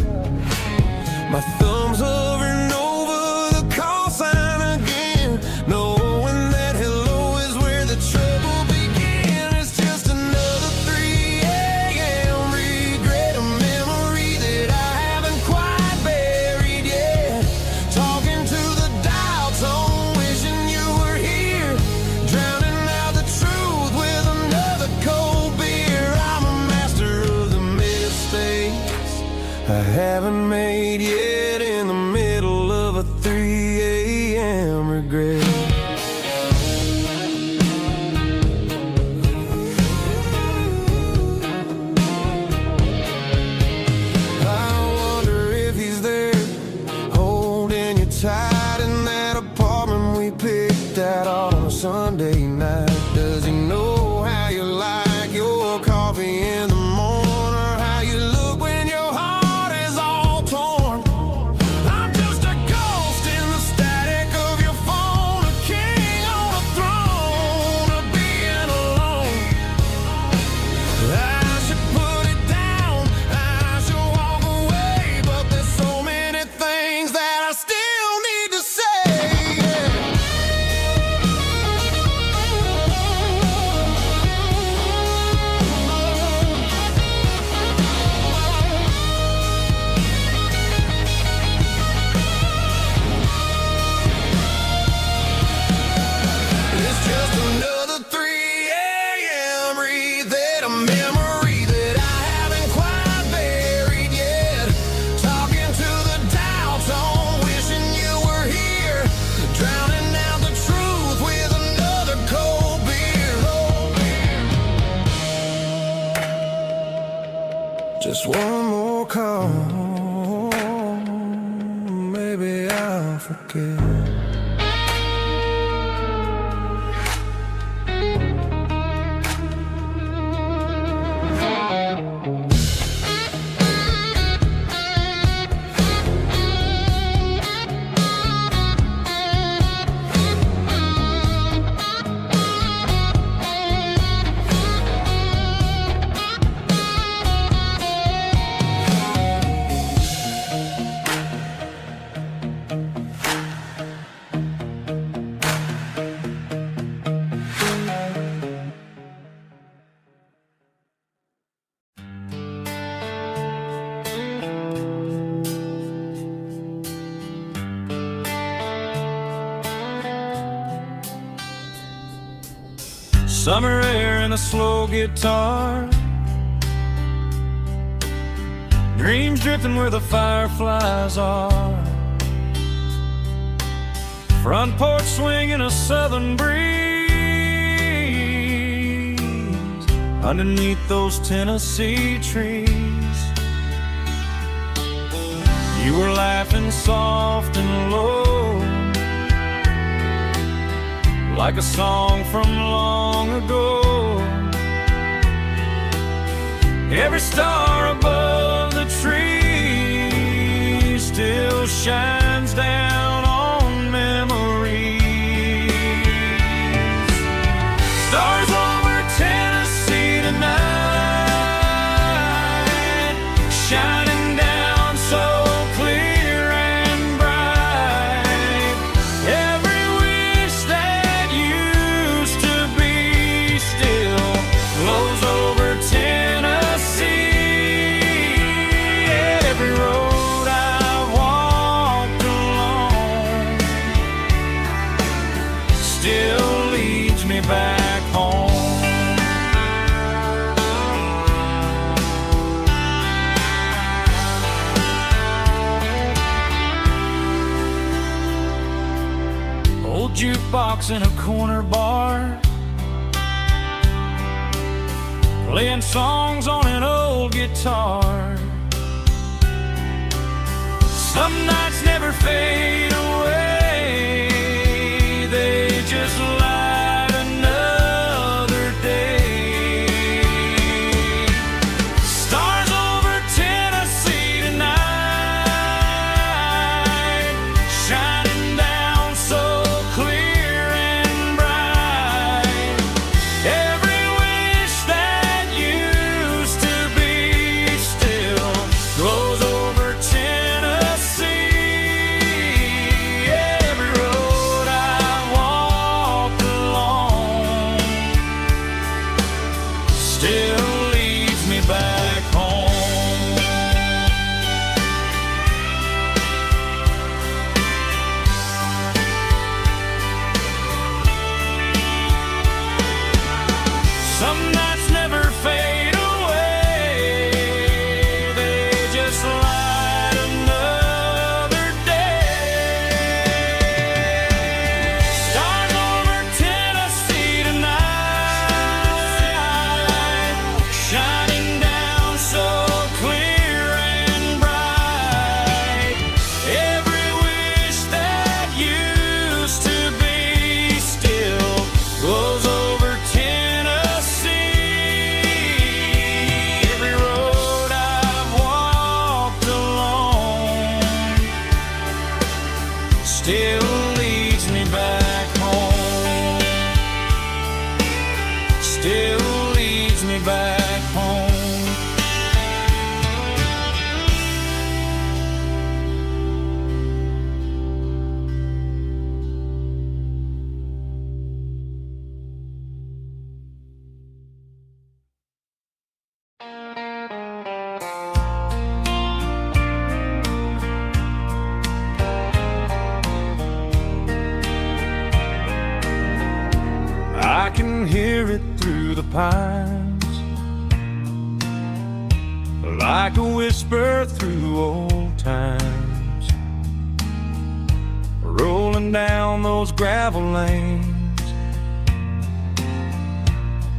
My thumb's hovering over the call sign again, knowing that hello is where the trouble began. It's just another 3 a.m. regret, a memory that I haven't quite buried yet. Talking to the dial tone, wishing you were here, drowning out the truth with another cold beer. I'm a master of the mistakes I haven't made yet, in the middle of a 3 a.m. regret. I Just one more call, maybe I'll forget. Summer air and a slow guitar, dreams drifting where the fireflies are. Front porch swinging a southern breeze underneath those Tennessee trees. You were laughing soft and low, like a song from long ago. Every star above the tree still shines down on memories. Stars over Tennessee tonight, shining down so clear and bright. Every wish that used to be still glows over Tennessee. Every road I've walked along still leads me back home. Old jukebox in a corner bar, playing songs on an old guitar. Some nights never fade away, they just light another day. Stars over Tennessee tonight, shining down so clear and bright. Every wish that used to be still glows over Tennessee. Every road I walked along still leads me back home. Some nights never fade away, they just light another day. Stars over Tennessee tonight, shining down so clear and bright. Every wish that used to be still glows over Tennessee. Every road I've walked along still leads me back home. Still leads me back home. I can hear it through the pines, like a whisper through old times, rolling down those gravel lanes,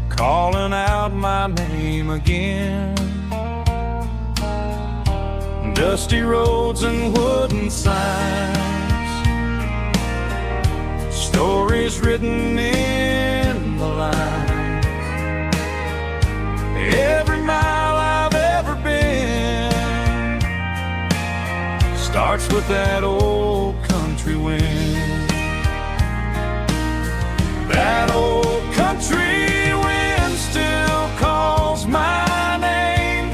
calling out my name again. dusty roads and wooden signs, stories written in the lines. Every mile I've ever been starts with that old country wind. That old country wind still calls my name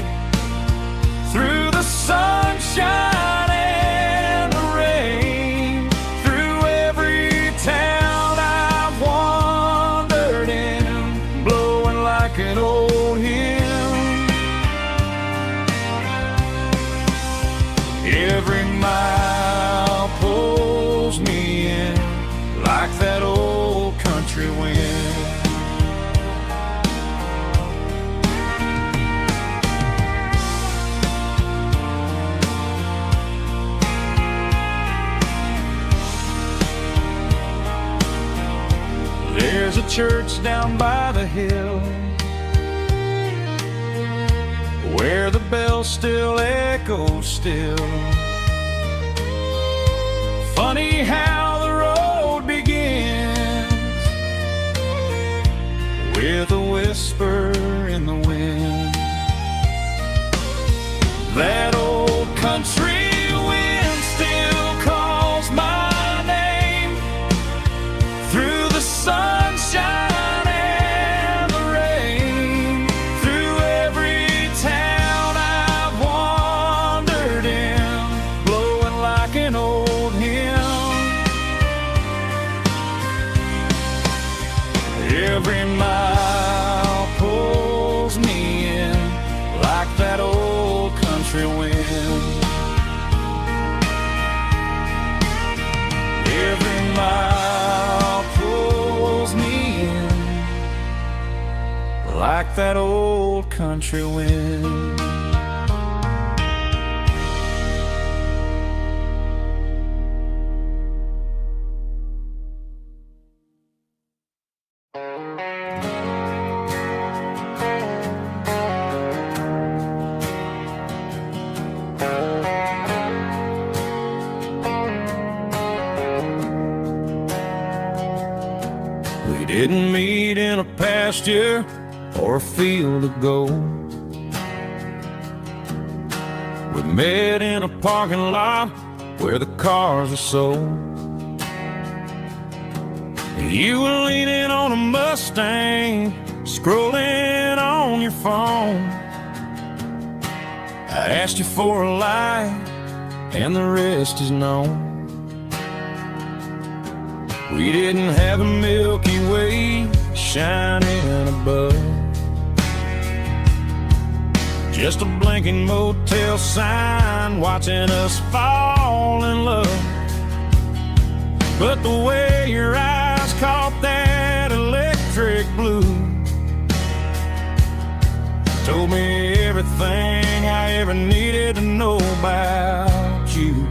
through the sunshine and the rain, through every town I've wandered in, blowing like an old hymn. Every mile pulls me in like that old country wind. There's a church down by the hill where the bells still echo still. Funny how the road begins with a whisper in the wind. That old country wind still calls my name through the sunshine and the rain, through every town I've wandered in, blowing like an old hymn. Every mile pulls me in like that old country wind. Every mile pulls me in like that old country wind. We didn't meet in a pasture or a field of gold. We met in a parking lot where the cars are sold. You were leaning on a Mustang, scrolling on your phone. I asked you for a light, and the rest is known. We didn't have a Milky Way shining above, just a blinking motel sign watching us fall in love. But the way your eyes caught that electric blue told me everything I ever needed to know about you.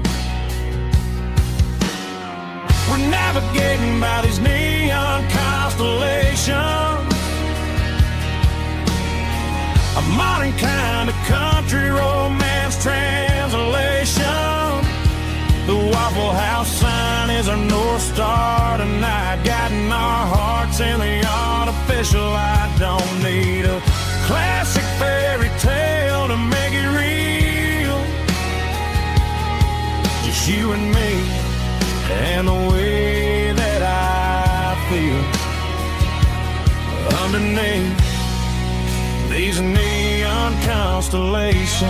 We're navigating by these neon constellations, a modern kind of country romance translation. The Waffle House sign is our North Star tonight, guiding our hearts in the artificial light. Don't need a classic fairy tale to make it real, just you and me and the way that I feel underneath these neon constellations.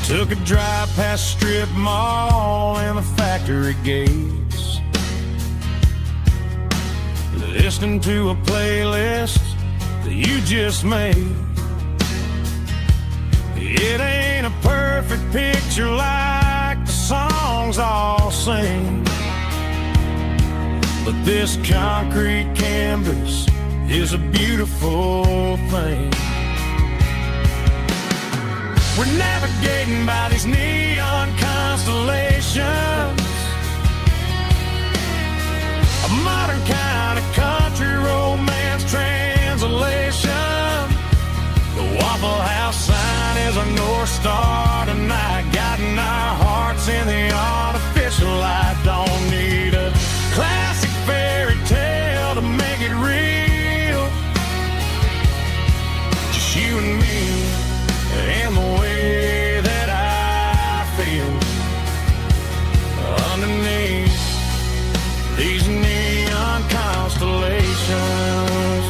Took a drive past strip mall and the factory gates, listening to a playlist that you just made. It ain't a perfect picture like the songs all sing, but this concrete canvas is a beautiful thing. We're navigating by these neon constellations, star tonight, guiding our hearts in the artificial light. Don't need a classic fairy tale to make it real. Just you and me and the way that I feel underneath these neon constellations.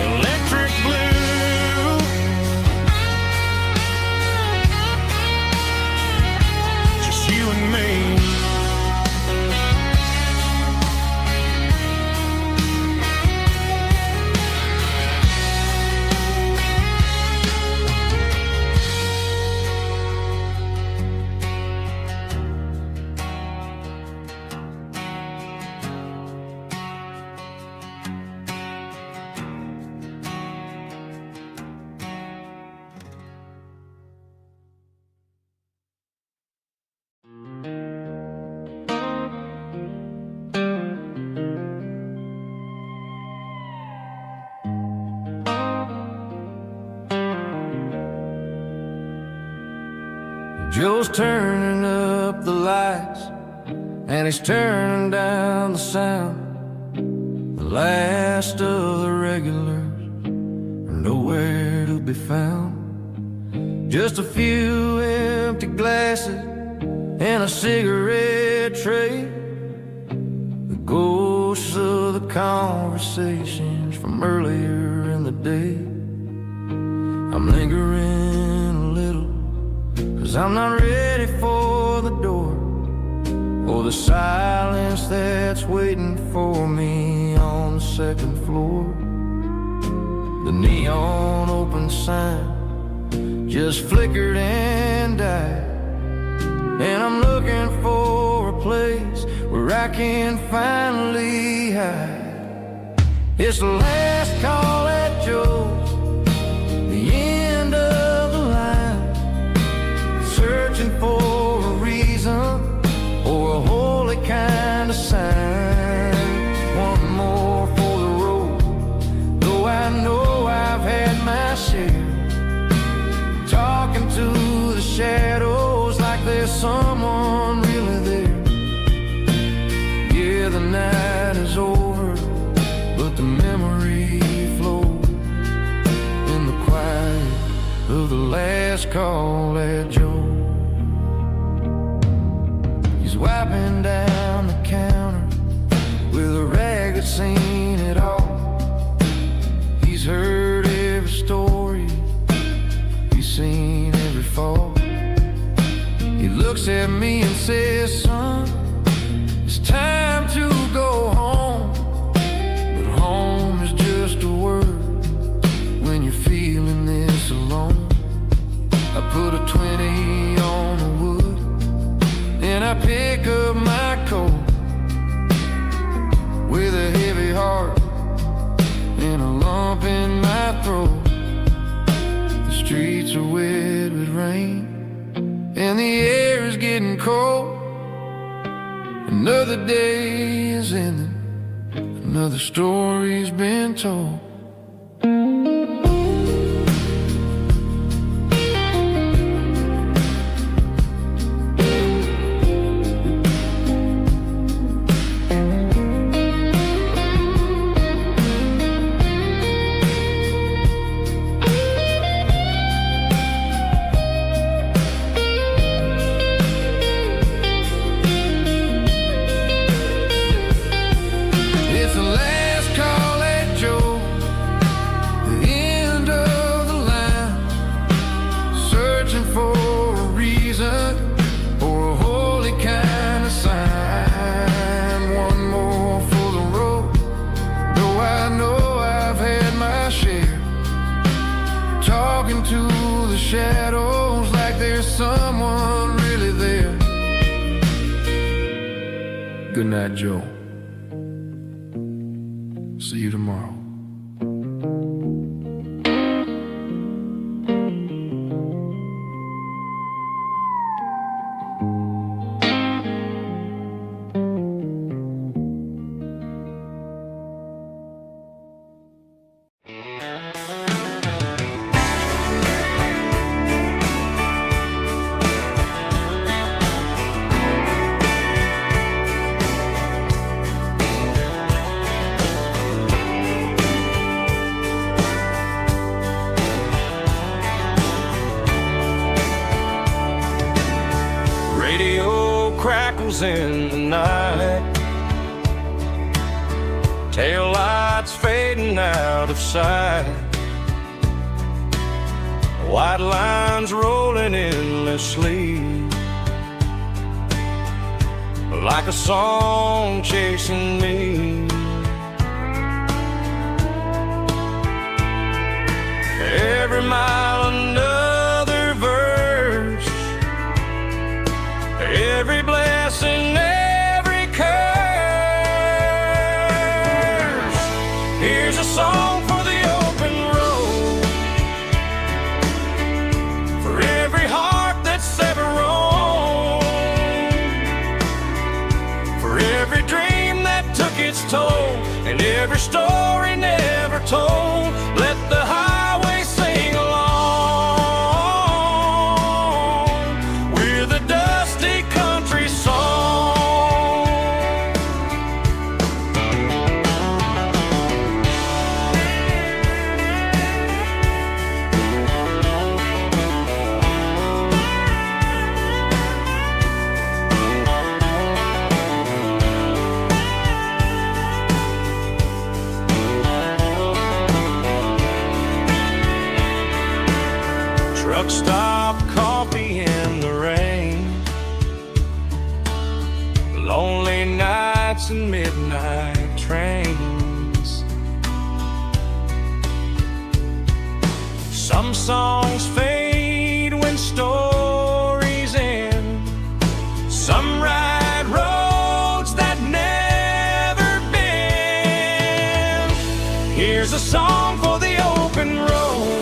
Electric blue, just you and me. Joe's turning up the lights, and he's turning down the sound. The last of the regulars are nowhere to be found. Just a few empty glasses and a cigarette tray, the ghosts of the conversations from earlier in the day. I'm lingering a little, 'cause I'm not ready for the door, or the silence that's waiting for me on the second floor. The neon open sign just flickered and died, and I'm looking for a place where I can finally hide. It's the last call at Joe's, the end of the line, searching for a reason or a holy kind of sign. One more for the road, though I know I've had my share, talking to the shadows like there's someone really there. Yeah, the night is over, but the memory flows in the quiet of the last call at Joe. He's wiping down the counter with a rag that's seen it all. He's heard every story, he's seen every fall. He looks at me and says, son, it's time to go home. But home is just a word when you're feeling this alone. I put a 20 on the wood, and I pick up my coat with a heavy heart and a lump in my throat. The streets are wet with rain, and the air is getting cold. Another day is ending, another story's been told. Shadows like there's someone really there. Good night, Joe. See you tomorrow. radio crackles in the night. Taillights fading out of sight. White lines rolling endlessly, like a song chasing me. Every mile another verse, every blessing, every curse. Here's a song for the open road, for every heart that's ever roamed, for every dream that took its toll, and every story never told. Let the highway sing along with a dusty country song. Truck stop, coffee in the rain, lonely nights and midnight trains. Some songs fade when stories end. Some ride roads that never bend. Here's a song for the open road,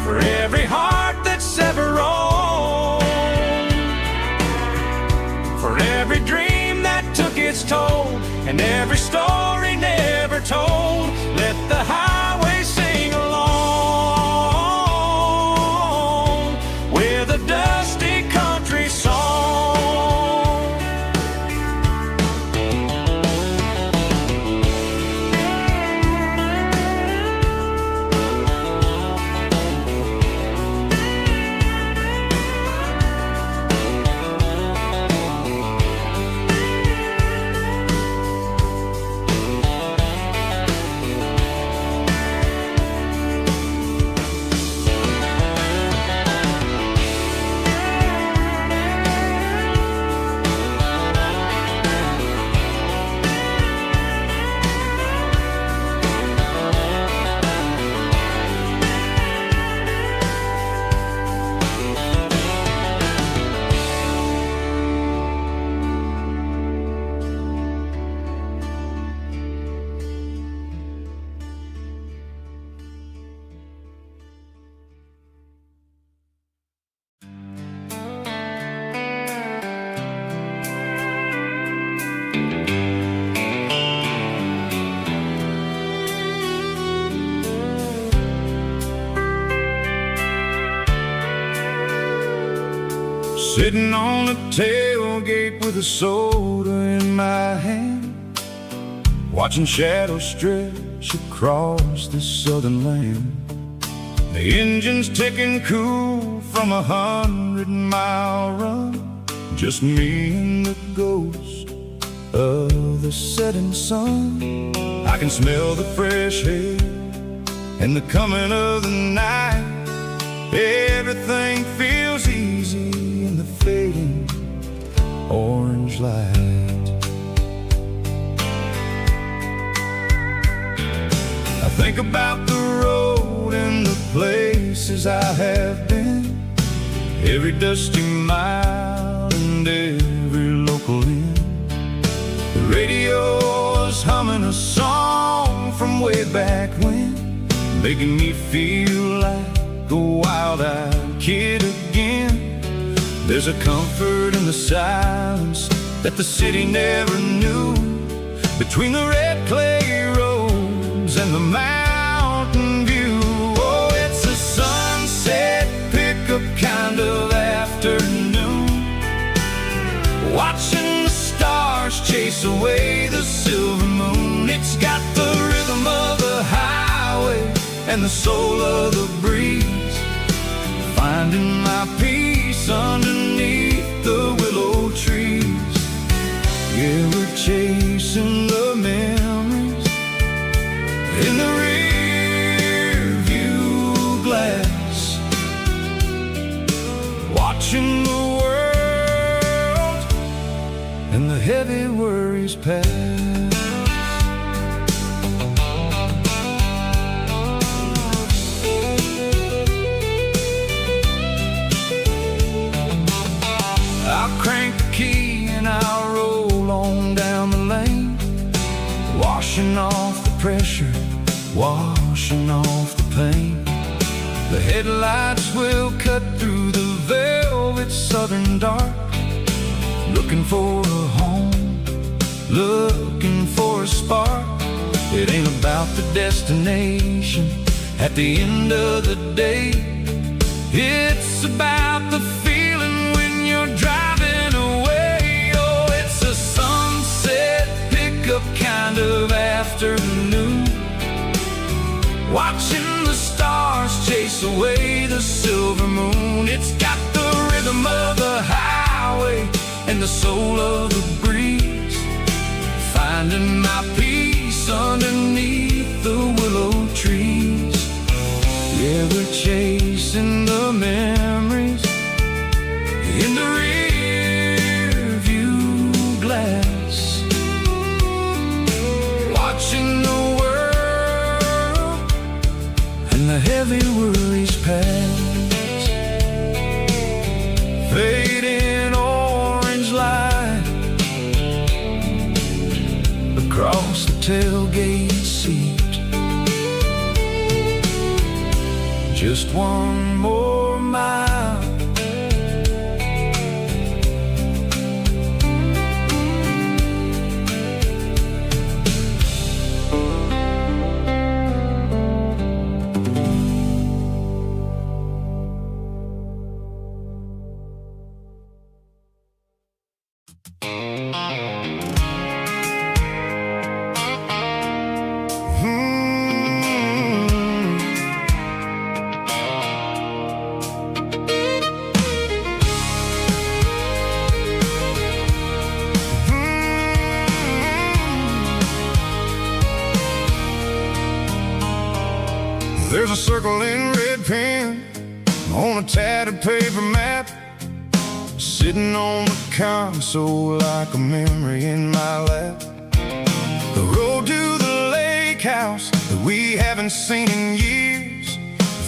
for every heart that's ever roamed, for every dream that took its toll, and every story never told. Let the highway sing along with a dusty country song. Sitting on the tailgate with a soda in my hand, watching shadows stretch across this southern land. The engine's ticking cool from 100-mile run, just me and the ghost of the setting sun. I can smell the fresh air and the coming of the night. Everything feels easy in the fading orange light. I think about the road and the places I have been, every dusty mile and every local inn. The radio is humming a song from way back when, making me feel like a wild-eyed kid again. There's a comfort in the silence that the city never knew, between the red clay roads and the mountain view. Oh, it's a sunset pickup kind of afternoon, watching the stars chase away the silver moon. It's got the rhythm of the highway and the soul of the breeze, finding my peace peace underneath the willow trees. Yeah, we're chasing the memories in the rear view glass, watching the world and the heavy worries pass. I'll crank the key and I'll roll on down the lane, washing off the pressure, washing off the pain. The headlights will cut through the velvet southern dark, looking for a home, looking for a spark. It ain't about the destination at the end of the day. It's about the feeling when you're driving away. Oh, it's a sunset pickup kind of afternoon, watching the stars chase away the silver moon. It's got the rhythm of the highway and the soul of the breeze, finding my peace underneath the willow trees. Yeah, we're chasing the memories in the rear view glass, watching the world and the heavy worries pass. Fading orange light across the tailgate seat. Just one more mile, there's a circle in red pen on a tattered paper map, sitting on the console like a memory in my lap. The road to the lake house that we haven't seen in years,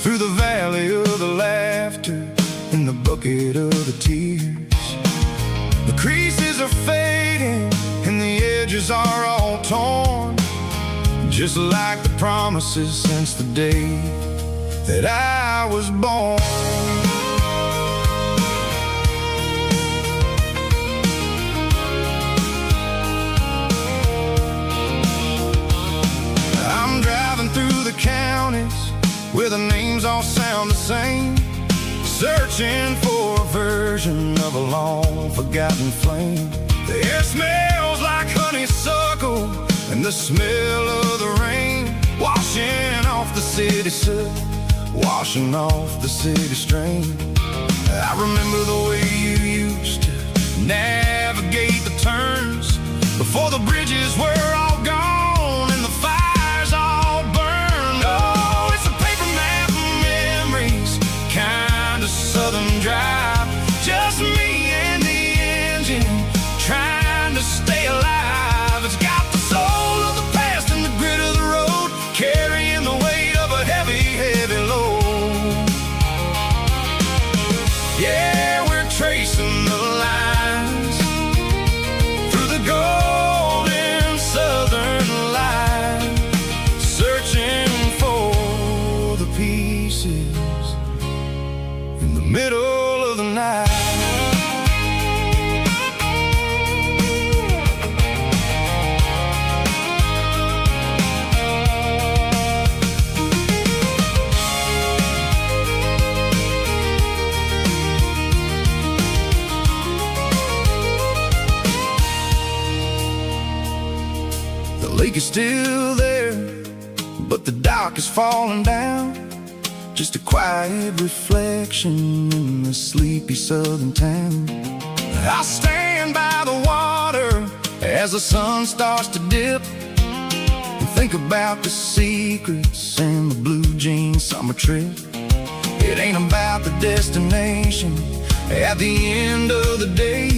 through the valley of the laughter and the bucket of the tears. The creases are fading and the edges are all torn, just like the promises since the day that I was born. I'm driving through the counties where the names all sound the same, searching for a version of a long forgotten flame. The air smells like honeysuckle and the smell of the rain, washing off the city soot, washing off the city strain. I remember the way you used to navigate the turns before the bridges were all gone and the fires all burned. Oh, it's a paper map of memories, kind of southern drive, just me and the engine trying to stay alive. It's got the soul of the past and the grit of the road, carrying the weight of a heavy, heavy load. Yeah, we're tracing the lines through the golden southern light, searching for the pieces in the middle of the night. The lake is still there, but the dock is falling down, just a quiet reflection in the sleepy southern town. I stand by the water as the sun starts to dip, and think about the secrets and the blue jean summer trip. It ain't about the destination at the end of the day.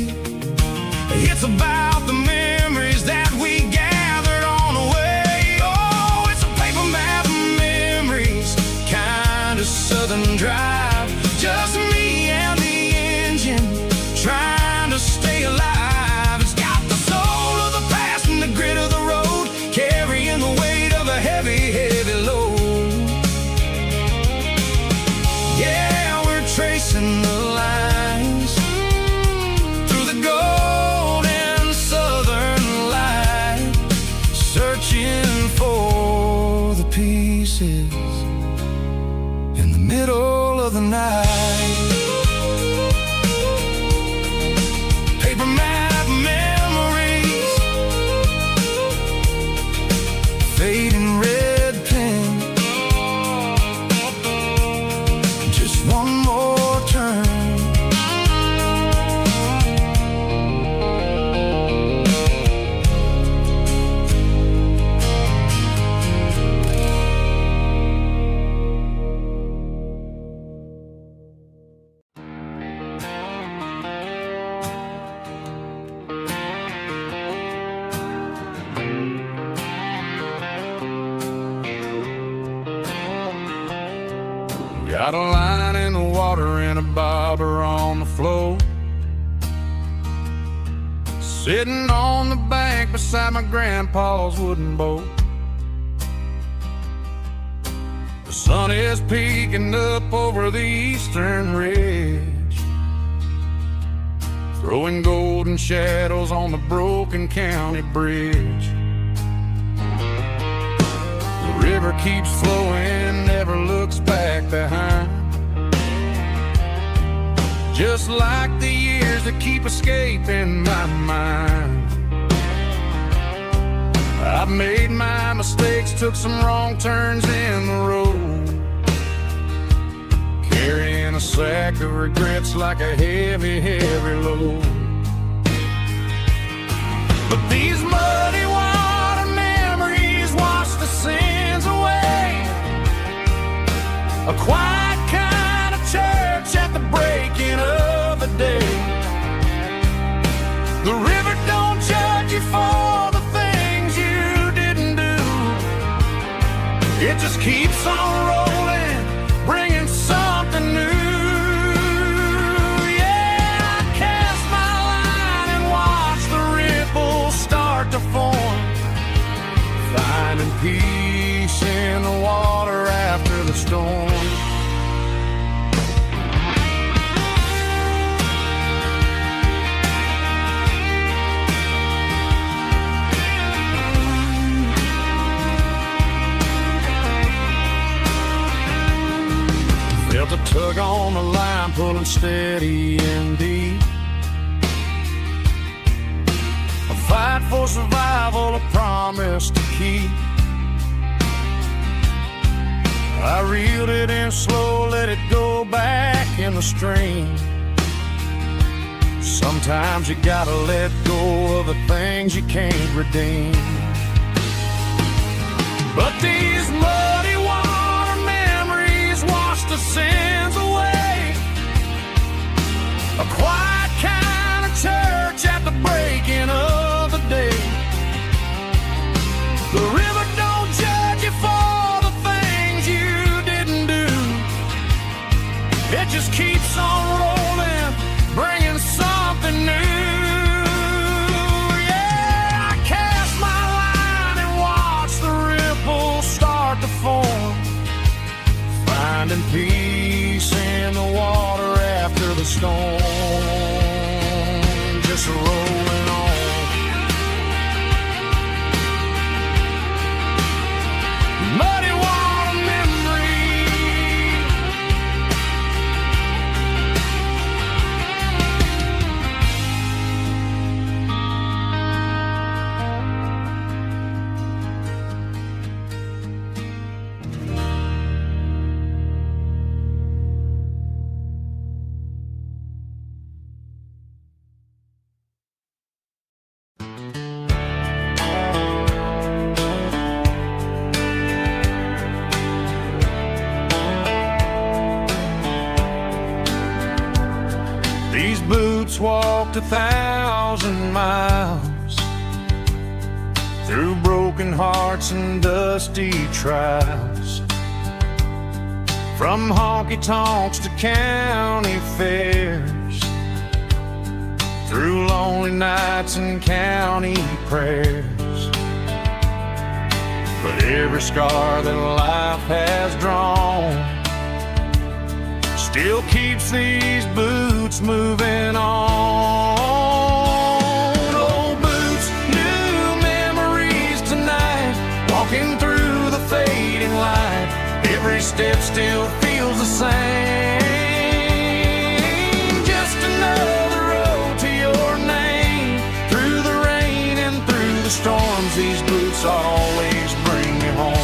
It's about the memories that we gathered on the way. Oh, it's a paper map of memories, kind of southern drive. Just me and the engine, trying to stay alive. It's got the soul of the past and the grit of the road, carrying the weight of a heavy, heavy load. Yeah, we're tracing the lines through the golden southern light, searching for the pieces in the middle of the night. Paper map memories, fading red pen, just one more turn. Got a line in the water and a bobber on the floor, sitting on the bank beside my grandpa's wooden boat. The sun is peeking up over the eastern ridge, throwing golden shadows on the broken county bridge. The river keeps flowing, never looks back behind, just like the years that keep escaping my mind. I've made my mistakes, took some wrong turns in the road, carrying a sack of regrets like a heavy, heavy load. But these muddy water memories wash the sins away. A quiet kind of church at the breaking of the day. The river don't judge you for the things you didn't do. It just keeps on rolling, bringing something new. Yeah, I cast my line and watch the ripples start to form, finding peace in the water after the storm. Felt a tug on the line, pulling steady and deep. A fight for survival, a promise to keep. I reeled it in slow, let it go back in the stream. Sometimes you gotta let go of the things you can't redeem. But these muddy water memories wash the sins away. A quiet kind of church at the breaking of the day. The river don't judge you for the things you didn't do. It just keeps on rolling, bringing something new. Yeah, I cast my line and watch the ripples start to form, finding peace in the water after the storm. Just rolling on. Muddy water memory. boots walked 1,000 miles through broken hearts and dusty trials, from honky-tonks to county fairs, through lonely nights and county prayers. But every scar that life has drawn still keeps these boots moving on. Old boots, new memories tonight, walking through the fading light. Every step still feels the same. Just another road to your name. Through the rain and through the storms, these boots always bring me home.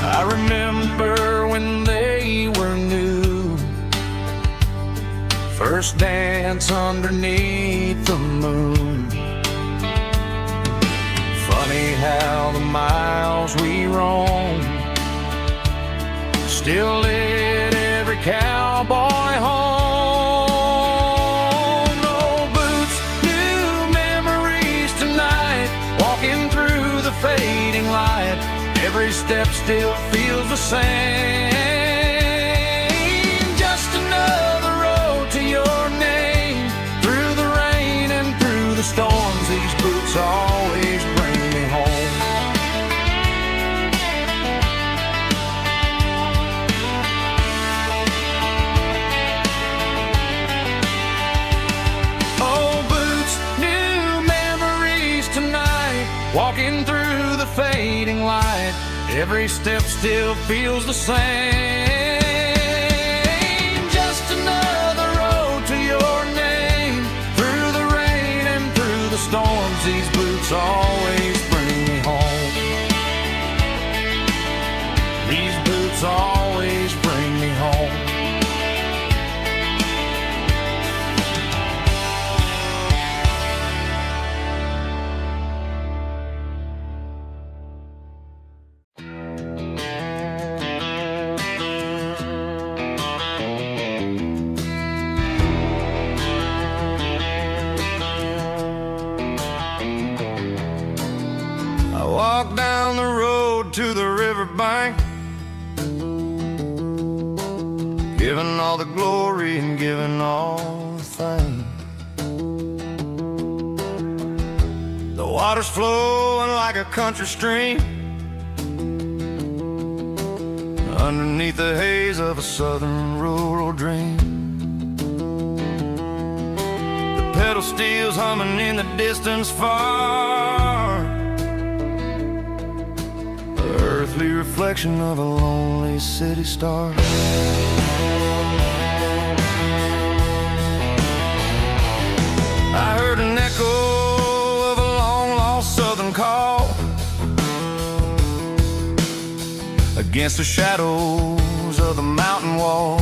I remember when they were new, first dance underneath the moon. Funny how the miles we roam still lit every cowboy home. Old boots, new memories tonight, walking through the fading light. Every step still feels the same. Just another road to your name. Through the rain and through the storms, these boots always bring me home. Old boots, new memories tonight, walking through the fading light. Every step still feels the same. Just another road to your name. Through the rain and through the storms, these boots always bring me home. These boots always bring me home. Walk down the road to the riverbank, giving all the glory and giving all the thanks. The water's flowing like a country stream underneath the haze of a southern rural dream. The pedal steel's humming in the distance far, earthly reflection of a lonely city star. I heard an echo of a long-lost southern call against the shadows of the mountain wall,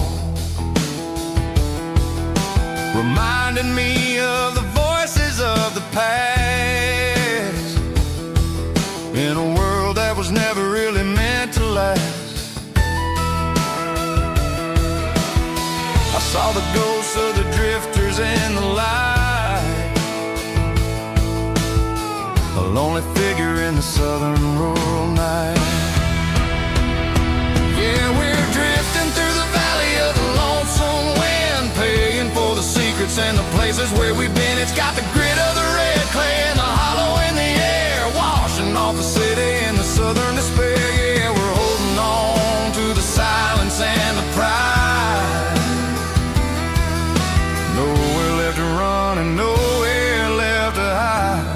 reminding me of the voices of the past in a world that was never really meant to last. I saw the ghosts of the drifters in the light, a lonely figure in the southern rural night. Yeah, we're drifting through the valley of the lonesome wind, paying for the secrets and the places where we've been. It's got the grit of the red clay and the hollow in the air, washing off the city and the southern despair. Yeah, we're holding on to the silence and the pride. Nowhere left to run and nowhere left to hide.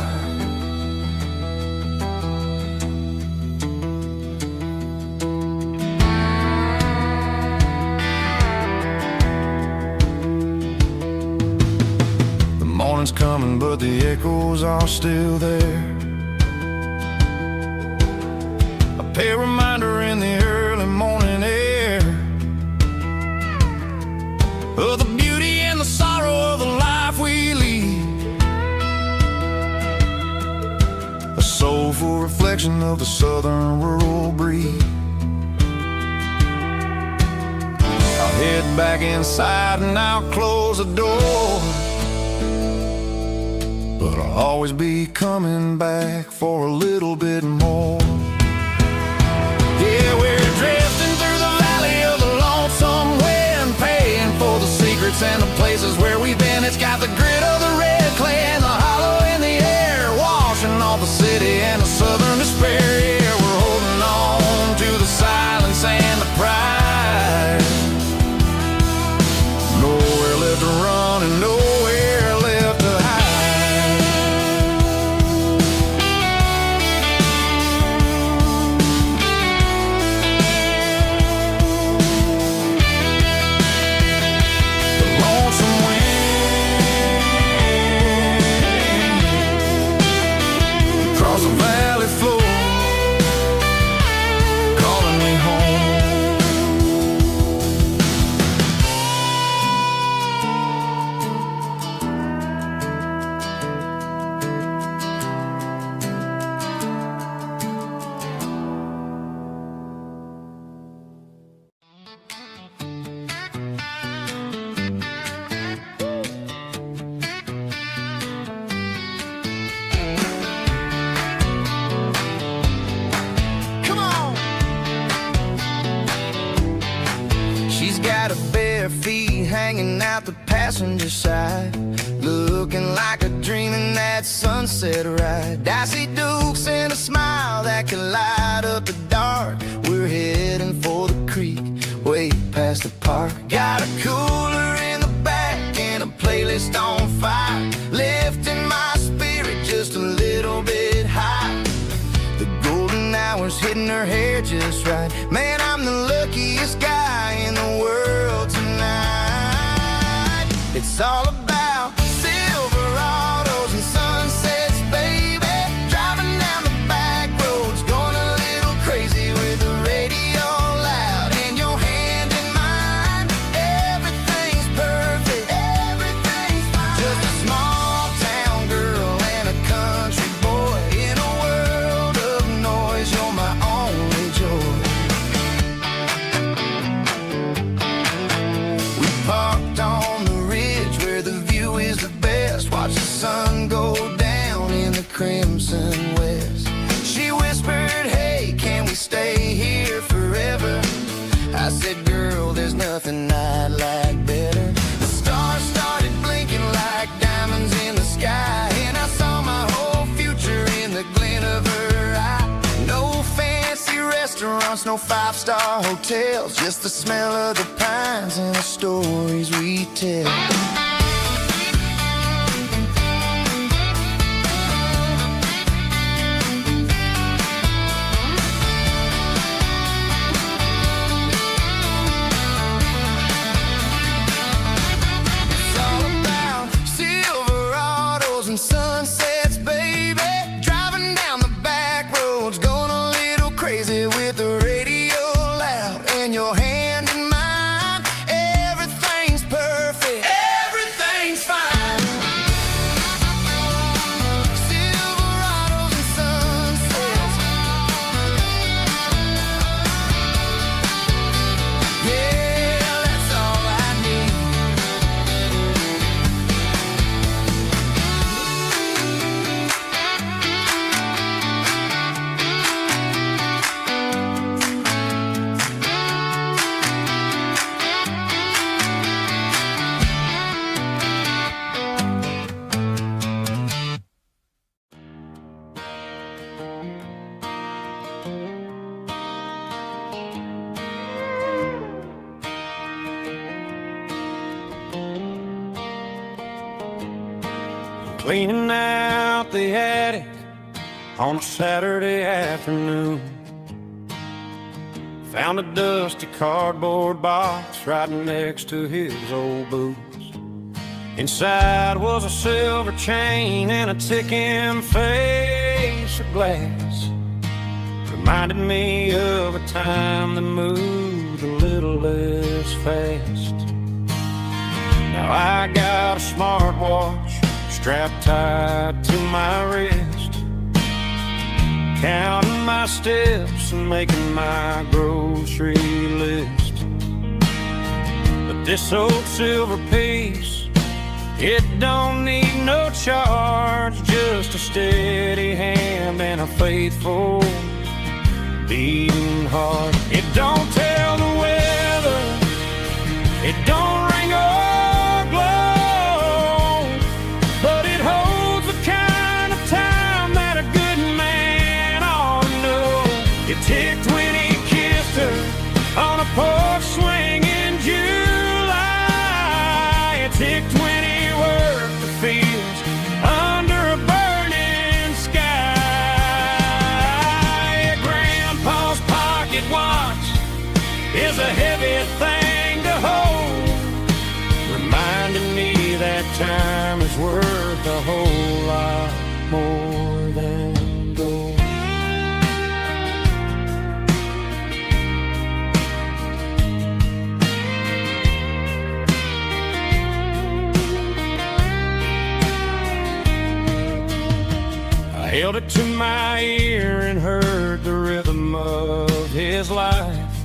The morning's coming, but the echoes are still there. A pale reminder in the early morning air of the beauty and the sorrow of the life we lead. A soulful reflection reflection of the southern rural breeze. I'll head back inside and I'll close the door, but I'll always be coming back for a little bit more. Yeah, we're drifting through the valley of the lonesome wind, paying for the secrets and the places where we've been. It's got the grit of the red clay and the hollow in the air, washing off the city and the southern despair. Yeah, we're holding on to the silence and the pride. Nowhere left to run and nowhere left to hide. The lonesome wind across the valley floor, calling me home. Come on. She's got her bare feet hanging out the passenger side, looking like a dream in that sunset ride. I see Dukes and a smile that can light up the dark. We're heading for the creek, way past the park. Got a cooler in the back and a playlist on fire, lifting my spirit just a little bit high. The golden hours hitting her hair just right. Man, I'm the luckiest guy in the world tonight. It's all about Silverados and sunsets, baby. Driving down the back roads, going a little crazy with the radio loud and your hand in mine. Everything's perfect, everything's fine. Just a small town girl and a country boy in a world of noise. You're my only joy. We parked on the ridge where the view is the best. Watch the sun go down in the crimson west. She whispered, hey, can we stay here forever? I said, girl, there's nothing I'd like better. The stars started blinking like diamonds in the sky, and I saw my whole future in the glint of her eye. No fancy restaurants, no five-star hotels, just the smell of the pines and the stories we tell. It's all about Silverados and sunsets, baby. Driving down the back roads, going a little crazy with the radio loud and your hand in mine. Everything's perfect, everything's fine. Silverados and sunsets. Yeah, that's all I need. Cleaning out the attic on a Saturday afternoon. Found a dusty cardboard box right next to his old boots. Inside was a silver chain and a ticking face of glass. Reminded me of a time that moved a little less fast. Now I got a smartwatch strapped tight to my wrist. counting my steps and making my grocery list. But this old silver piece, it don't need no charge, just a steady hand and a faithful beating heart. It don't tell the weather, it don't ring or glow, but it holds the kind of time that a good man ought to know. It ticked when he kissed her on a porch swing in July. It ticked when he worked the fields under a burning sky. Grandpa's pocket watch is a heavy thing to hold, reminding me that time is worth a whole lot more than gold. I held it to my ear and heard the rhythm of his life,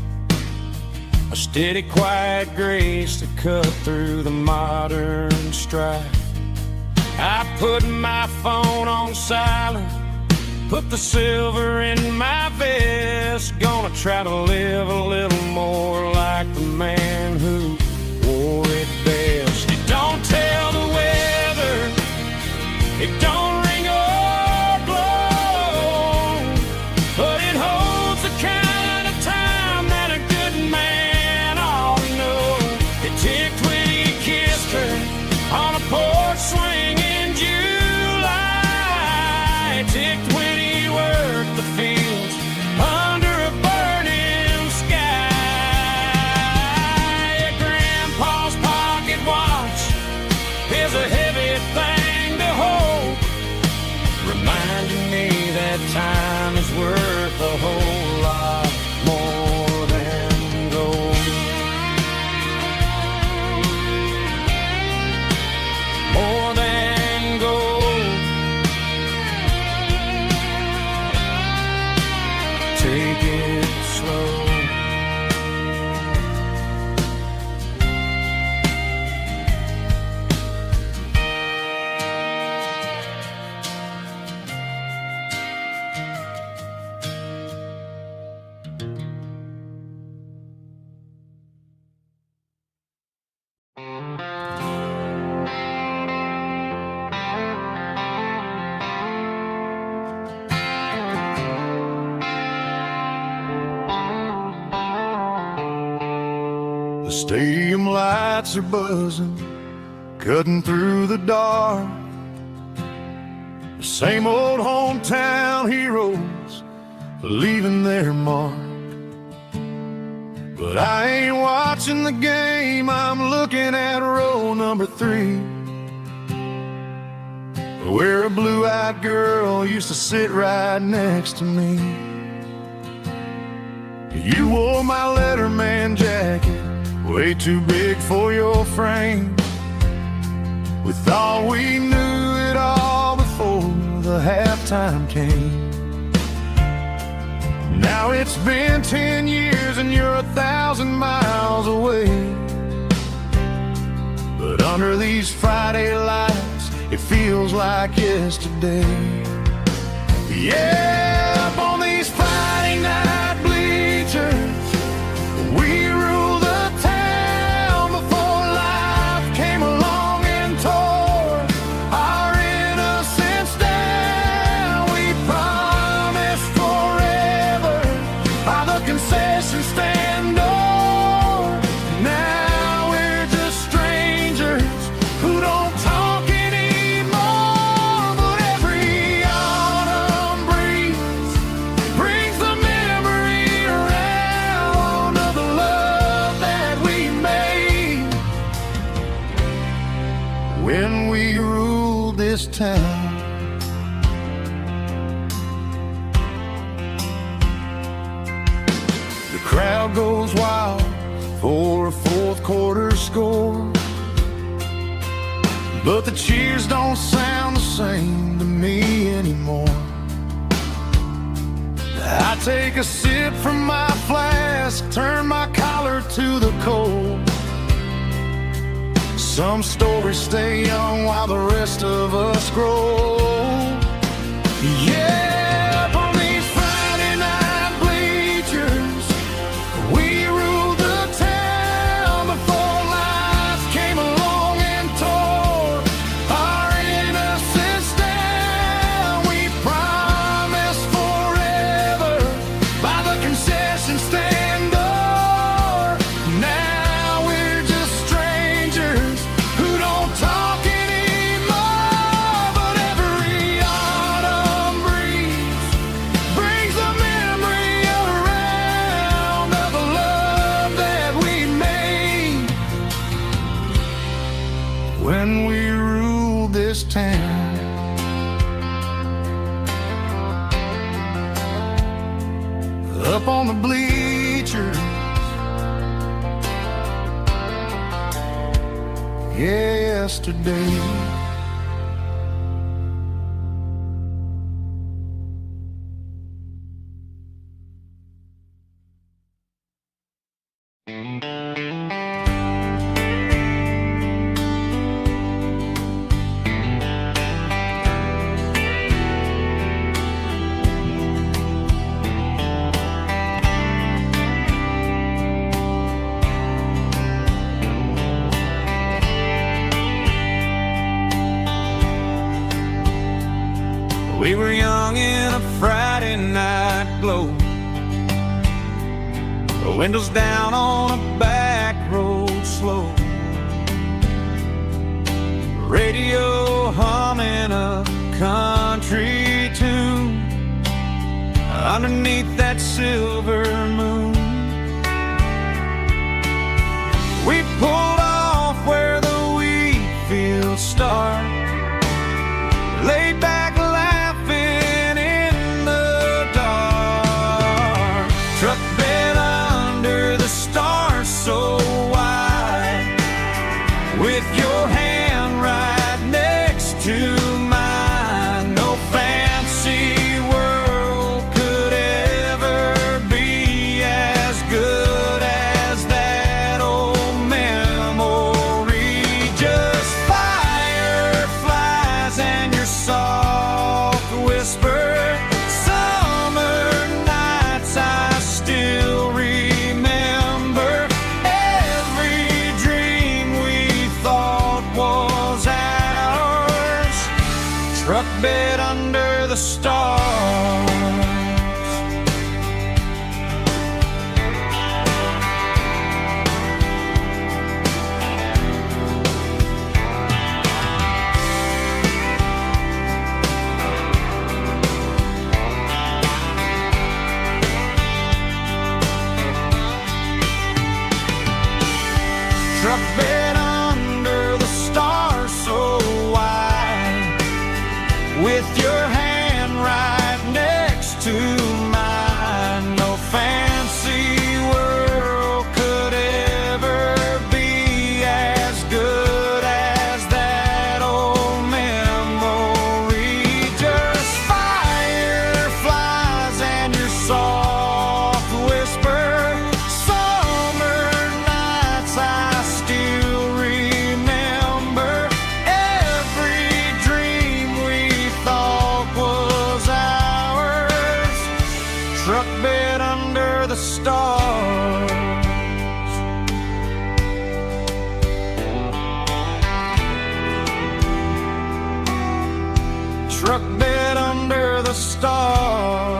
a steady, quiet grace that cut through the modern strife. I put my phone on silent, put the silver in my vest, gonna try to live a little more like the man who wore it best. It don't tell the weather, it don't ring or blow, but it holds the kind of time that a good man ought to know. It ticked when he kissed her on a porch swing in July. It ticked when he worked the fields under a burning sky. Grandpa's pocket watch is a heavy thing to hold, reminding me that time is worth a whole lot more than gold. More than gold. Take it slow. The stadium lights are buzzing, cutting through the dark. The same old hometown heroes leaving their mark. But I ain't watching the game, I'm looking at row number 3, where a blue-eyed girl used to sit right next to me. You wore my Letterman jacket, way too big for your frame. We thought we knew it all before the halftime came. Now it's been 10 years and you're 1,000 miles away, but under these Friday lights it feels like yesterday. Yeah, up on these Friday night bleachers, we rule the town before life came along and tore our innocence down. We promised forever by the concession stand door. Now we're just strangers who don't talk anymore. But every autumn breeze brings the memory around of the love that we made when we ruled this town. The crowd goes wild for a fourth quarter score, but the cheers don't sound the same to me anymore. I take a sip from my flask, turn my collar to the cold. Some stories stay young while the rest of us grow. Yeah, on these Friday night bleachers, we ruled the town before life came along and tore our innocence down. We promised forever by the concession stand door. Now we're just strangers who don't talk anymore. But every autumn breeze brings the memory around of the love that we made when we ruled this town. Up on the bleachers, yesterday. We were young in a Friday night glow, the windows down on a back road slow, radio humming a country tune underneath that silver moon. We pulled off where the wheat fields start, laid back laughing in the dark. Truck bed under the stars so wide, with your hand right next to mine. No fancy world could ever be as good as that old memory. Just fireflies and your soft whisper. Summer nights I still remember. Every dream we thought was ours. Truck bed under the stars. Truck bed under the stars so wide, with your hand right next to mine. No fancy world could ever be as good as that old memory. Just fireflies and your soft whisper. Summer nights I still remember. Every dream we thought was ours. Truck bed under the stars. Truck bed under the stars.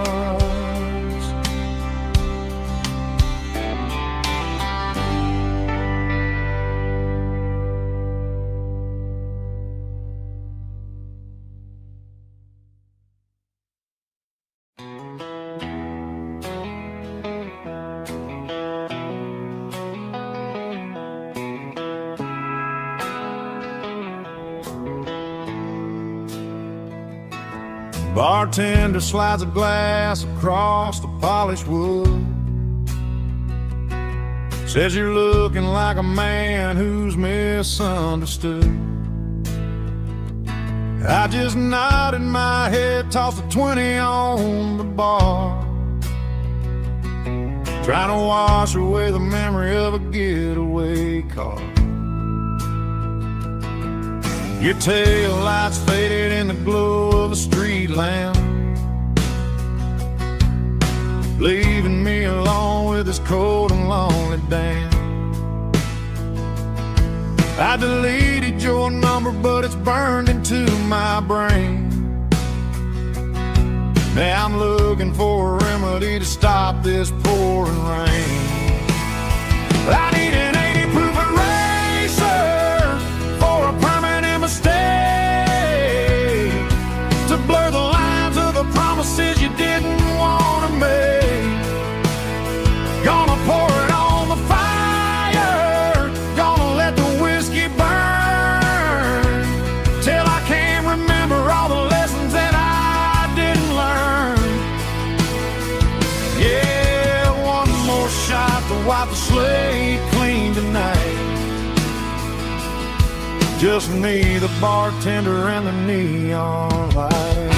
Bartender slides a glass across the polished wood. Says you're looking like a man who's misunderstood. I just nodded my head, tossed a 20 on the bar. trying to wash away the memory of a getaway car. Your tail lights faded in the glow of a street lamp, leaving me alone with this cold and lonely damn. I deleted your number, but it's burned into my brain. Now I'm looking for a remedy to stop this pouring rain. I need an 80 proof eraser for a permanent mistake, to blur the lines of the promises you didn't want to make. Gonna pour it on the fire, gonna let the whiskey burn, till I can't remember all the lessons that I didn't learn. Yeah, one more shot to wipe the slate clean tonight. Just me, the bartender, and the neon light.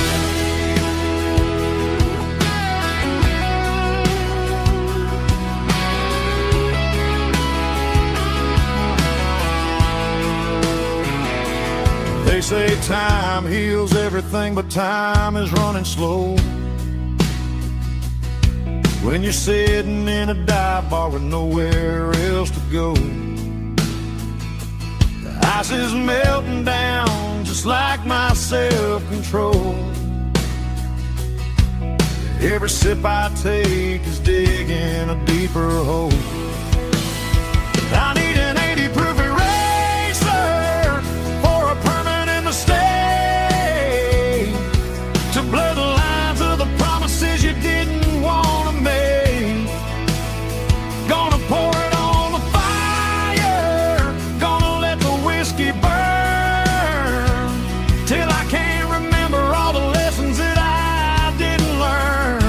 They say time heals everything, but time is running slow when you're sitting in a dive bar with nowhere else to go. The ice is melting down just like my self-control. Every sip I take is digging a deeper hole. I need an 80 proof eraser for a permanent mistake, to blur the lines of the promises you didn't want to make. Gonna pour it on the fire, gonna let the whiskey burn, till I can't remember all the lessons that I didn't learn.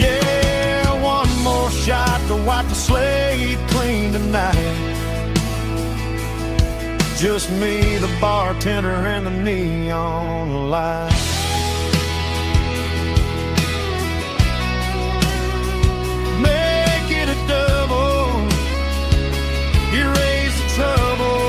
Yeah, one more shot to wipe the slate clean tonight. Just me, the bartender, and the neon light. Make it a double, erase the trouble.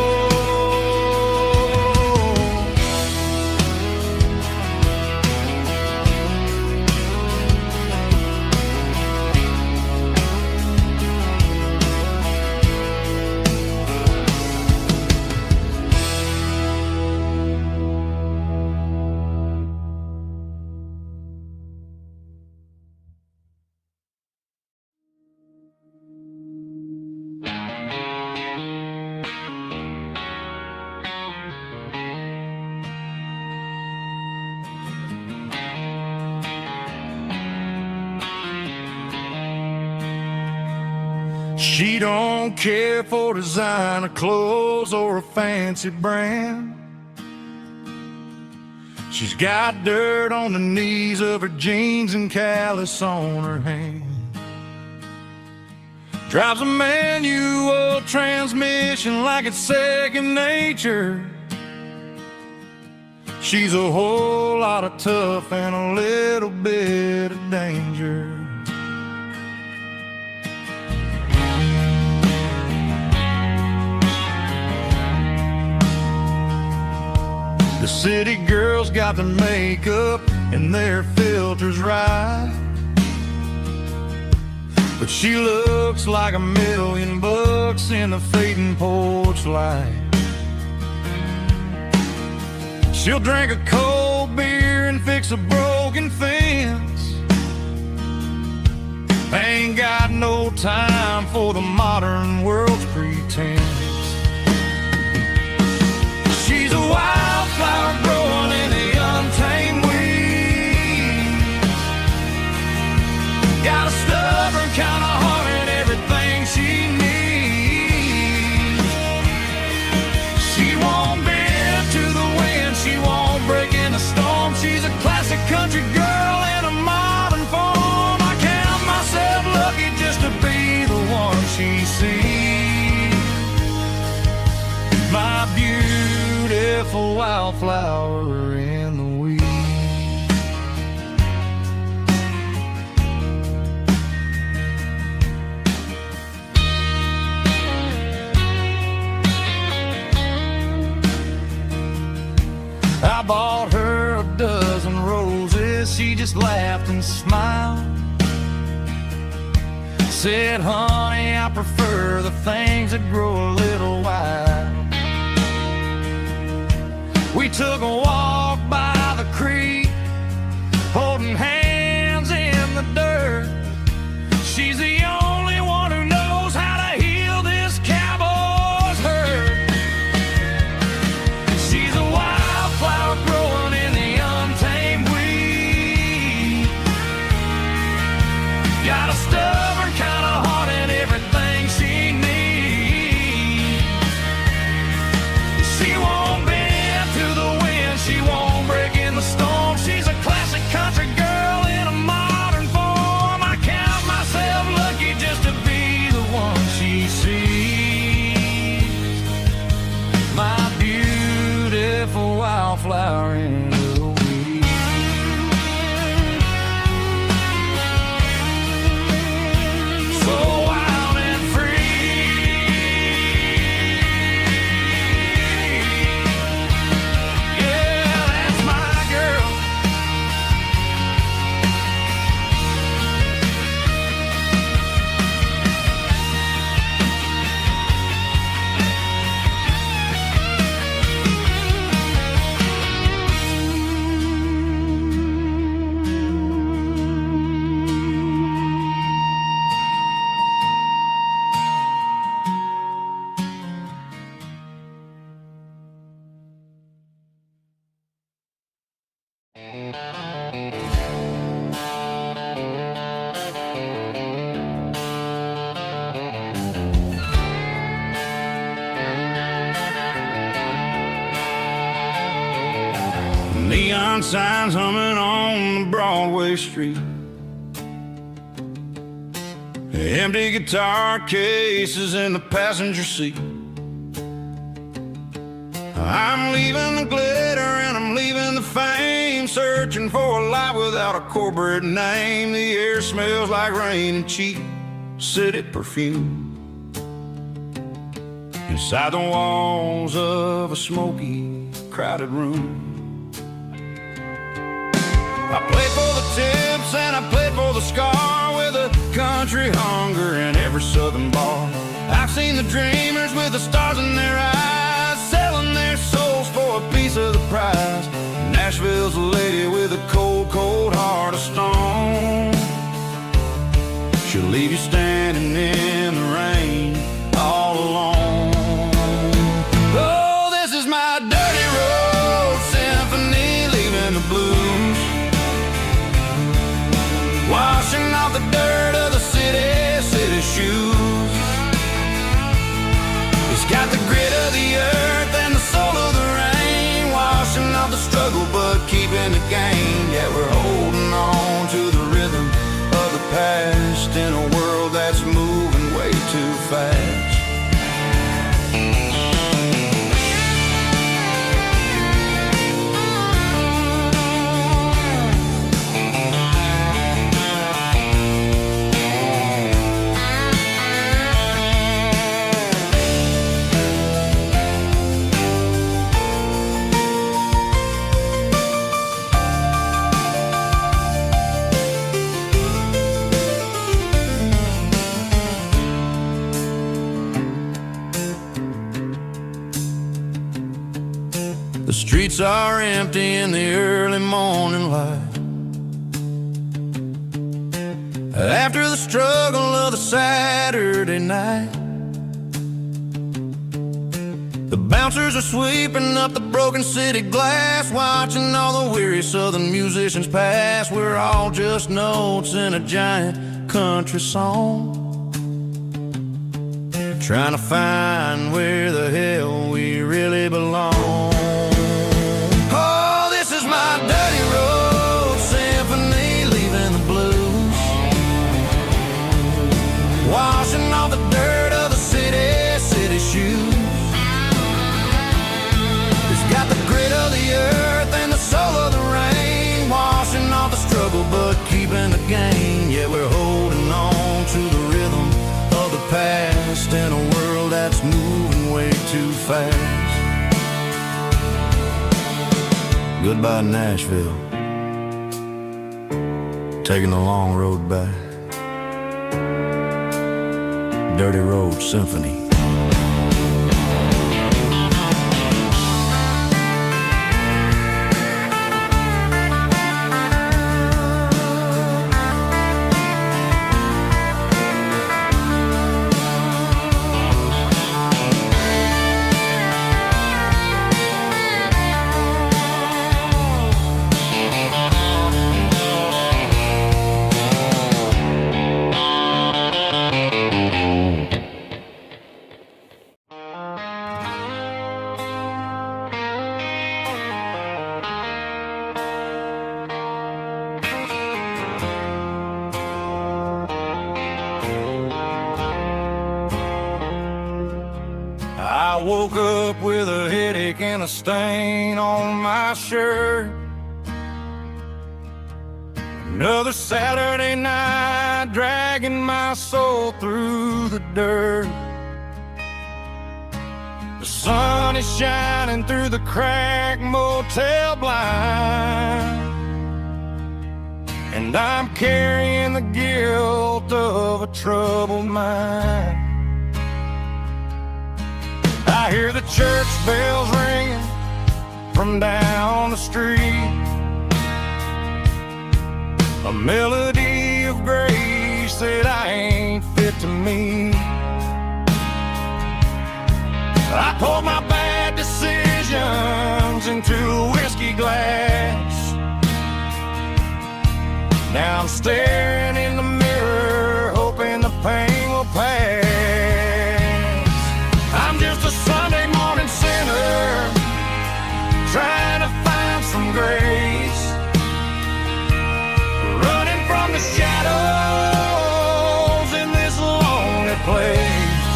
She don't care for designer clothes or a fancy brand. She's got dirt on the knees of her jeans and callus on her hand. Drives a manual transmission like it's second nature. She's a whole lot of tough and a little bit of danger. The city girls got their makeup and their filters right, but she looks like $1,000,000 in the fading porch light. She'll drink a cold beer and fix a broken fence. Ain't got no time for the modern world's pretense. She's a wildflower growing in the untamed weeds. Got a stubborn kind of heart and everything she needs. She won't bend to the wind, she won't break in the storm. She's a classic country girl in a modern form. I count myself lucky just to be the one she sees. My beautiful wildflower in the weeds. dozen roses. She just laughed and smiled, said, honey, I prefer the things that grow a little wild. We took a walk by the creek, holding hands in the dirt. She's the only one who knows how to heal this cowboy's hurt. She's a wildflower growing in the untamed weed. Got a stubborn kind of heart and everything she needs. She won't bend to the wind, she won't break in the storm. She's a classic country girl in a modern form. I count myself lucky just to be the one she sees. My beautiful wildflower in the weed. So wild and free. Yeah, that's my girl. Neon signs humming on the Broadway street. Empty guitar cases in the passenger seat. I'm leaving the glitter and I'm leaving the fame, searching for a life without a corporate name. The air smells like rain and cheap city perfume. Inside the walls of a smoky, crowded room. I played for the tips and I played for the scar, with a country hunger in every southern bar. I've seen the dreamers with the stars in their eyes, selling their souls for a piece of the prize. Nashville's a lady with a cold, cold heart of stone. She'll leave you standing in the rain all alone. Oh, this is my dirty road symphony, leaving the blues, washing off the dirt of the city shoes. It's got the grit of the earth and the soul of the rain, washing off the struggle but keeping the gain. Yeah, we're holding on to the rhythm of the past in a world that's moving way too fast. The streets are empty in the early morning light, after the struggle of the Saturday night. The bouncers are sweeping up the broken city glass, watching all the weary southern musicians pass. We're all just notes in a giant country song, trying to find where the hell we really belong. My dirty road symphony, leaving the blues, washing off the dirt of the city shoes. It's got the grit of the earth and the soul of the rain, washing off the struggle but keeping the gain. Yeah, we're holding on to the rhythm of the past in a world that's moving way too fast. stood by Nashville, taking the long road back. Dirty Road Symphony. I woke up with a headache and a stain on my shirt. Another Saturday night, dragging my soul through the dirt. The sun is shining through the cracked motel blind, and I'm carrying the guilt of a troubled mind. I hear the church bells ringing from down the street, a melody of grace that I ain't fit to meet. I poured my bad decisions into a whiskey glass. Now I'm staring in the mirror, hoping the pain will pass. I'm just a Sunday morning sinner, trying to find some grace, running from the shadows in this lonely place.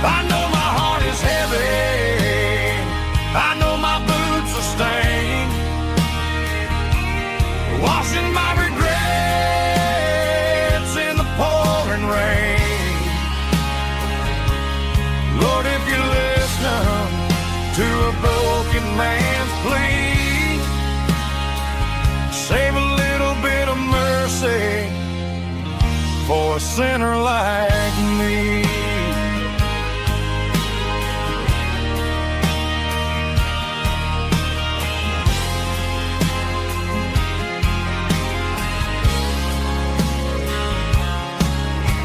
I know my heart is heavy, I know my boots are stained, washing my regrets in the pouring rain. Lord, if you're listening to a broken man's plea, save a little bit of mercy for a sinner like me.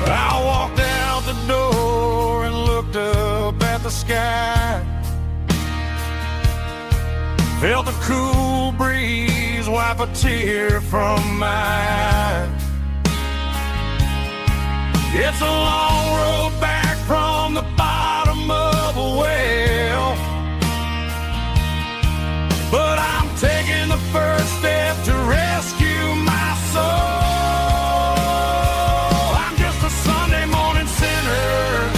I walked out the door and looked up at the sky, felt the cool breeze wipe a tear from my eye. It's a long road back from the bottom of a well, but I'm taking the first step to rescue my soul. I'm just a Sunday morning sinner,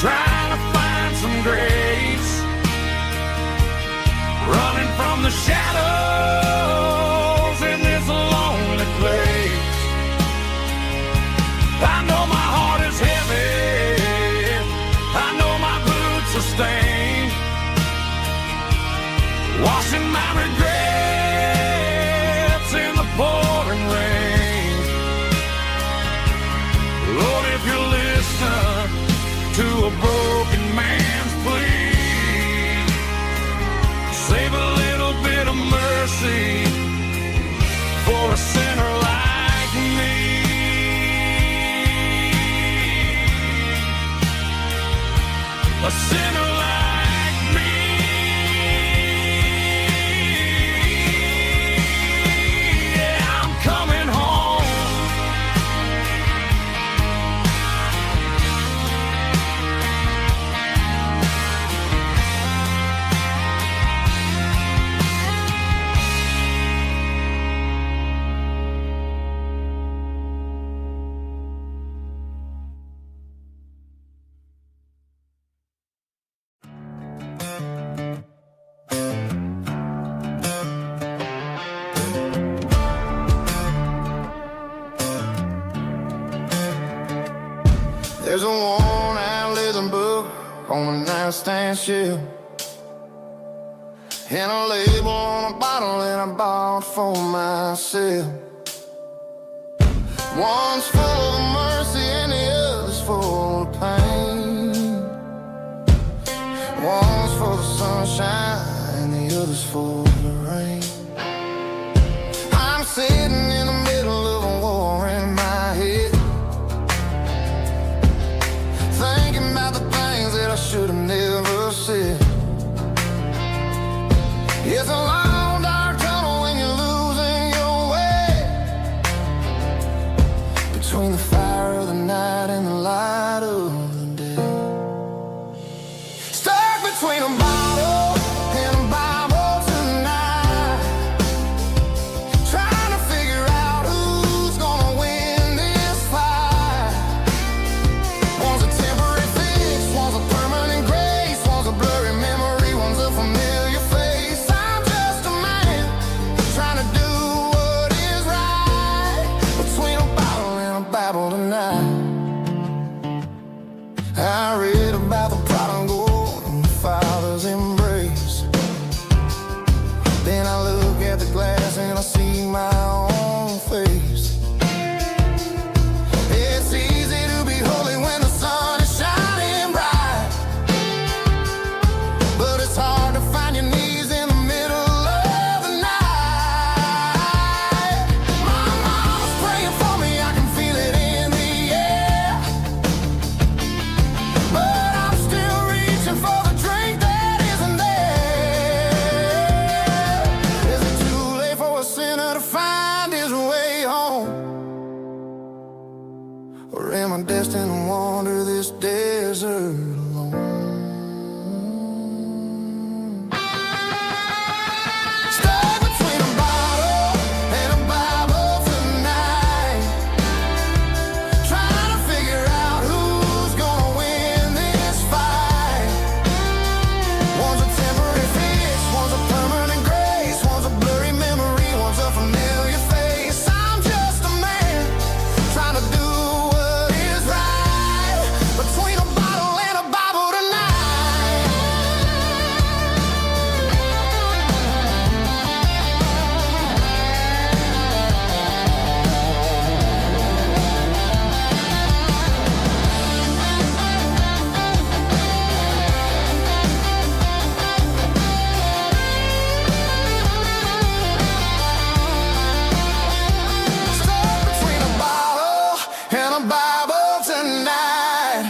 trying to find some grace, running from the shadows in this lonely place. I know my heart is heavy, I know my boots are stained, washing my regrets in the pouring rain. Lord, if you're listening to a broken man's plea, save a little bit of mercy for a sinner like me. A sinner like me. Yeah, I'm coming home. There's a worn-out living book on the nightstand shelf, and a label on a bottle that I bought for myself. One's full of mercy and the other's full of pain. One's for the sunshine and the other's for the rain. I'm sitting in the middle of a war in my head, thinking about the things that I should have never said. It's a long dark tunnel when you're losing your way, between the fire of the night and the light of the day. Stuck between a bottle and a Bible tonight, trying to figure out who's gonna win this fight. One's a temporary fix, one's a permanent grace, one's a blurry memory, one's a familiar face. I'm just a man trying to do what is right, between a bottle and a Bible tonight. I read about the prodigal and the father's embrace. Then I look at the glass and I see my own face. It's easy to be holy when the sun is shining bright, but it's hard to find your knees in the middle of the night. My mom's praying for me, I can feel it in the air, but I'm still reaching for the drink that isn't there. Is it too late for a sinner to find his way home? Or am I destined to wander this desert alone? Stuck between a bottle and a Bible tonight, trying to figure out who's gonna win this fight. One's a temporary fix, one's a permanent grace, one's a blurry memory, one's a familiar face. I'm just a man trying to do what is right, between a bottle and a Bible tonight. Stuck between a bottle and a Bible tonight,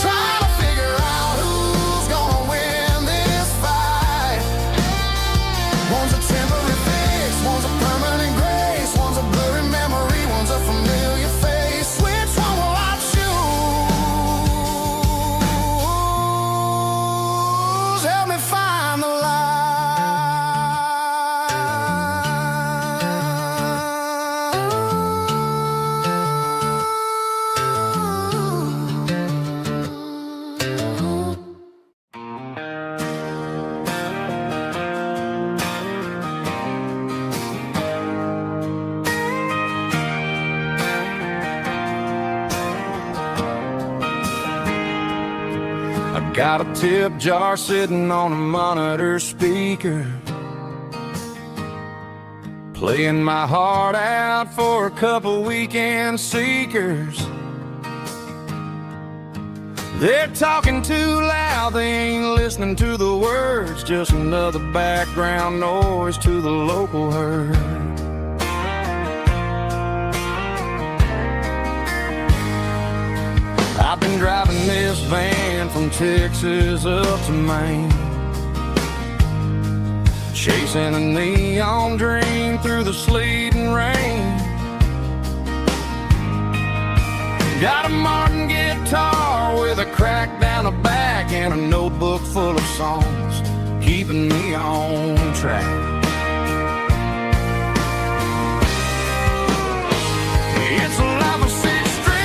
trying to figure out who's gonna win this fight. One's a temporary fix, one's a permanent grace, one's a blurry memory, one's a familiar face. Which one will I choose? Help me find the light. I got a tip jar sitting on a monitor speaker, playing my heart out for a couple weekend seekers. They're talking too loud, they ain't listening to the words, just another background noise to the local herd. I've been driving this van from Texas up to Maine, chasing a neon dream through the sleet and rain. Got a Martin guitar with a crack down the back and a notebook full of songs, keeping me on track. It's a life of six strings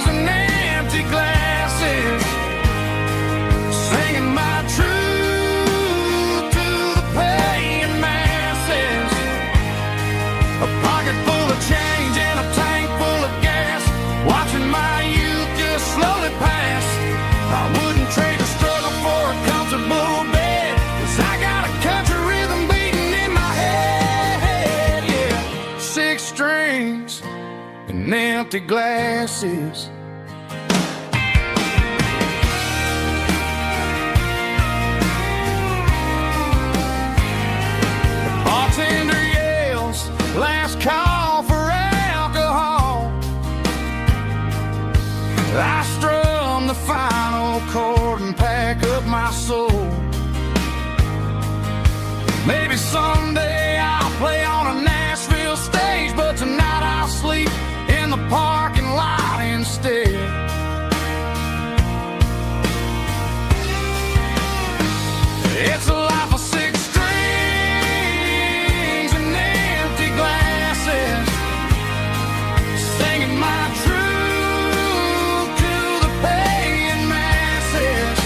and empty glasses, singing my truth to the paying masses. A pocket full of change and a tank full of gas, watching my youth just slowly pass. I wouldn't trade a struggle for a comfortable empty glasses. Bartender yells, last call for alcohol. I strum the final chord and pack up my soul. Maybe someday I'll play on a Nashville stage, but tonight I'll sleep in the parking lot instead. It's a life of six strings and empty glasses, singing my truth to the paying masses.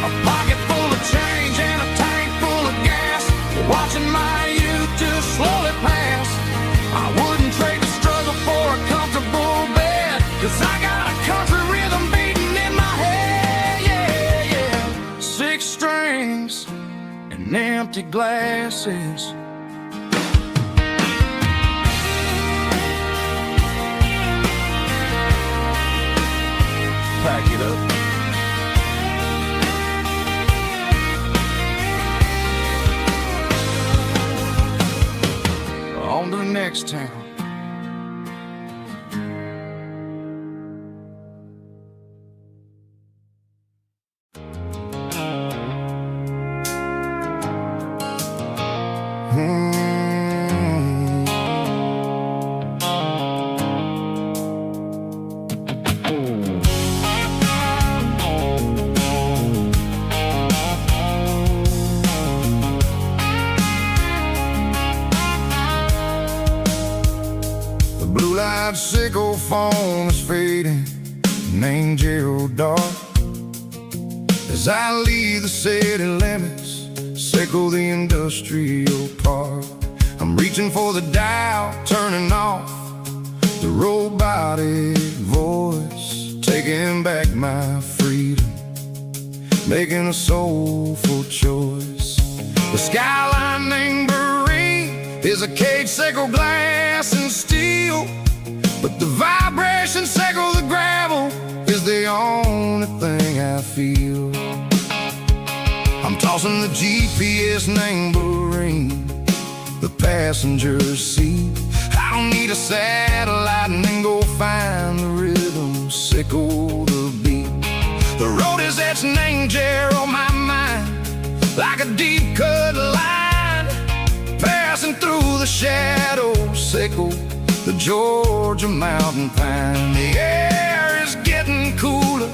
A pocket full of change and a tank full of gas, watching my youth just slowly pass. I wouldn't trade the struggle for a comfortable bed, 'cause I got a country rhythm beating in my head, yeah, yeah. Six strings and empty glasses. Pack it up. On to the next town. Blue-light sickle phone is fading, named Gerald dark. As I leave the city limits, sickle the industrial park. I'm reaching for the dial, turning off the robotic voice, taking back my freedom, making a soulful choice. The skyline named Bryan is a cage, sickle glass and steel, but the vibration sickle the gravel is the only thing I feel. I'm tossing the GPS named Bryan, the passenger seat. I don't need a satellite and then go find the rhythm, sickle the beat. The road is etched named Gerald on my mind, like a deep cut line, passing through the shadows, sickle the Georgia mountain pine. The air is getting cooler,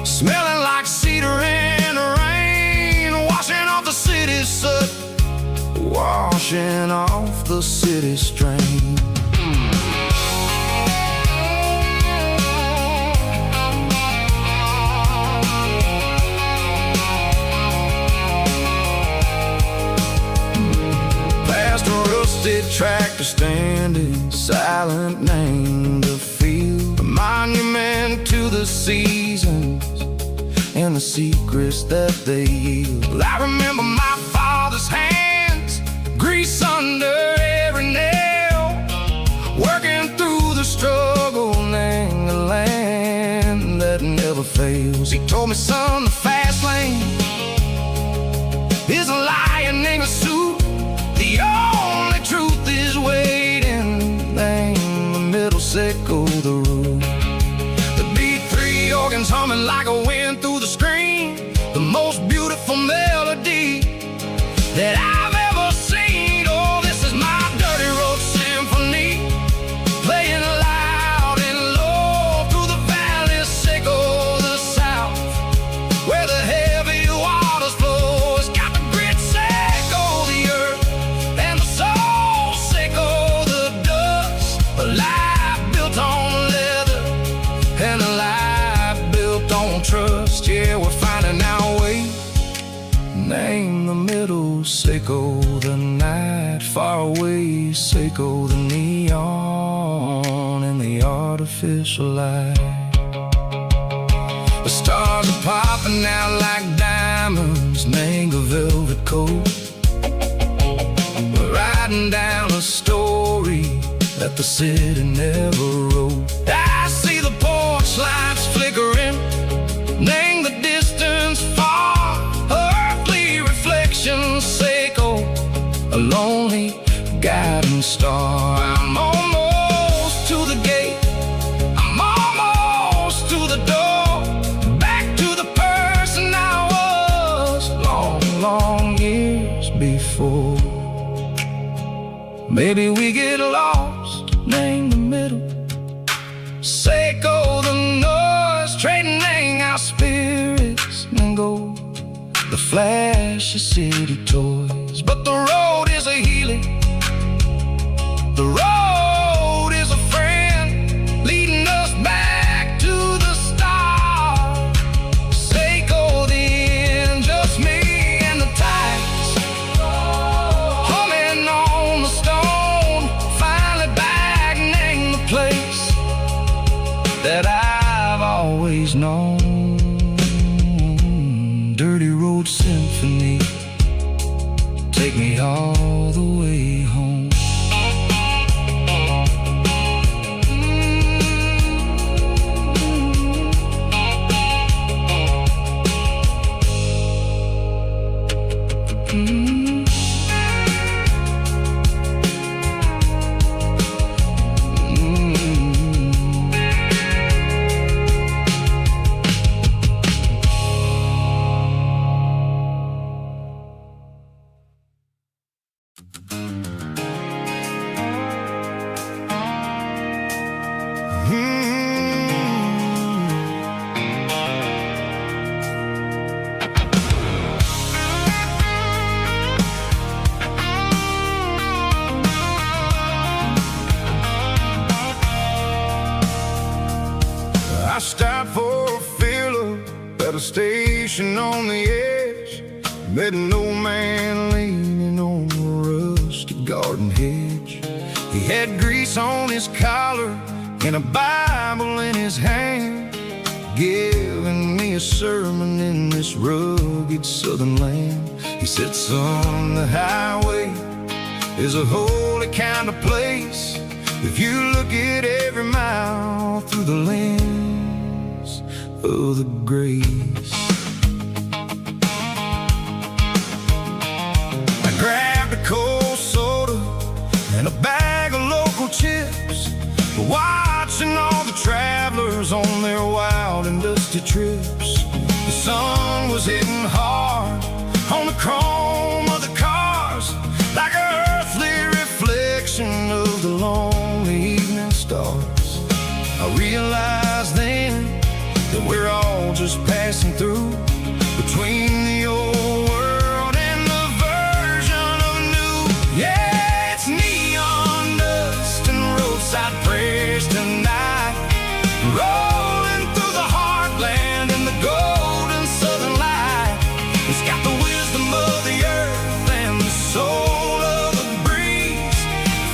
smelling like cedar and rain, washing off the city's soot, washing off the city strain. Past a rusted tractor standing silent, named the field, a monument to the seasons and the secrets that they yield. I remember my father's hands, grease under every nail, working through the struggle, named the land that never fails. He told me, son, the fast lane is a lion in a suit. The only truth is waiting, name the middle, sickle the root. The B3 organs humming like a wind through the screen, the most beautiful melody that I've ever seen. Oh, this is my dirty road symphony, playing loud and low through the valleys, sickle the south, where the heavy waters flow. It's got the grit, sickle the earth, and the soul, sickle the dust. A life built on leather and a life built on trust. Yeah, we're finding our way, name the middle, sickle the night, far away, sickle the neon and the artificial light. The stars are popping out like diamonds, name the velvet coat. We're riding down a story that the city never wrote. I see the porch lights flickering, name the distance far, earthly reflections echo, a lonely guiding star. I'm almost to the gate, I'm almost to the door, back to the person I was long, long years before. Maybe we get lost, name the middle, Seiko the noise, trading our spirits and go the flash of city toys. But the road is a healing, the road is a friend, leading us back to the start. Seiko the end, just me and the tides, humming on the stone, finally back, name the place that I've always known. Dirty Road Symphony, take me all the way home. I stopped for a fill-up at a station on the edge. Met an old man leaning on a rusty garden hedge. He had grease on his collar and a Bible in his hand, giving me a sermon in this rugged southern land. He said, son, the highway is a holy kind of place if you look at every mile through the lens of the grace. I grabbed a cold soda and a bag of local chips, watching all the travelers on their wild and dusty trips. The sun was hitting hard on the chrome of the cars, like an earthly reflection of the lonely evening stars. I realized then that we're all just passing through, between the old world and the version of new. Yeah, it's neon dust and roadside prayers tonight, rolling through the heartland in the golden southern light. It's got the wisdom of the earth and the soul of the breeze,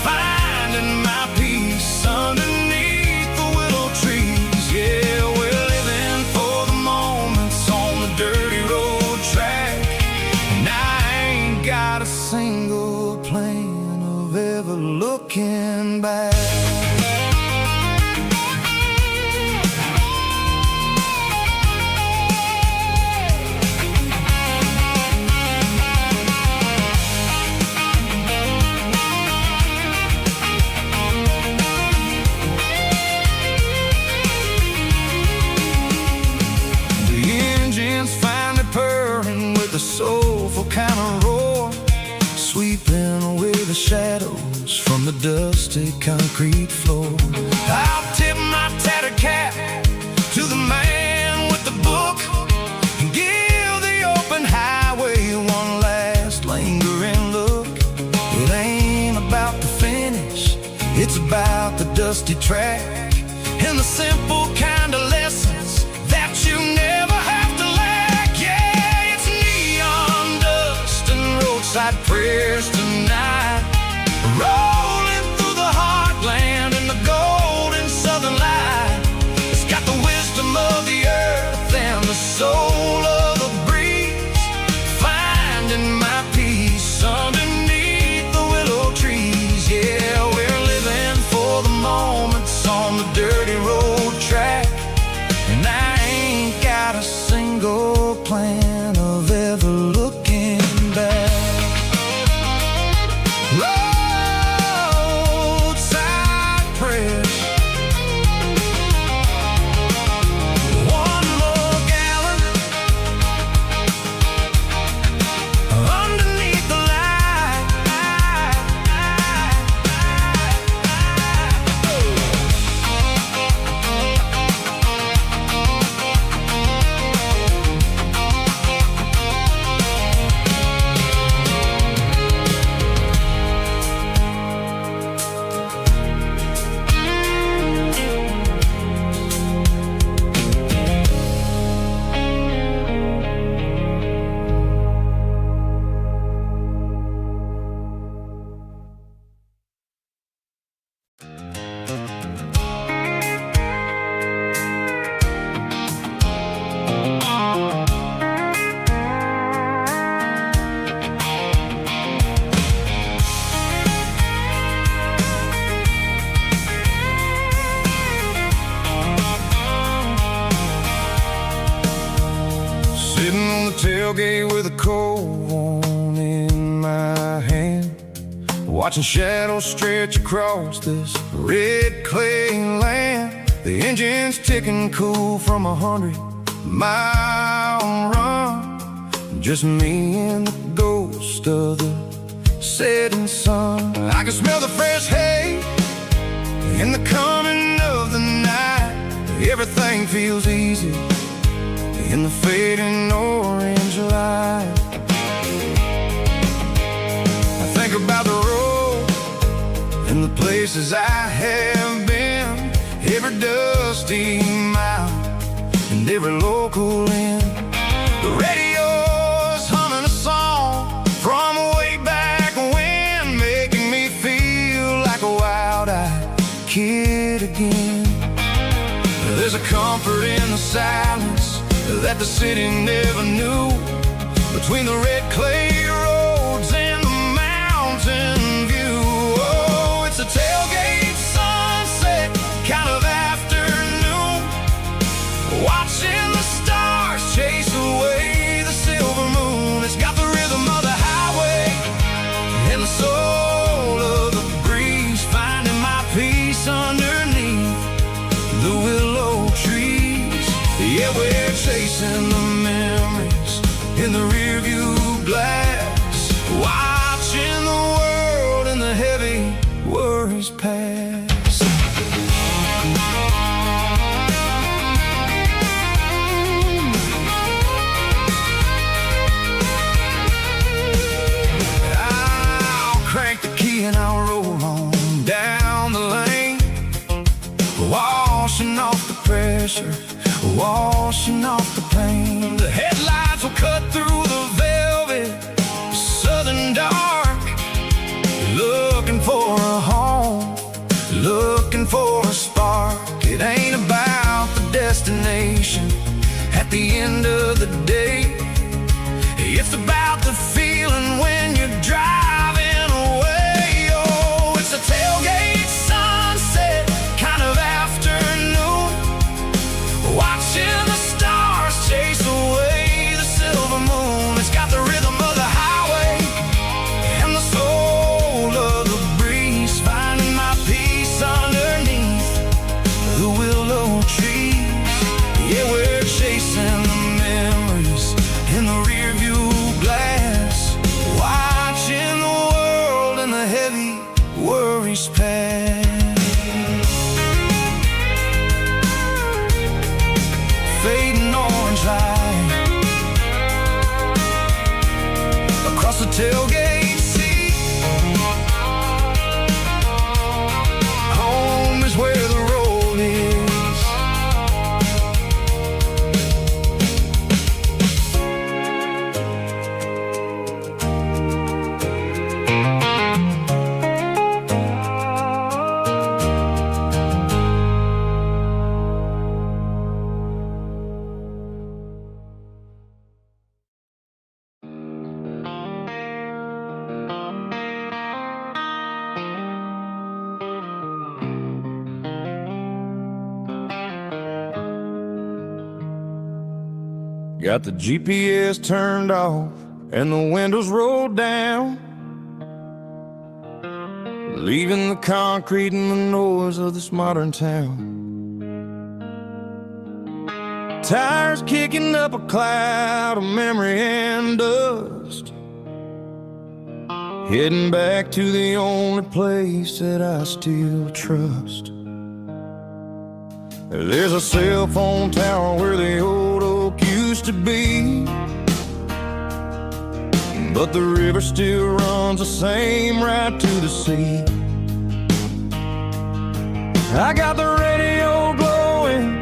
finding my peace underneath the willow trees. Yeah, we're living for the moments on the dirty road track, and I ain't got a single plan of ever looking back. The soulful kind of roar, sweeping away the shadows from the dusty concrete floor. I'll tip my tattered cap to the man with the book and give the open highway one last lingering look. It ain't about the finish, it's about the dusty track and the simple kind of lessons that you never have to lack. Yeah, it's neon dust and roadside prayers tonight, rolling through the heartland in the golden southern light. It's got the wisdom of the earth and the soul of the breeze, finding my peace underneath the willow trees. Yeah, we're living for day with a cold one in my hand, watching shadows stretch across this red clay land. The engine's ticking cool from 100-mile run. Just me and the ghost of the setting sun. I can smell the fresh hay and the coming of the night. Everything feels easy in the fading orange light. I think about the road and the places I have been, every dusty mile and every local inn. The radio's humming a song from way back when, making me feel like a wild-eyed kid again. There's a comfort in the silence that the city never knew, between the red clay roads and the mountain view. Oh, it's a tailgate sunset kind of afternoon, watching the stars chase away the silver moon. It's got the rhythm of the highway and the soul of the breeze, finding my peace underneath the willow trees. Yeah, we're chasing the memories in the rearview glass, watching the world and the heavy worries pass. I'll crank the key and I'll roll on down the lane, washing off the pressure, washing off the pain. The headlights will cut through the velvet southern dark, looking for a home, looking for a spark. It ain't about the destination at the end of the day, it's about the feeling when you're driving away. Oh, it's a tailgate sunset kind of afternoon, watching the stars chase away the silver moon. It's got the rhythm of the highway and the soul of the breeze, finding my peace underneath the willow trees. Yeah, we're chasing the memories in the rearview glass, watching the world and the heavy worries pass. Fading orange light across the tailgate seat. Home is where the road is. Got the GPS turned off and the windows rolled down, leaving the concrete and the noise of this modern town. Tires kicking up a cloud of memory and dust, heading back to the only place that I still trust. There's a cell phone tower where the old oak used to be, but the river still runs the same right to the sea. I got the radio glowing,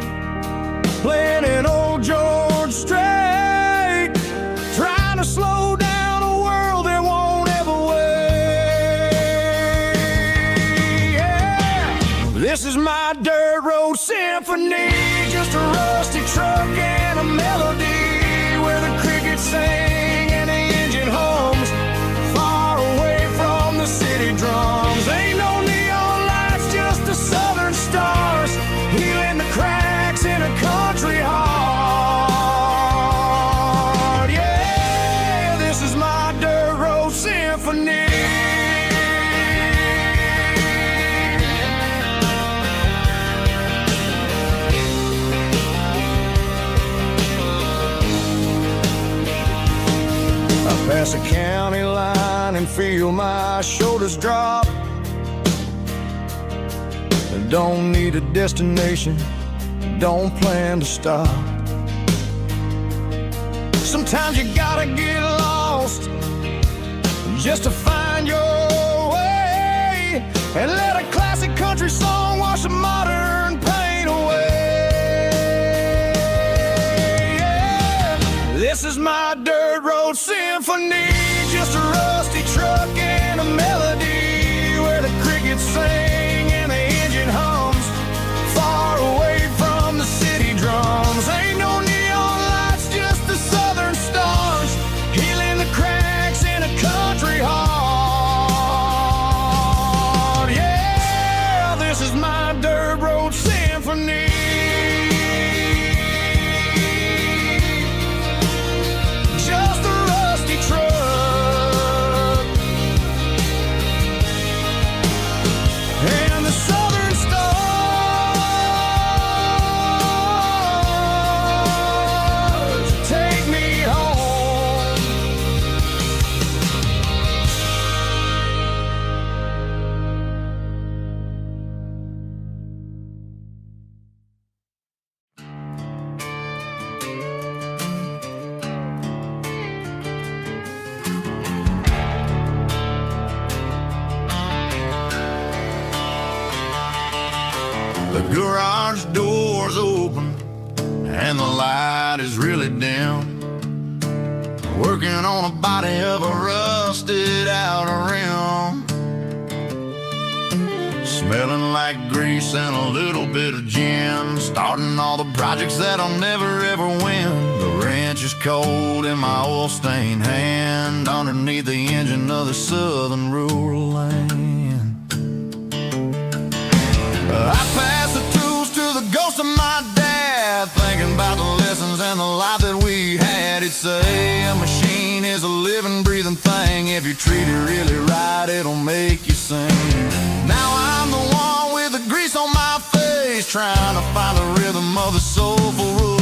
playing an old George Strait, trying to slow down a world that won't ever wait. Yeah. This is my dirt road symphony, just a rusty truck and a melody, where the crickets sing and the engine hums, far away from the city drums. Ain't no neon lights, just the southern stars, healing the cracks in a country heart. symphony. I pass a county line and feel my shoulders drop. I don't need a destination, don't plan to stop. Sometimes you gotta get lost just to find your way, and let a classic country song wash the modern pain away. Yeah. This is my dirt road symphony, just a rusty truck and a melody where the crickets sing and the engine hums, far away from the city drums. Ain't no neon lights, just the southern stars, healing the cracks in a country heart. Yeah, this is my dirt road symphony. Just a rusty truck and the southern stars take me home. The garage door's open and the light is really dim. Working on a body of a rusted out rim, smelling like grease and a little bit of gin. Starting all the projects that I'll never ever win. The wrench is cold in my oil-stained hand, underneath the engine of the southern rural land. I pass the tools to the ghost of my dad, thinking about the lessons and the life that we had. He'd say a machine is a living, breathing thing. If you treat it really right, it'll make you sing. Now I'm the one with the grease on my face, trying to find the rhythm of the soulful rule.